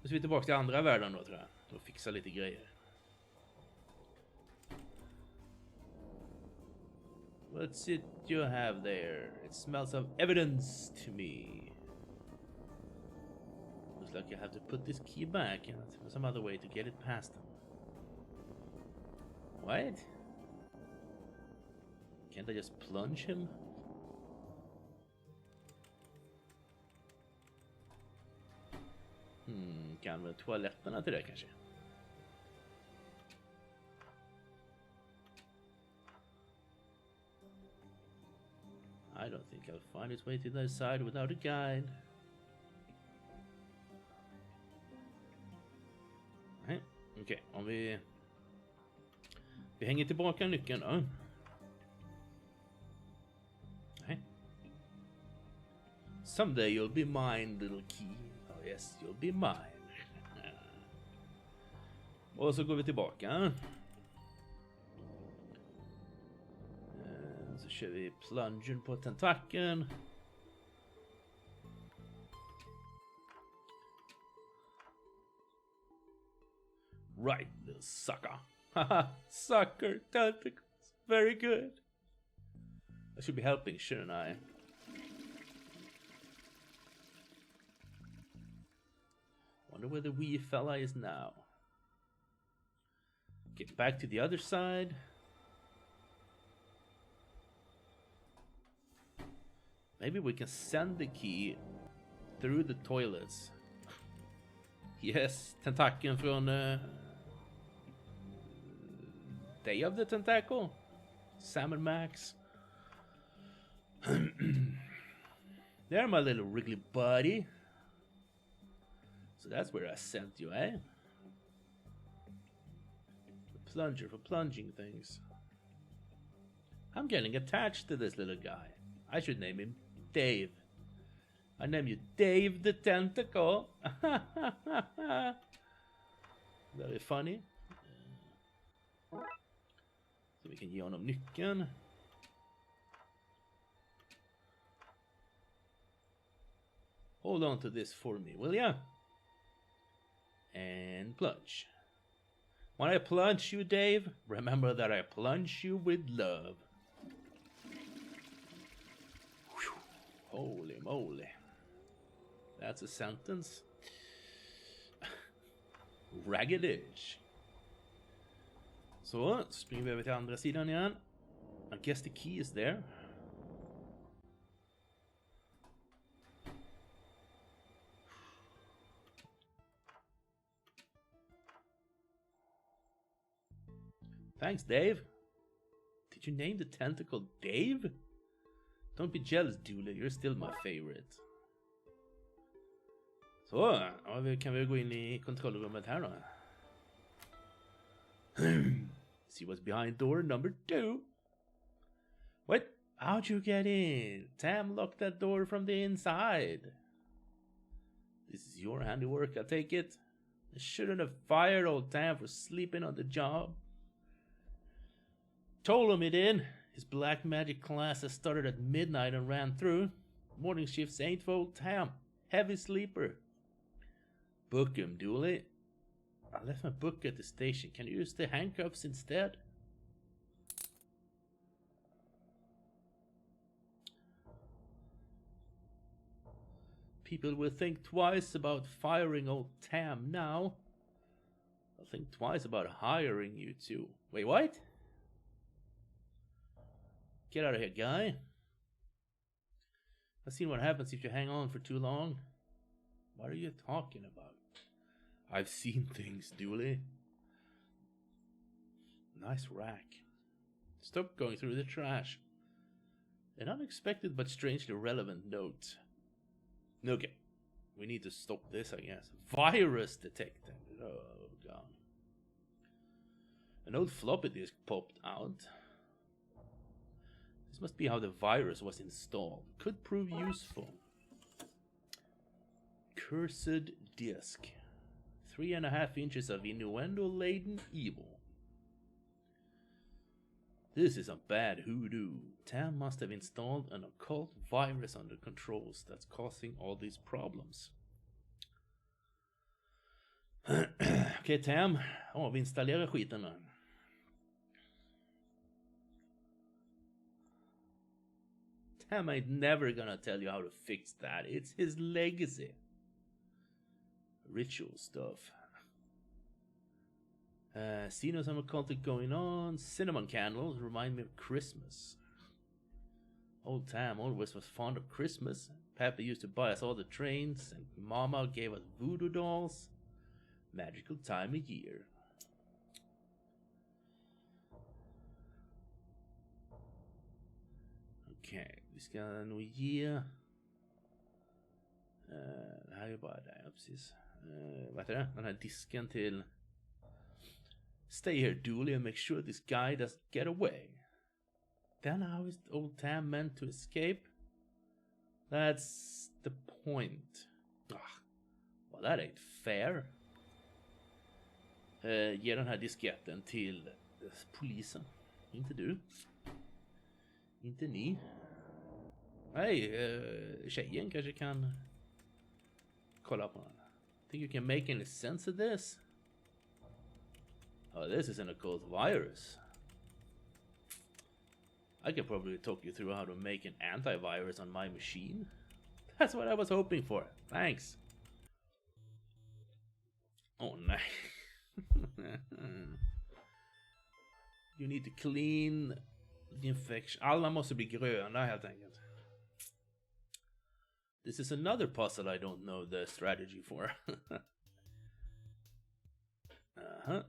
Nu ska vi tillbaka till andra världen då, tror jag. Och fixa lite grejer. What's it you have there? It smells of evidence to me. Looks like you have to put this key back and some other way to get it past them. What? Can't I just plunge him? Kan väl toaletterna till det kanske? I don't think I'll find its way to the other side without a guide. Nej, okej. Om vi hänger tillbaka nyckeln då. Nej. Someday you'll be mine, little key. Oh yes, you'll be mine. Och så går vi tillbaka. Så kör vi plungen på tentakeln. Right, little sucker. Haha, sucker tentacles. Very good. I should be helping, shouldn't I? Wonder where the wee fella is now. Get back to the other side. Maybe we can send the key through the toilets. Yes, tentakeln från Day of the Tentacle. Sam and Max. There, my little wriggly buddy. So that's where I sent you, eh? The plunger for plunging things. I'm getting attached to this little guy. I should name him Dave. I name you Dave the Tentacle. Very funny. Så vi kan ge honom nyckeln. Hold on to this for me, will ya? And plunge. When I plunge you, Dave, remember that I plunge you with love. Whew. Holy moly. That's a sentence. Ragged edge. Så springer vi över till andra sidan igen. I guess the key is there. Thanks, Dave. Did you name the tentacle Dave? Don't be jealous, Dooley. You're still my favorite. Så, ja, kan vi gå in i kontrollrummet här då. See what's behind door number 2. What? How'd you get in? Tam locked that door from the inside. This is your handiwork, I take it. I shouldn't have fired old Tam for sleeping on the job. Told him it in. His black magic classes started at midnight and ran through. Morning shifts ain't for old Tam. Heavy sleeper. Book him, Dooley. I left my book at the station. Can you use the handcuffs instead? People will think twice about firing old Tam now. I'll think twice about hiring you too. Wait, what? Get out of here, guy. I've seen what happens if you hang on for too long. What are you talking about? I've seen things, Dooley. Nice rack. Stop going through the trash. An unexpected but strangely relevant note. Okay, we need to stop this, I guess. Virus detected. Oh, God. An old floppy disk popped out. This must be how the virus was installed. Could prove useful. Cursed disk. 3.5 inches of innuendo-laden evil. This is a bad hoodoo. Tam must have installed an occult virus under controls that's causing all these problems. Okej, Tam. Vi installerar skiten nu. Tam ain't never gonna tell you how to fix that. It's his legacy. Ritual stuff. See no some occultic going on. Cinnamon candles remind me of Christmas. Old Tam always was fond of Christmas. Papa used to buy us all the trains, and Mama gave us voodoo dolls. Magical time of year. Okej, vi ska nog ge... det här är bara där, ja, precis. Vad heter det? Den här disken till... Stay here, Dooley, and make sure this guy doesn't get away. Then how is old Tam meant to escape? That's the point. Well, that ain't fair. Ge den här disketten till polisen. Inte du. Inte ni. Nej, tjejen kanske kan kolla på den. Think you can make any sense of this? Oh, this isn't a cold virus. I can probably talk you through how to make an antivirus on my machine. That's what I was hoping for. Thanks. Oh, nej. You need to clean the infection. Alla måste bli gröna helt enkelt. This is another puzzle I don't know the strategy for.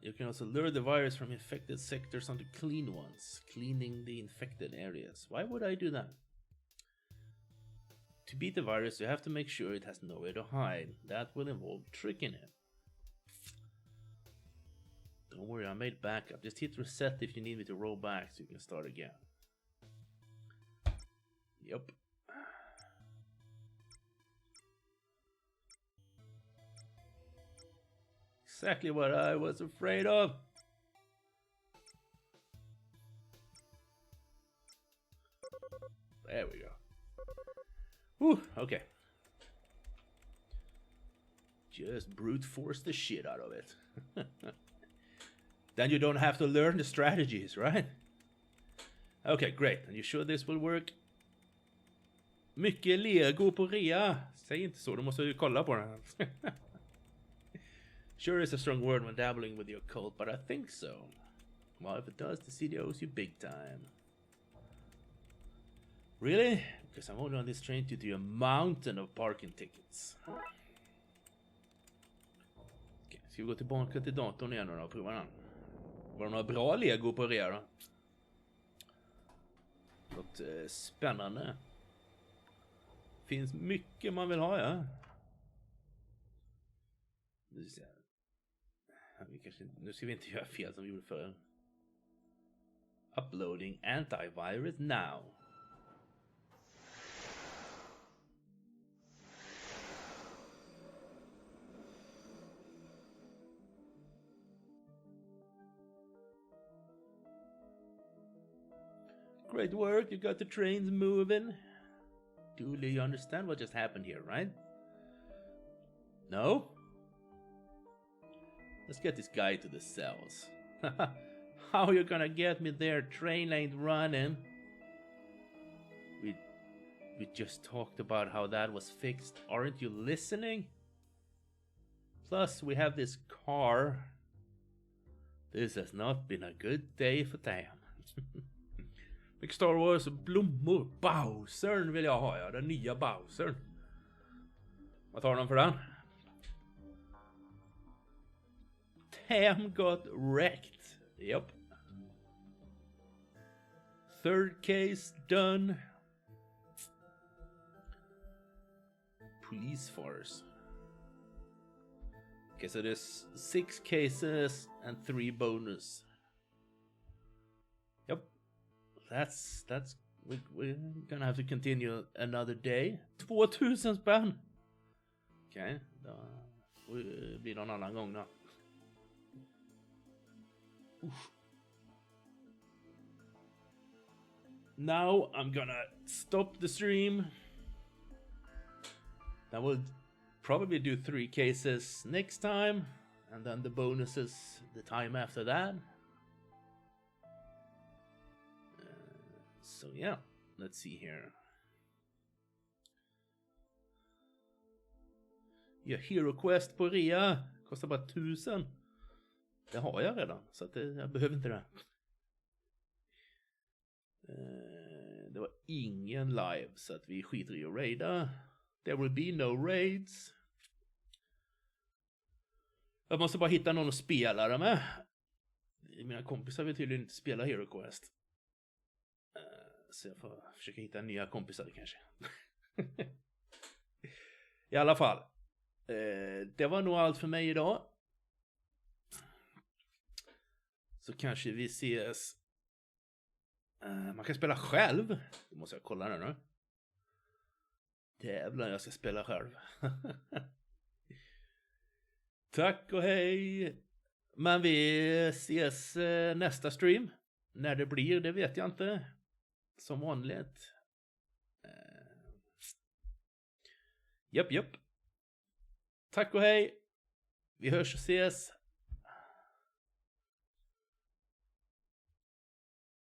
You can also lure the virus from infected sectors onto clean ones, cleaning the infected areas. Why would I do that? To beat the virus, you have to make sure it has nowhere to hide. That will involve tricking it. Don't worry, I made backup. Just hit reset if you need me to roll back so you can start again. Yep. Exactly what I was afraid of. There we go. Whew, okay. Just brute force the shit out of it. Then you don't have to learn the strategies, right? Okay, great. Are you sure this will work? Mycket Lego på rea. Säg inte så, du måste ju kolla på den. Sure is a strong word when dabbling with the occult, but I think so. Well, if it does, the city owes you big time. Really? Because I'm only on this train due to a mountain of parking tickets. Okay, ska vi gå tillbaka till datorn igen och prova den? Var det några bra Lego på rea då? Något spännande. Finns mycket man vill ha, ja. Nu ska vi inte göra fel som vi gjorde förr. Uploading antivirus now. Great work, you got the trains moving. Do you understand what just happened here, right? No? Let's get this guy to the cells. How are you gonna get me there? Train ain't running. We just talked about how that was fixed. Aren't you listening? Plus, we have this car. This has not been a good day for Tam. Mycket Star Wars och blommor. Bowsern vill jag ha, ja. Den nya Bowsern. Vad tar de för den? Tam got wrecked. Yep. Third case done. Police force. Okay, so there's 6 cases and 3 bonus. we're gonna have to continue another day. 2000 spänn. Okej, då blir det någon annan gång då. Now I'm gonna stop the stream. I will probably do 3 cases next time, and then the bonuses the time after that. So yeah, let's see here. Ja, Hero Quest på rea kostar bara 1000. Det har jag redan, så att jag behöver inte det. Det var ingen live, så att vi skiter i att raida. There will be no raids. Jag måste bara hitta någon att spela det med. Mina kompisar vill tydligen inte spela Hero Quest. Så jag får försöka hitta nya kompisar kanske. I alla fall. Det var nog allt för mig idag. Så kanske vi ses. Man kan spela själv. Då måste jag kolla nu. Jävlar, jag ska spela själv. Tack och hej. Men vi ses nästa stream. När det blir, det vet jag inte. Som vanligt. Japp. Tack och hej. Vi hörs och ses.